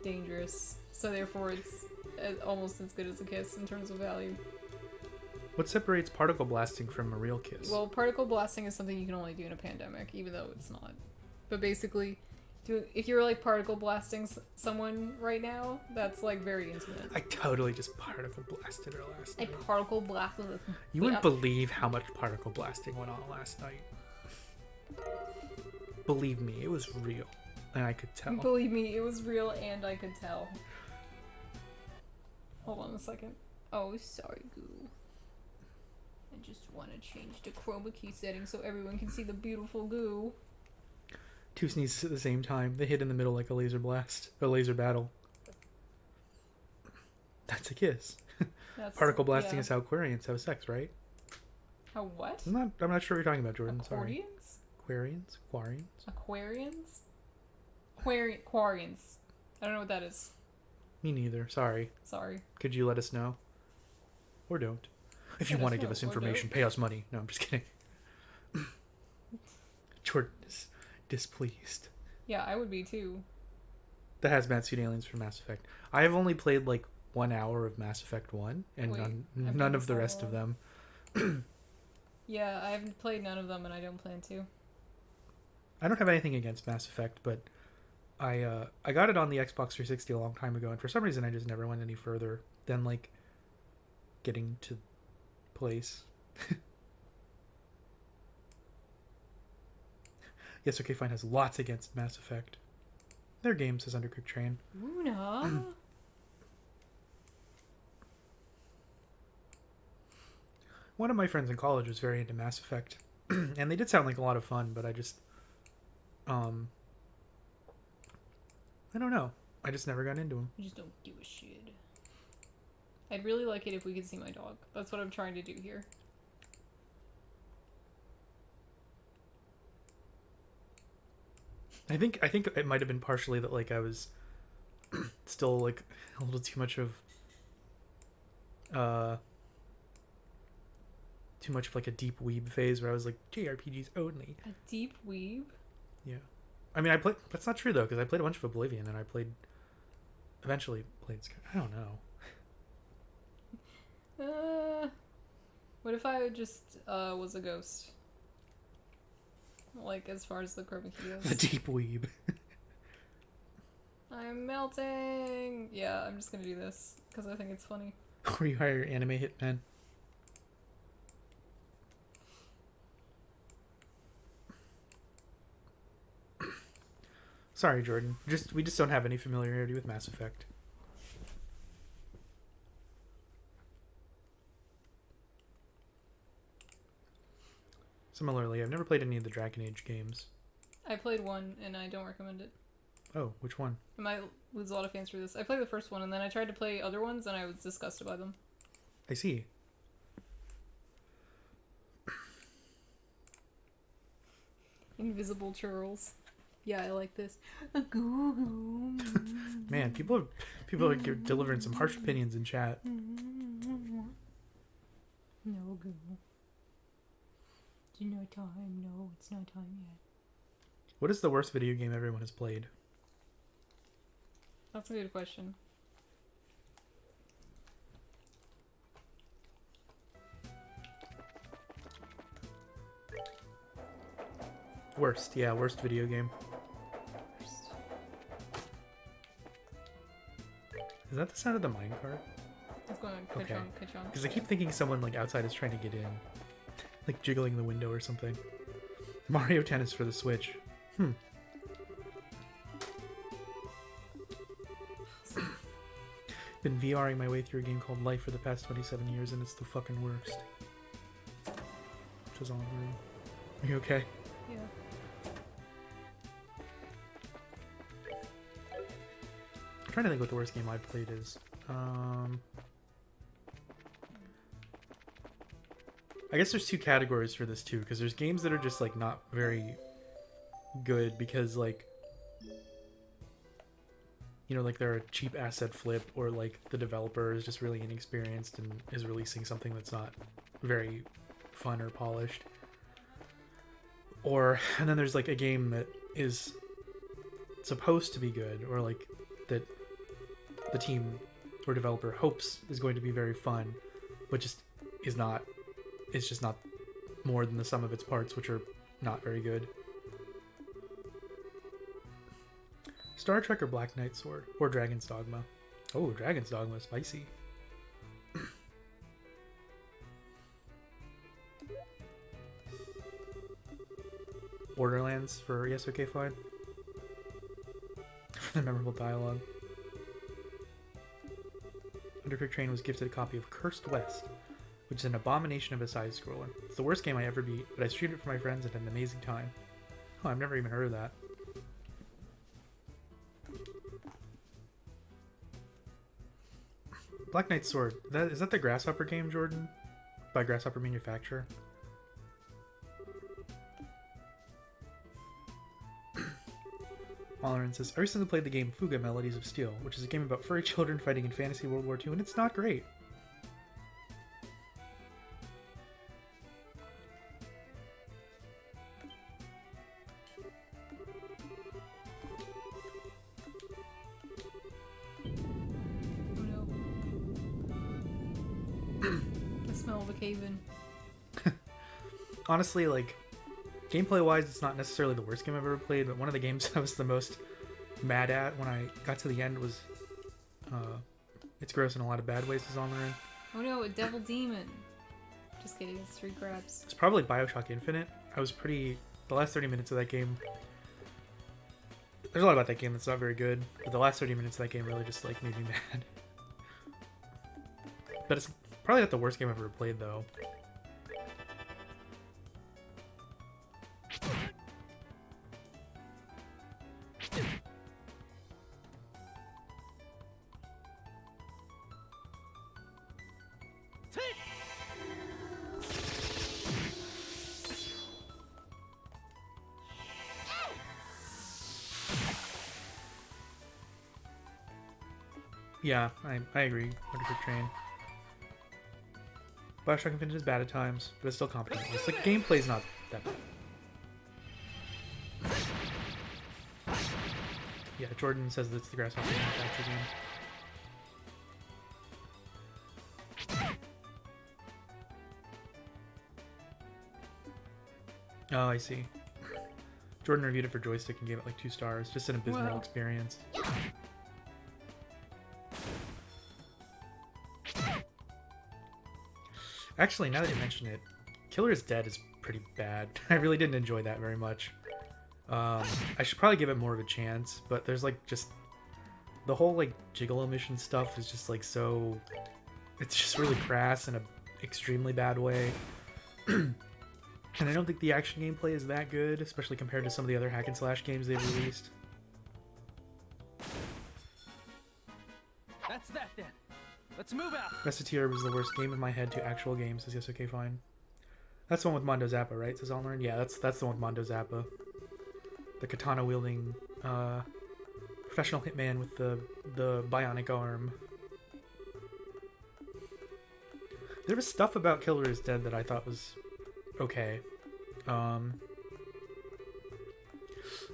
dangerous, so therefore it's almost as good as a kiss in terms of value. What separates particle blasting from a real kiss? Well, particle blasting is something you can only do in a pandemic, even though it's not. But basically, if you're like particle blasting someone right now, that's like very intimate. I totally just particle blasted her last I night. particle blasted with. You wouldn't believe how much particle blasting went on last night. Believe me, it was real. And I could tell. Believe me, it was real and I could tell. Hold on a second. Oh, sorry, Goo. I just want to change the chroma key setting so everyone can see the beautiful Goo. Two sneezes at the same time. They hit in the middle like a laser blast. A laser battle. That's a kiss. Particle blasting is how Aquarians have sex, right? How what? I'm not sure what you're talking about, Jordan. Sorry. Aquarians? Aquarians? Aquarians? Aquarians. I don't know what that is. Me neither. Sorry. Sorry. Could you let us know? Or don't. If you Let want to us give know, us or information, don't. pay us money. No, I'm just kidding. Jordan is displeased. Yeah, I would be too. The hazmat suit aliens from Mass Effect. I have only played like 1 hour of Mass Effect 1 and Wait, none done of the so rest of them. Yeah, I haven't played none of them and I don't plan to. I don't have anything against Mass Effect, but I got it on the Xbox 360 a long time ago, and for some reason I just never went any further than like getting to place. Yes, okay, fine has lots against Mass Effect. Their game says Undercooked Train. Luna. One of my friends in college was very into Mass Effect, and they did sound like a lot of fun, but I just, I don't know. I just never got into them. I just don't give a shit. I'd really like it if we could see my dog. That's what I'm trying to do here. I think it might have been partially that like I was still like a little too much of like a deep weeb phase where I was like JRPGs only. A deep weeb? Yeah. I mean, that's not true though, because I played a bunch of Oblivion and eventually played I don't know. What if I just was a ghost? Like, as far as the chroma key The goes. deep weeb. I'm melting! Yeah, I'm just gonna do this, because I think it's funny. Or you hire your anime hitman. Sorry, Jordan. We just don't have any familiarity with Mass Effect. Similarly, I've never played any of the Dragon Age games. I played one, and I don't recommend it. Oh, which one? I might lose a lot of fans for this. I played the first one, and then I tried to play other ones, and I was disgusted by them. I see. Invisible churls. Yeah, I like this. A goo goo. Man, people are delivering some harsh opinions in chat. No, goo. It's not time. No, it's not time yet. What is the worst video game everyone has played? That's a good question. Worst video game. Is that the sound of the minecart? It's going on Okay. Kitchon. Because I keep thinking someone like outside is trying to get in, like jiggling the window or something. Mario Tennis for the Switch. Been VRing my way through a game called Life for the past 27 years, and it's the fucking worst. Which is all in the room. Are you okay? Yeah. I'm trying to think what the worst game I've played is. I guess there's two categories for this too, because there's games that are just like not very good because like, you know, like they're a cheap asset flip, or like the developer is just really inexperienced and is releasing something that's not very fun or polished. And then there's like a game that is supposed to be good, or like that the team or developer hopes is going to be very fun, but just is not. It's just not more than the sum of its parts, which are not very good. Star Trek or Black Knight Sword or Dragon's Dogma. Oh, Dragon's Dogma, spicy. Borderlands for Yes Okay Fine. For the memorable dialogue. Undercooked Train was gifted a copy of Cursed West, which is an abomination of a side scroller. It's the worst game I ever beat, but I streamed it for my friends and had an amazing time. Oh, I've never even heard of that. Black Knight Sword. Is that the Grasshopper game, Jordan? By Grasshopper Manufacturer? Walleran says, I recently played the game Fuga Melodies of Steel, which is a game about furry children fighting in fantasy World War II, and it's not great. Oh no. The smell of a cave-in. Honestly, like, gameplay-wise, it's not necessarily the worst game I've ever played, but one of the games I was the most mad at when I got to the end was, it's gross in a lot of bad ways, is on there. Oh no, a devil demon. Just kidding, it's 3 crabs. It's probably Bioshock Infinite. The last 30 minutes of that game, there's a lot about that game that's not very good, but the last 30 minutes of that game really just, like, made me mad. But it's probably not the worst game I've ever played, though. Yeah, I agree. Undercooked Train. Bioshock Infinite is bad at times, but it's still competent. It's like gameplay's not that bad. Yeah, Jordan says that it's the Grasshopper Manufacturer game. Oh, I see. Jordan reviewed it for Joystick and gave it like 2 stars. Just an abysmal Wow. experience. Actually, now that you mention it, Killer is Dead is pretty bad. I really didn't enjoy that very much. I should probably give it more of a chance, but there's like just the whole like Gigolo mission stuff is just like so. It's just really crass in a extremely bad way. And I don't think the action gameplay is that good, especially compared to some of the other hack and slash games they've released. That's that then. Let's move out. Reciteer was the worst game in my head to actual games. Says yes, okay, fine. That's the one with Mondo Zappa, right? Says I'll learn. Yeah, that's the one with Mondo Zappa. The katana wielding professional hitman with the bionic arm. There was stuff about Killer is Dead that I thought was okay.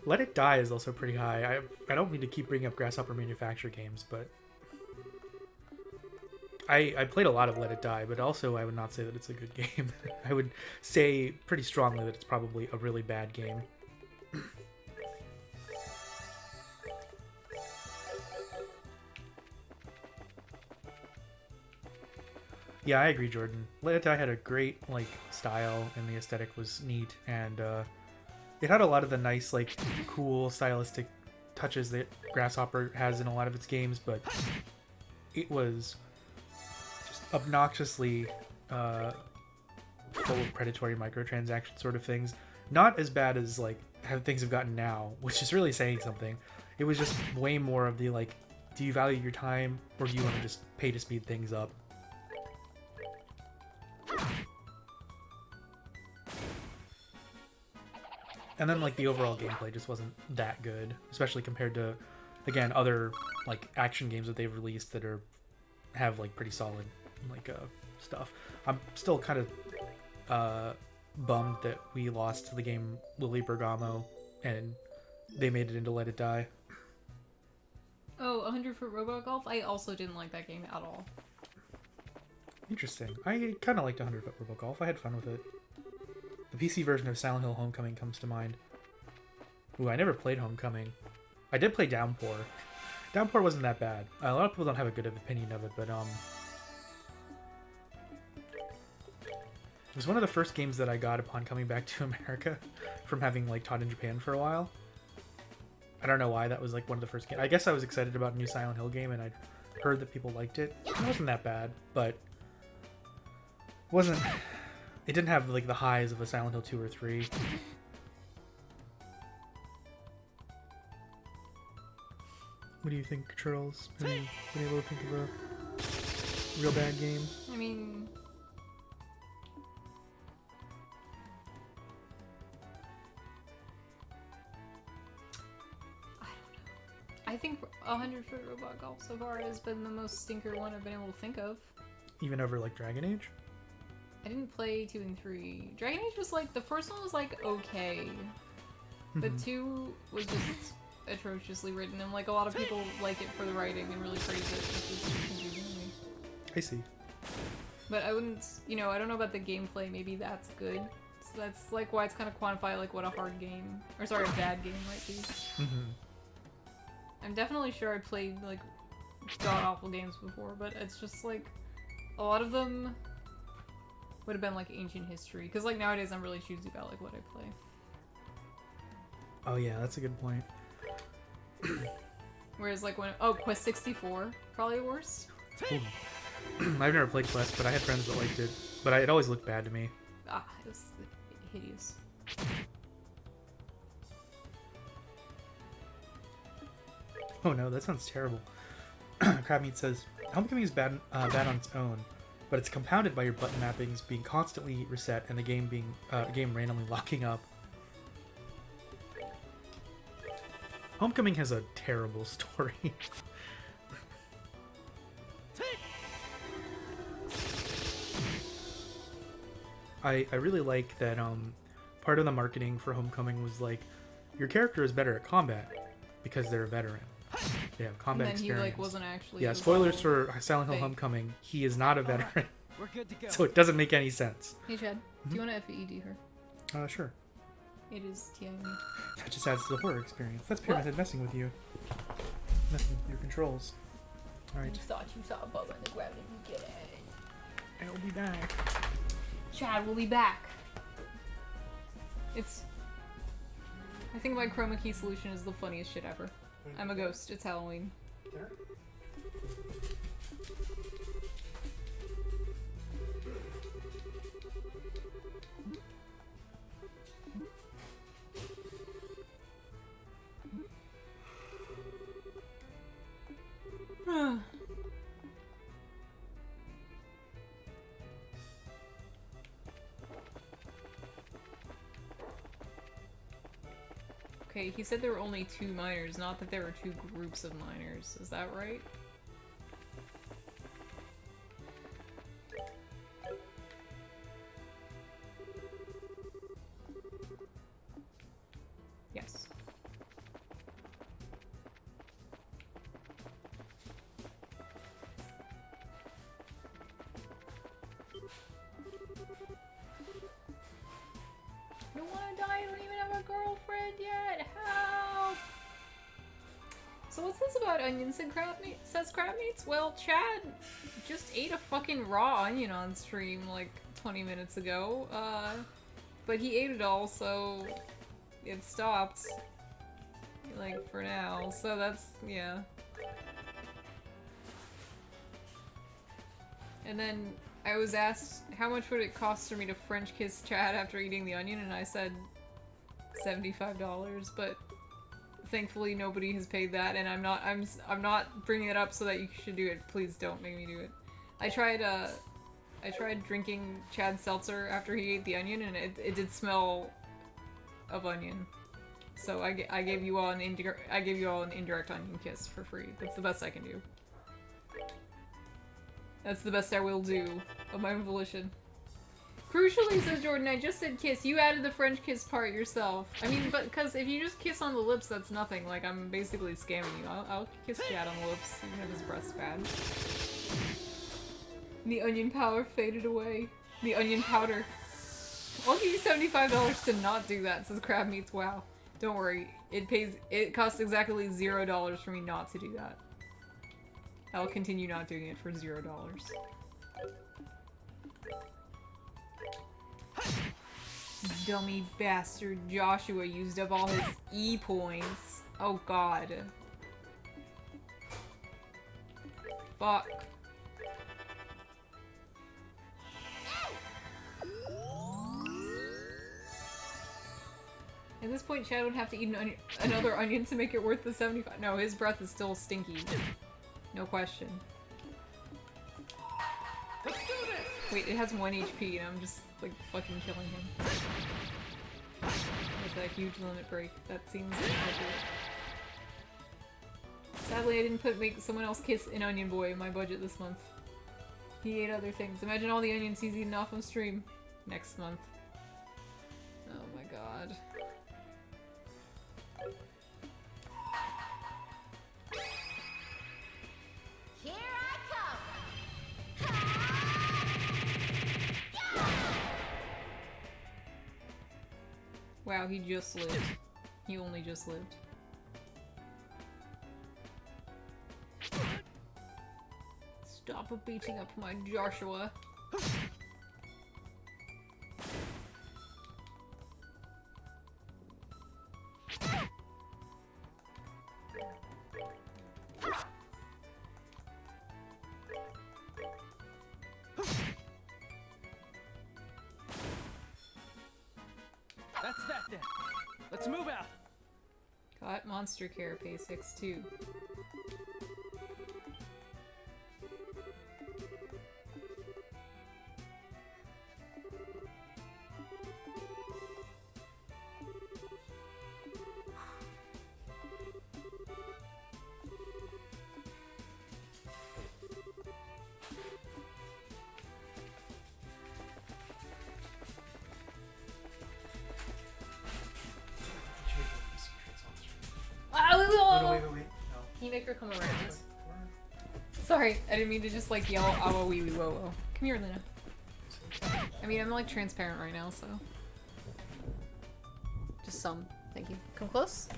Let It Die is also pretty high. I don't mean to keep bringing up Grasshopper Manufacturer games, but I played a lot of Let It Die, but also I would not say that it's a good game. I would say pretty strongly that it's probably a really bad game. Yeah, I agree, Jordan. Let It Die had a great like style, and the aesthetic was neat, and it had a lot of the nice, like, cool stylistic touches that Grasshopper has in a lot of its games, but it was just obnoxiously full of predatory microtransaction sort of things. Not as bad as like how things have gotten now, which is really saying something. It was just way more of the like, do you value your time, or do you want to just pay to speed things up? And then like the overall gameplay just wasn't that good, especially compared to, again, other like action games that they've released that have like pretty solid like stuff. I'm still kind of bummed that we lost the game Lily Bergamo and they made it into Let It Die. Oh, 100 for Robot Golf? I also didn't like that game at all. Interesting. I kind of liked 100-foot robot golf. I had fun with it. The PC version of Silent Hill Homecoming comes to mind. Ooh, I never played Homecoming. I did play Downpour. Downpour wasn't that bad. A lot of people don't have a good opinion of it, but it was one of the first games that I got upon coming back to America from having like taught in Japan for a while. I don't know why that was like one of the first games. I guess I was excited about a new Silent Hill game, and I heard that people liked it. It wasn't that bad, but wasn't. It didn't have like the highs of a Silent Hill 2 or 3. What do you think, Charles? Have you been able to think of a real bad game? I mean, I think 100-foot robot golf so far has been the most stinker one I've been able to think of. Even over like Dragon Age? I didn't play 2 and 3. Dragon Age was like, the first one was like okay, but 2 was just atrociously written, and like a lot of people like it for the writing and really praise it, which is confusing to me. I see. But I wouldn't, you know, I don't know about the gameplay, maybe that's good. So that's like why it's kind of quantify like what a hard game, or sorry, a bad game might be. I'm definitely sure I played like god-awful games before, but it's just like a lot of them would have been like ancient history, because like nowadays I'm really choosy about like what I play. Oh yeah, that's a good point. Whereas like when Quest 64 probably worse. I've never played Quest, but I had friends that liked it. But it always looked bad to me. It was hideous. Oh no, that sounds terrible. Crabmeat says, Homecoming is bad on its own, but it's compounded by your button mappings being constantly reset and the game randomly locking up. Homecoming has a terrible story. I really like that part of the marketing for Homecoming was like, your character is better at combat because they're a veteran. They have combat And then experience. he like wasn't actually. Yeah, spoilers involved. for Silent Hill Fake. Homecoming. He is not a veteran, We're good to go. so it doesn't make any sense. Hey Chad, do you want to FED her? Sure. It is TIME. That just adds to the horror experience. That's Pyramid messing with you. Messing with your controls. Alright. You thought you saw a bug on the ground and you get it. I'll be back. Chad will be back. I think my chroma key solution is the funniest shit ever. I'm a ghost. It's Halloween. Okay, he said there were only 2 miners, not that there were 2 groups of miners. Is that right? Yes. I don't wanna die, I don't even have a girlfriend yet! Help! So what's this about onions and crab meat? Says crab meats? Well, Chad just ate a fucking raw onion on stream like 20 minutes ago. But he ate it all, so it stopped. Like, for now. So that's, yeah. And then I was asked how much would it cost for me to French kiss Chad after eating the onion, and I said $75, but thankfully nobody has paid that, and I'm not bringing it up so that you should do it. Please don't make me do it. I tried drinking Chad seltzer after he ate the onion, and it did smell of onion. So I gave you all an indirect onion kiss for free. That's the best I can do. That's the best I will do of my own volition. Crucially, says Jordan, I just said kiss. You added the French kiss part yourself. I mean, but because if you just kiss on the lips, that's nothing. Like, I'm basically scamming you. I'll kiss Chad on the lips, even if his breath's bad. The onion powder faded away. The onion powder. I'll give you $75 to not do that, says Crab Meats. Wow. Don't worry. It costs exactly $0 for me not to do that. I'll continue not doing it for $0. Dummy bastard Joshua used up all his E points. Oh god. Fuck. At this point, Chad would have to eat another onion to make it worth the 75. No, his breath is still stinky. No question. Let's do this! Wait, it has 1 HP and I'm just, like, fucking killing him. With a huge limit break. That seems inappropriate. Sadly, I didn't make someone else kiss an onion boy in my budget this month. He ate other things. Imagine all the onions he's eaten off on stream next month. Oh my god. Here I come. Wow, he just lived. He only just lived. Stop beating up my Joshua. That's that then. Let's move out. Got monster care, pay 6 too. Wait. No. Can you make her come around? Sorry, I didn't mean to just like yell awa wee wee whoa whoa. Come here, Luna. I mean, I'm like transparent right now, so. Just some. Thank you. Come close.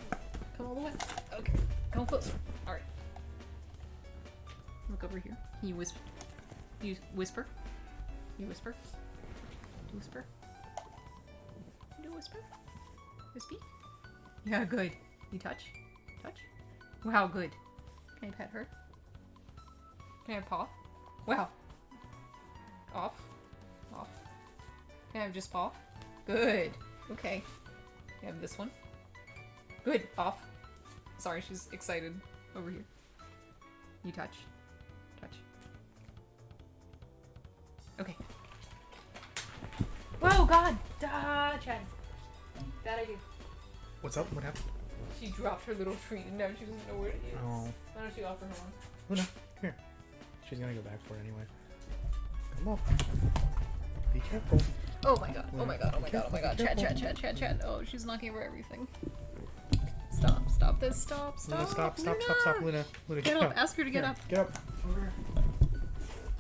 Come all the way. Okay. Come closer. Alright. Look over here. Can you whisper? You whisper? You whisper? Do whisper? Do whisper? Wispy? Yeah, good. You touch? Touch? Wow, good. Can I pet her? Can I have paw? Wow. Off. Off. Can I have just paw? Good. Okay. Can I have this one? Good. Off. Sorry, she's excited. Over here. You touch. Touch. Okay. Whoa, God! Chad. Bad idea. What's up? What happened? She dropped her little treat and now she doesn't know where it is. Oh. Why don't you offer her one? Luna, come here. She's gonna go back for it anyway. Come on. Be careful. Oh my god, oh my god, oh my god, oh my god. Chat. Oh, she's knocking over everything. Stop this, stop. Luna, stop, Luna. Luna. Luna, Get up, ask her to get up. Get up. Over here.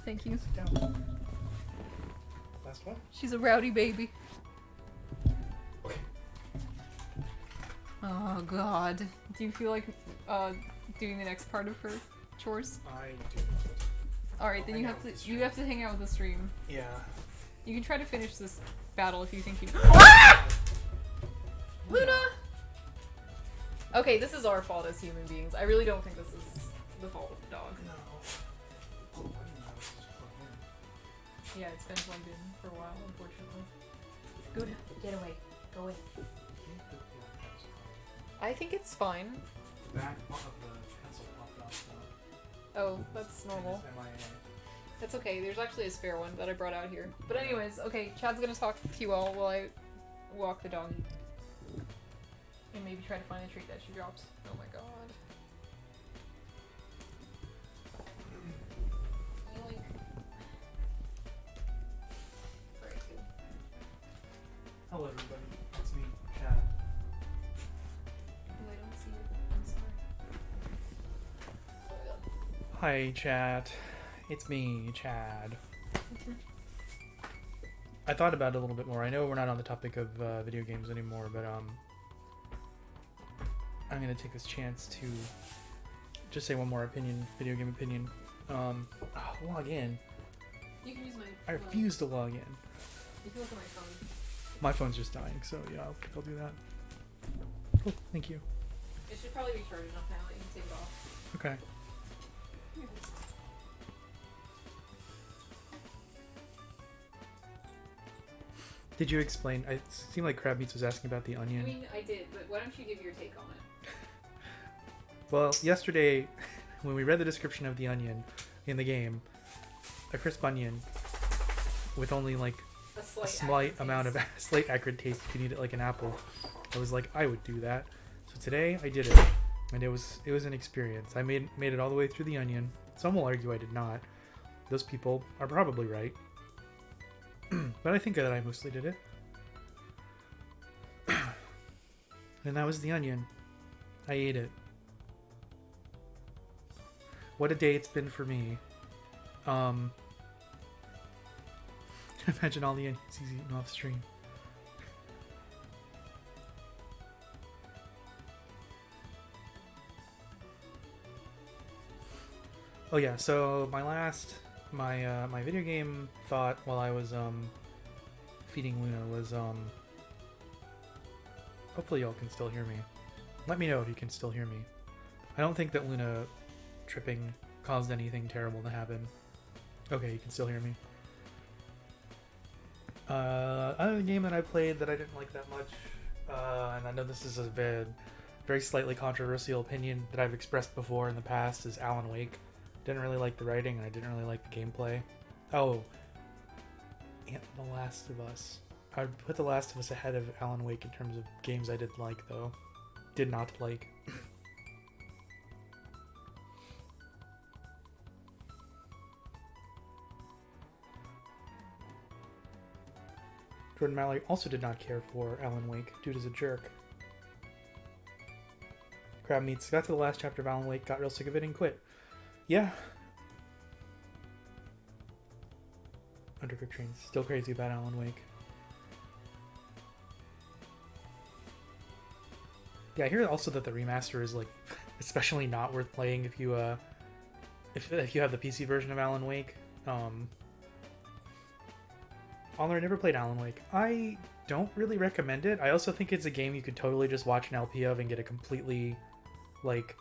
Thank you. Sit down. Last one? She's a rowdy baby. Okay. Oh god. Do you feel like doing the next part of her chores? I do. Alright, then you have to hang out with the stream. Yeah. You can try to finish this battle if you think you Luna! Luna! Okay, this is our fault as human beings. I really don't think this is the fault of the dog. No. Yeah, it's been plugged in for a while, unfortunately. Good. Get away. Go away. I think it's fine. Back of the pencil popped off. Oh, that's normal. That's okay. There's actually a spare one that I brought out here. But anyways, okay, Chad's gonna talk to you all while I walk the doggy. And maybe try to find a treat that she drops. Oh my god. Yoink. Very good. Hello, everybody. It's me, Chad. Oh, I don't see it. I'm sorry. Oh my god. Hi, chat. It's me, Chad. I thought about it a little bit more. I know we're not on the topic of video games anymore, but I'm gonna take this chance to just say one more video game opinion. Log in. You can use my. I refuse to log in. You can look at my phone. My phone's just dying, so yeah, I'll do that. Cool, thank you. It should probably be charged enough now that you can take it off. Okay. Did you explain? It seemed like Crab Meats was asking about the onion. I mean, I did, but why don't you give your take on it? Well, yesterday, when we read the description of the onion in the game, a crisp onion with only like a slight amount of slight acrid taste if you need it like an apple, I was like, I would do that. So today I did it, and it was an experience. I made it all the way through the onion. Some will argue I did not. Those people are probably right. But I think that I mostly did it. And that was the onion. I ate it. What a day it's been for me. Imagine all the onions he's eating off stream. Oh yeah, so my video game thought while I was feeding Luna was hopefully y'all can still hear me. Let me know if you can still hear me. I don't think that Luna tripping caused anything terrible to happen. Okay, you can still hear me. Another game that I played that I didn't like that much, and I know this is a very slightly controversial opinion that I've expressed before in the past, is Alan Wake. Didn't really like the writing, and I didn't really like the gameplay. Oh, and The Last of Us. I would put The Last of Us ahead of Alan Wake in terms of games I did like, though. Did not like. Jordan Mallory also did not care for Alan Wake. Dude is a jerk. Crab Meats got to the last chapter of Alan Wake, got real sick of it, and quit. Yeah. Undercooked Trains. Still crazy about Alan Wake. Yeah, I hear also that the remaster is like especially not worth playing if you if you have the PC version of Alan Wake. Although I never played Alan Wake. I don't really recommend it. I also think it's a game you could totally just watch an LP of and get a completely like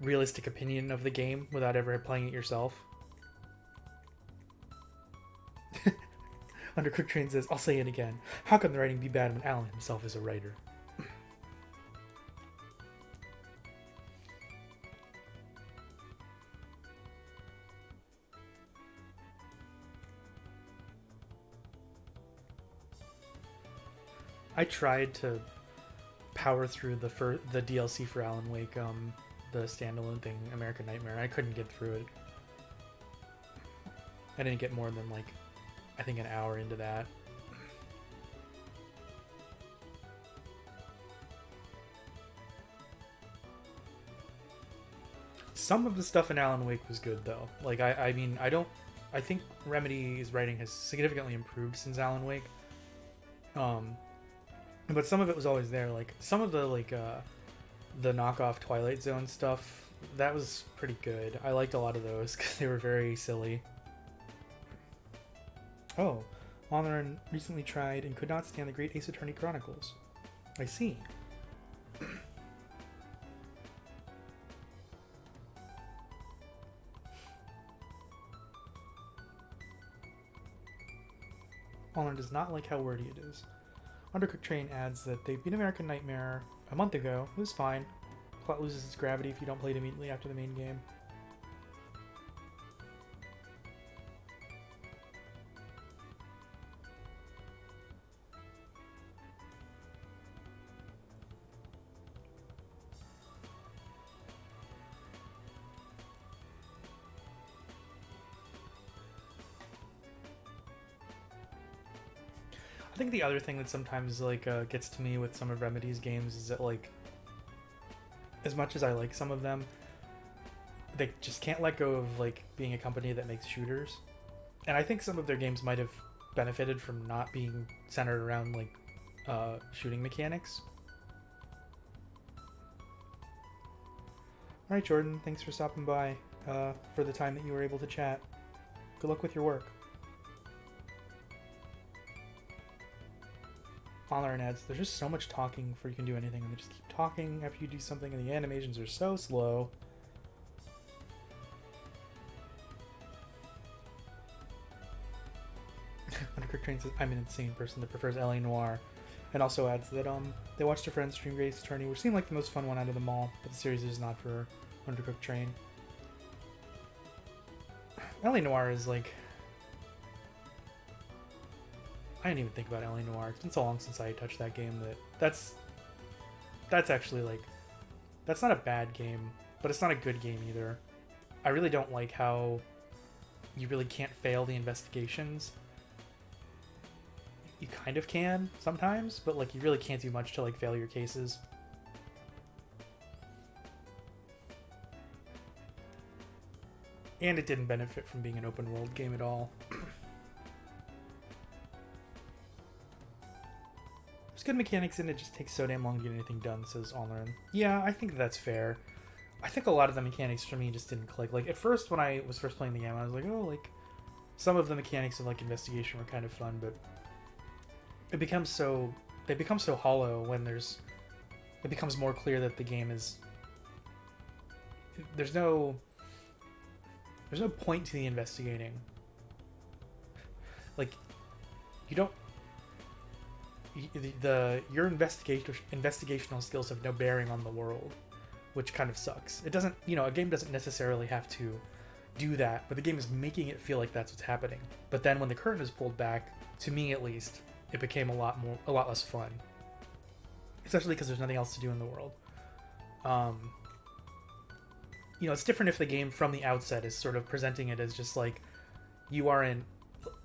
realistic opinion of the game without ever playing it yourself. Undercooked Train says, I'll say it again. How can the writing be bad when Alan himself is a writer? I tried to power through the DLC for Alan Wake, the standalone thing, American Nightmare, and I couldn't get through it. I didn't get more than like, I think an hour into that. Some of the stuff in Alan Wake was good though. Like I mean, I think Remedy's writing has significantly improved since Alan Wake. But some of it was always there. Like some of the the knockoff Twilight Zone stuff, that was pretty good. I liked a lot of those because they were very silly. Oh, Honor recently tried and could not stand the Great Ace Attorney Chronicles. I see. Honor does not like how wordy it is. Undercooked Train adds that they beat American Nightmare a month ago. It was fine. Plot loses its gravity if you don't play it immediately after the main game. I think the other thing that sometimes like gets to me with some of Remedy's games is that like, as much as I like some of them, they just can't let go of like being a company that makes shooters. And I think some of their games might have benefited from not being centered around like shooting mechanics. All right, Jordan, thanks for stopping by for the time that you were able to chat. Good luck with your work. Honorin adds, there's just so much talking before you can do anything, and they just keep talking after you do something, and the animations are so slow. Undercooked Train says, I'm an insane person that prefers LA Noire, and also adds that they watched a friend stream Grace Attorney, which seemed like the most fun one out of them all, but the series is not for Undercooked Train. LA Noire is like... I didn't even think about LA Noire. It's been so long since I touched that game that's actually like... That's not a bad game, but it's not a good game either. I really don't like how you really can't fail the investigations. You kind of can sometimes, but like you really can't do much to like fail your cases. And it didn't benefit from being an open world game at all. There's good mechanics in it, just takes so damn long to get anything done, says Onlearn. Yeah, I think that's fair. I think a lot of the mechanics for me just didn't click. Like, at first, when I was first playing the game, I was like, oh, like, some of the mechanics of, like, investigation were kind of fun, but they become so hollow when it becomes more clear that the game is... There's no point to the investigating. Like, you don't... Your investigational skills have no bearing on the world, which kind of sucks. It doesn't, a game doesn't necessarily have to do that, but the game is making it feel like that's what's happening. But then when the curtain is pulled back, to me at least, it became a lot less fun. Especially because there's nothing else to do in the world. It's different if the game from the outset is sort of presenting it as just like you are in,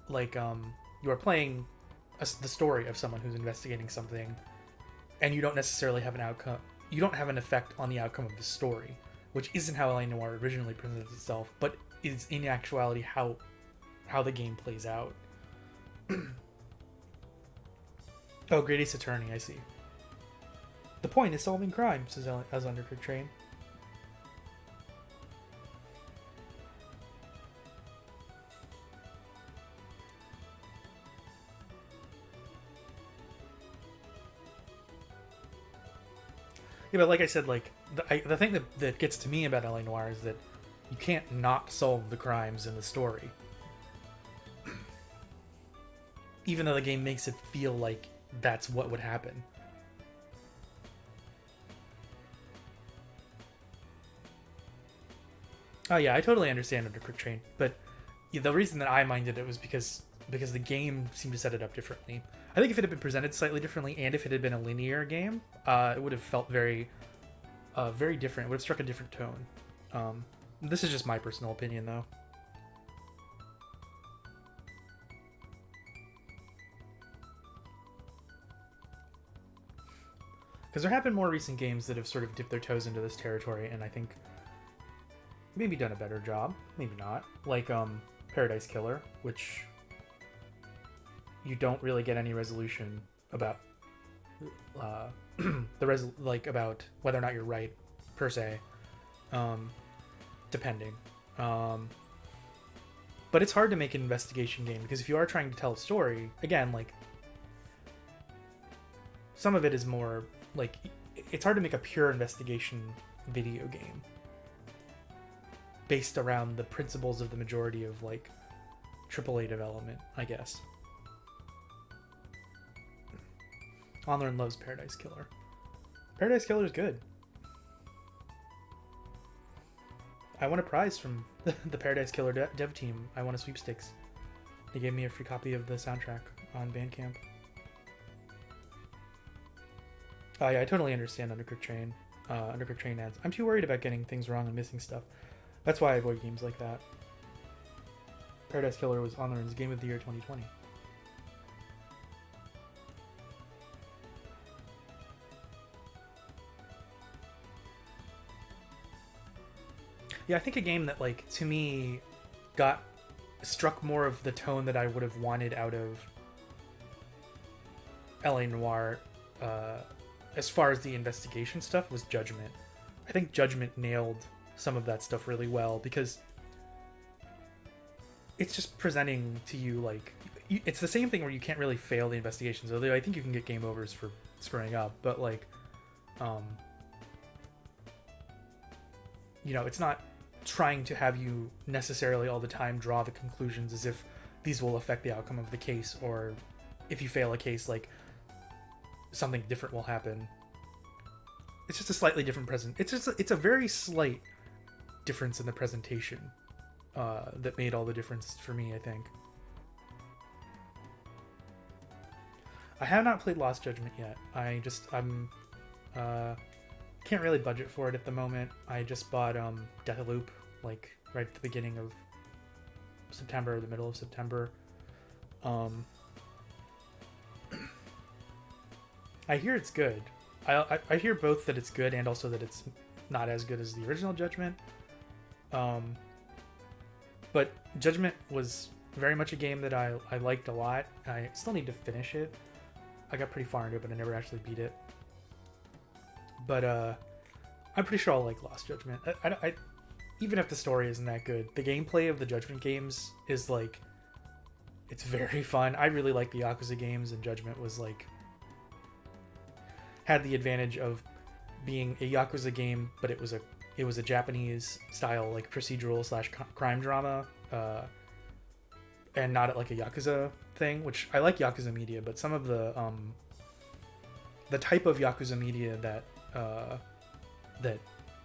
like, you are playing the story of someone who's investigating something, and you don't necessarily have an outcome. You don't have an effect on the outcome of the story, which isn't how LA Noire originally presented itself, but is in actuality how the game plays out. Oh, Great Ace Attorney, I see. The point is solving crime, says as Undercooked Train. Yeah, but like I said, like the thing that gets to me about LA Noire is that you can't not solve the crimes in the story. Even though the game makes it feel like that's what would happen. Oh yeah, I totally understand Undercooked Train, but the reason that I minded it was because the game seemed to set it up differently. I think if it had been presented slightly differently, and if it had been a linear game, it would have felt very different. It would have struck a different tone. This is just my personal opinion, though. Because there have been more recent games that have sort of dipped their toes into this territory, and I think maybe done a better job, maybe not. Like Paradise Killer, which you don't really get any resolution about about whether or not you're right per se, depending. But it's hard to make an investigation game because if you are trying to tell a story, again, like some of it is more like it's hard to make a pure investigation video game based around the principles of the majority of like AAA development, I guess. Onlearn loves Paradise Killer. Paradise Killer is good. I won a prize from the Paradise Killer dev team. I won a sweepstakes. They gave me a free copy of the soundtrack on Bandcamp. Oh yeah, I totally understand Undercooked Train. Undercooked Train adds, I'm too worried about getting things wrong and missing stuff. That's why I avoid games like that. Paradise Killer was Onlearn's Game of the Year 2020. Yeah, I think a game that, like, to me, got struck more of the tone that I would have wanted out of LA Noire, as far as the investigation stuff, was Judgment. I think Judgment nailed some of that stuff really well, because it's just presenting to you, like, it's the same thing where you can't really fail the investigations, although I think you can get game overs for screwing up, but like, you know, it's not trying to have you necessarily all the time draw the conclusions as if these will affect the outcome of the case, or if you fail a case, like, something different will happen. It's just a slightly different it's a very slight difference in the presentation that made all the difference for me, I think. I have not played Lost Judgment yet. I'm can't really budget for it at the moment. I just bought Deathloop, like, right at the beginning of September, the middle of September. I hear it's good. I hear both that it's good and also that it's not as good as the original Judgment. But Judgment was very much a game that I liked a lot. I still need to finish it. I got pretty far into it, but I never actually beat it. But I'm pretty sure I'll like Lost Judgment. I even if the story isn't that good, the gameplay of the Judgment games is, like, it's very fun. I really like the Yakuza games, and Judgment was, like, had the advantage of being a Yakuza game, but it was a Japanese style, like, procedural / crime drama, and not like a Yakuza thing, which I like Yakuza media, but some of the type of Yakuza media that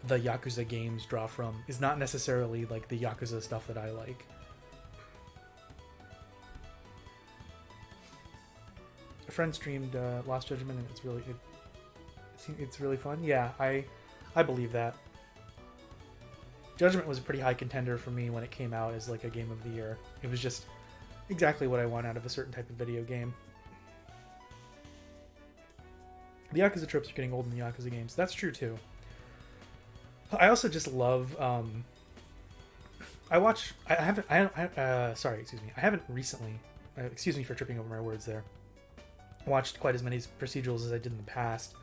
the Yakuza games draw from is not necessarily, like, the Yakuza stuff that I like. A friend streamed Lost Judgment, and it's really fun. Yeah, I believe that. Judgment was a pretty high contender for me when it came out as, like, a game of the year. It was just exactly what I want out of a certain type of video game. The Yakuza tropes are getting old in the Yakuza games. That's true too. I also just love. I haven't recently. Excuse me for tripping over my words there. Watched quite as many procedurals as I did in the past,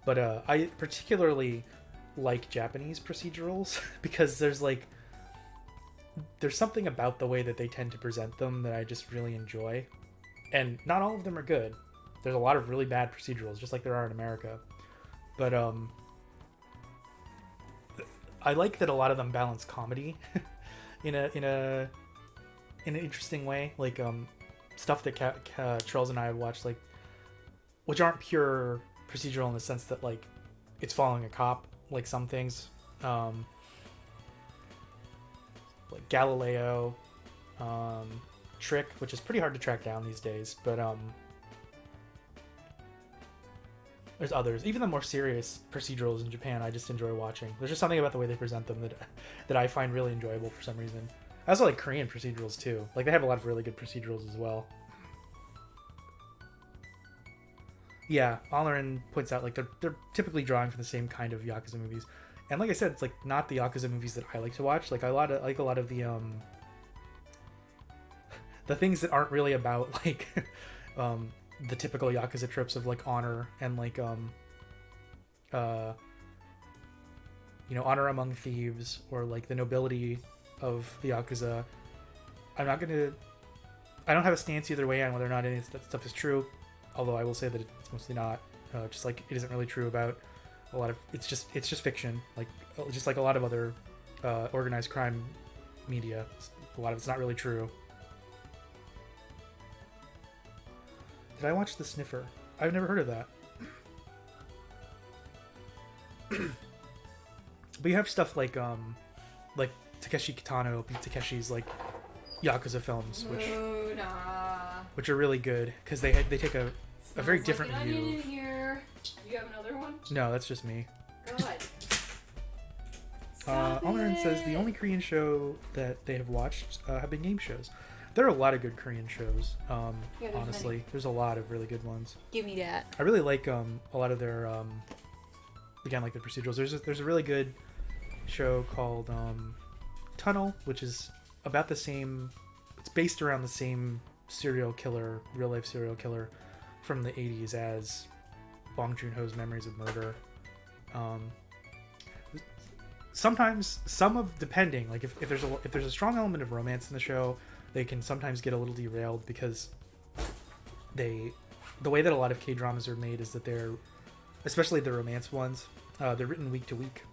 but I particularly like Japanese procedurals because there's something about the way that they tend to present them that I just really enjoy, and not all of them are good. There's a lot of really bad procedurals, just like there are in America, but I like that a lot of them balance comedy in an interesting way, like stuff that Charles and I have watched, like, which aren't pure procedural in the sense that, like, it's following a cop, like some things, like Galileo, Trick, which is pretty hard to track down these days, but there's others. Even the more serious procedurals in Japan, I just enjoy watching. There's just something about the way they present them that I find really enjoyable for some reason. I also like Korean procedurals too. Like, they have a lot of really good procedurals as well. Yeah, Olorin points out, like, they're typically drawing from the same kind of Yakuza movies. And like I said, it's, like, not the Yakuza movies that I like to watch. Like, a lot of the things that aren't really about, like, the typical Yakuza tropes of, like, honor and, like, honor among thieves, or, like, the nobility of the Yakuza. I don't have a stance either way on whether or not any of that stuff is true, although I will say that it's mostly not, just like it isn't really true about a lot of, it's just fiction, like, just like a lot of other organized crime media. A lot of it's not really true. Did I watch The Sniffer? I've never heard of that. But you have stuff like Takeshi Kitano, Takeshi's, like, Yakuza films, which are really good because they take a very different like view. In here. Do you have another one? No, that's just me. God. Olorin says the only Korean show that they have watched have been game shows. There are a lot of good Korean shows. Honestly, there's a lot of really good ones. Give me that. I really like a lot of their again, like, the procedurals. There's a really good show called Tunnel, which is about the same it's based around the same serial killer, real life serial killer from the 80s as Bong Joon-ho's Memories of Murder. Sometimes depending, like if there's a strong element of romance in the show, they can sometimes get a little derailed because the way that a lot of K-dramas are made is that they're, especially the romance ones, they're written week to week.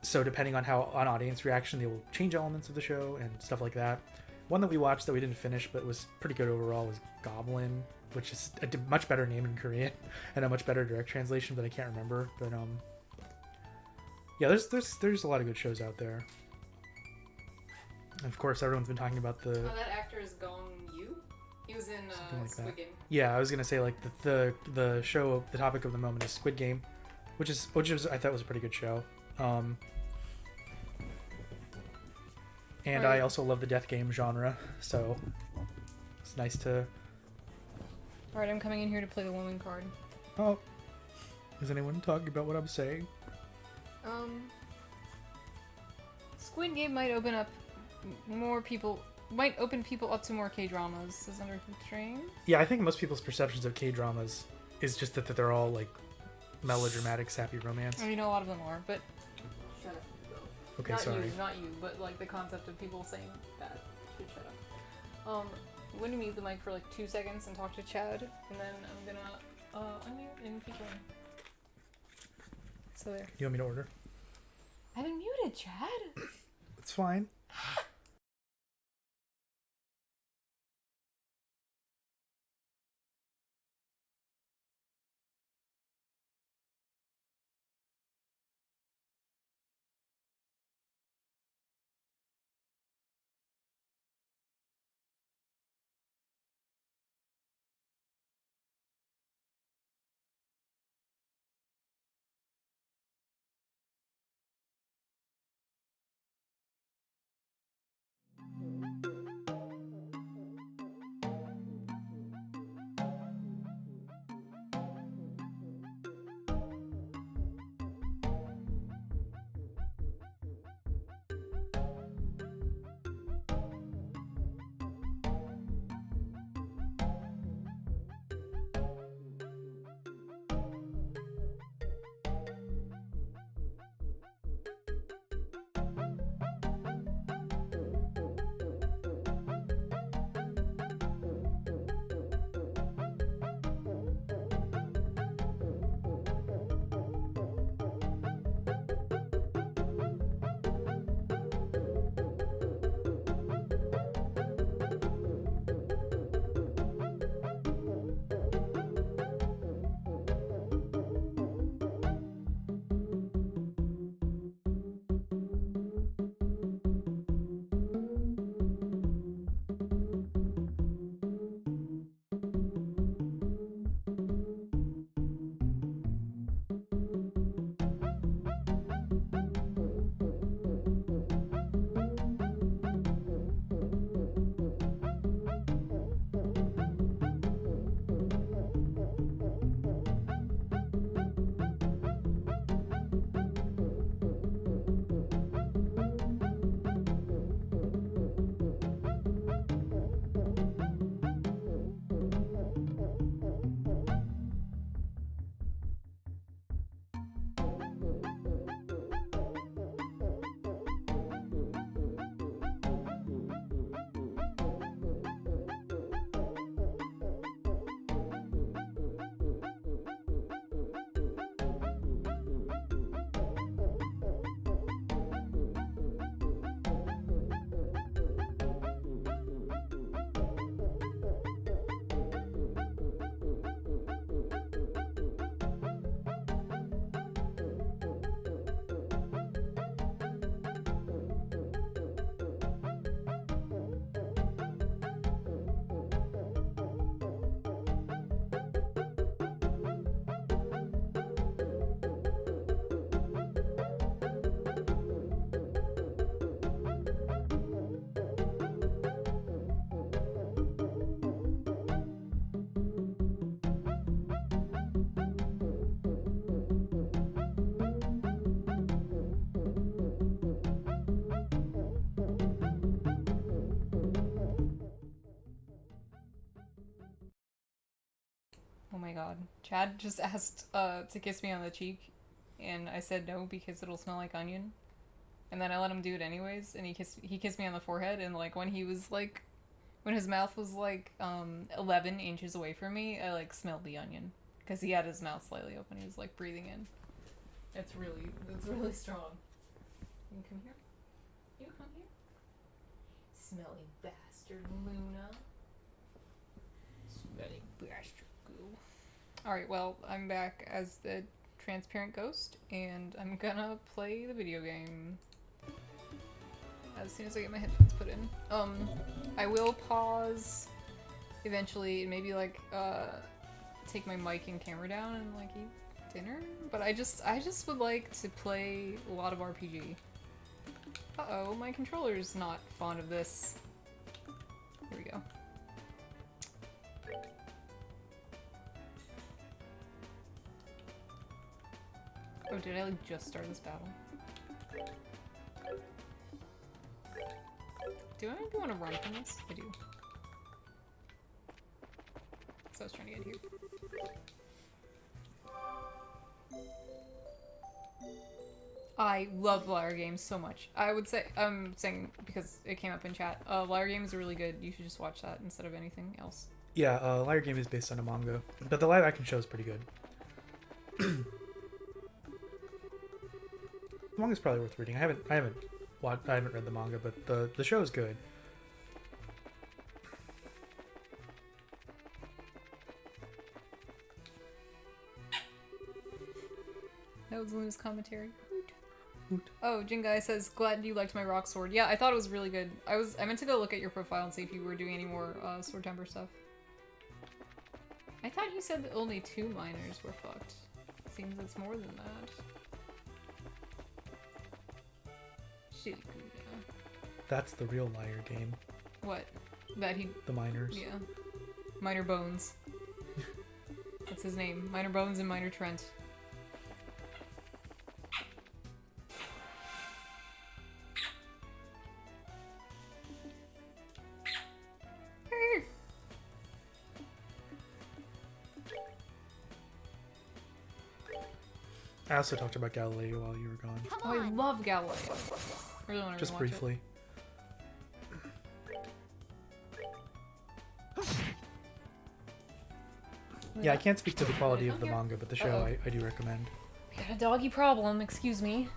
So depending on audience reaction, they will change elements of the show and stuff like that. One that we watched that we didn't finish but was pretty good overall was Goblin, which is a much better name in Korean and a much better direct translation, but I can't remember. But yeah, there's a lot of good shows out there. And of course, everyone's been talking about the. Oh, that actor is Gong Yu. He was in Something like Squid that. Game. Yeah, I was gonna say like the show. The topic of the moment is Squid Game, which I thought was a pretty good show. And I also love the death game genre, so it's nice to. All right, I'm coming in here to play the woman card. Oh, is anyone talking about what I'm saying? Squid Game might open up more people. Might open people up to more K-dramas. Says Under Train. Yeah, I think most people's perceptions of K-dramas is just that they're all like melodramatic, sappy romance. I mean, a lot of them are, but shut up. Okay, not sorry. Not you, but like the concept of people saying that should shut up. I'm gonna mute the mic for like 2 seconds and talk to Chad, and then I'm gonna unmute and keep going. So there. You want me to order? I haven't muted, Chad. It's fine. Oh my god. Chad just asked to kiss me on the cheek, and I said no because it'll smell like onion. And then I let him do it anyways, and he kissed me on the forehead, and like when he was like, when his mouth was like 11 inches away from me, I like smelled the onion because he had his mouth slightly open. He was like breathing in. It's really strong. You come here. You come here. Smelly bastard, Luna. Smelly bastard. Alright, well, I'm back as the transparent ghost, and I'm gonna play the video game as soon as I get my headphones put in. I will pause eventually and maybe, like, take my mic and camera down and, like, eat dinner, but I just would like to play a lot of RPG. Uh-oh, my controller's not fond of this. Here we go. Oh, did I like just start this battle? Do I maybe want to run from this? I do. So I was trying to get here. I love Liar Games so much. I would say, I'm saying because it came up in chat, Liar Games are really good. You should just watch that instead of anything else. Yeah, Liar Game is based on a manga, but the live action show is pretty good. The manga's probably worth reading. I haven't read the manga, but the show is good. That was Luna's commentary. Hoot. Oh, Jingai says, glad you liked my rock sword. Yeah, I thought it was really good. I meant to go look at your profile and see if you were doing any more Sword Temper stuff. I thought you said that only 2 miners were fucked. Seems it's more than that. Shitty Gouda. That's the real Liar Game. What? That he... The miners. Yeah. Miner Bones. That's his name. Miner Bones and Miner Trent. I also talked about Galileo while you were gone. Come Oh, I on. love Galileo. I really want to Just rewatch briefly. it. Yeah, I can't speak to the quality of the Here. manga, but the show Uh-oh. I do recommend. We got a doggy problem, excuse me.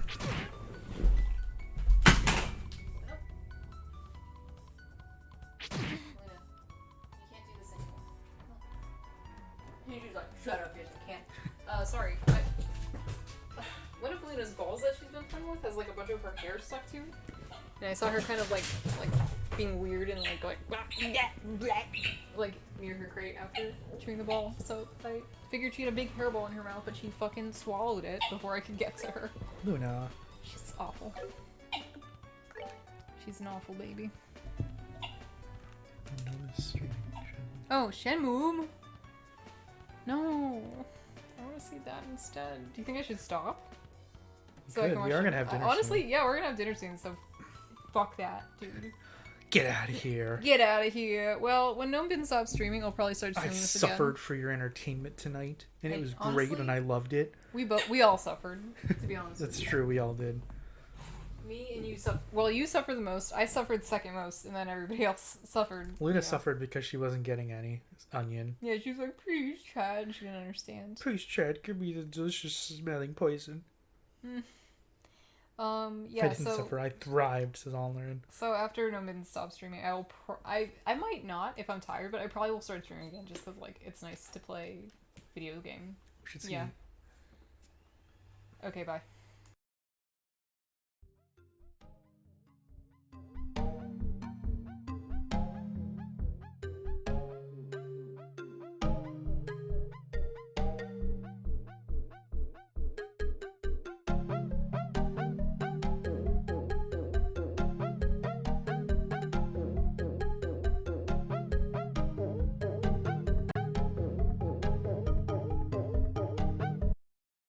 She's like, shut up, bitch, I can't. Sorry. One of Luna's balls that she's been playing with has like a bunch of her hair stuck to it. And I saw her kind of like being weird and like going like near her crate after chewing the ball. So I figured she had a big hairball in her mouth, but she fucking swallowed it before I could get to her. Luna. She's awful. She's an awful baby. Oh, Shenmue! No! I want to see that instead. Do you think I should stop? Good, we are gonna have dinner honestly, soon. yeah, we're gonna have dinner soon, so fuck that, dude. Get out of here. Get out of here. Well, when Gnome stops streaming, I'll probably start I streaming this suffered again. for your entertainment tonight, and it Hey, was great, honestly, and I loved it. We all suffered, to be honest. That's with you. true, we all did. Me and you suffered. Well, you suffered the most. I suffered second most, and then everybody else suffered. Luna you know. suffered because she wasn't getting any onion. Yeah, she was like, please, Chad. She didn't understand. Please, Chad, give me the delicious smelling poison. I Yeah, didn't so suffer, I thrived, says Allern. so after Nomin stops streaming, I will. I might not if I'm tired, but I probably will start streaming again just because like it's nice to play video game. We should see. Yeah. Okay, bye.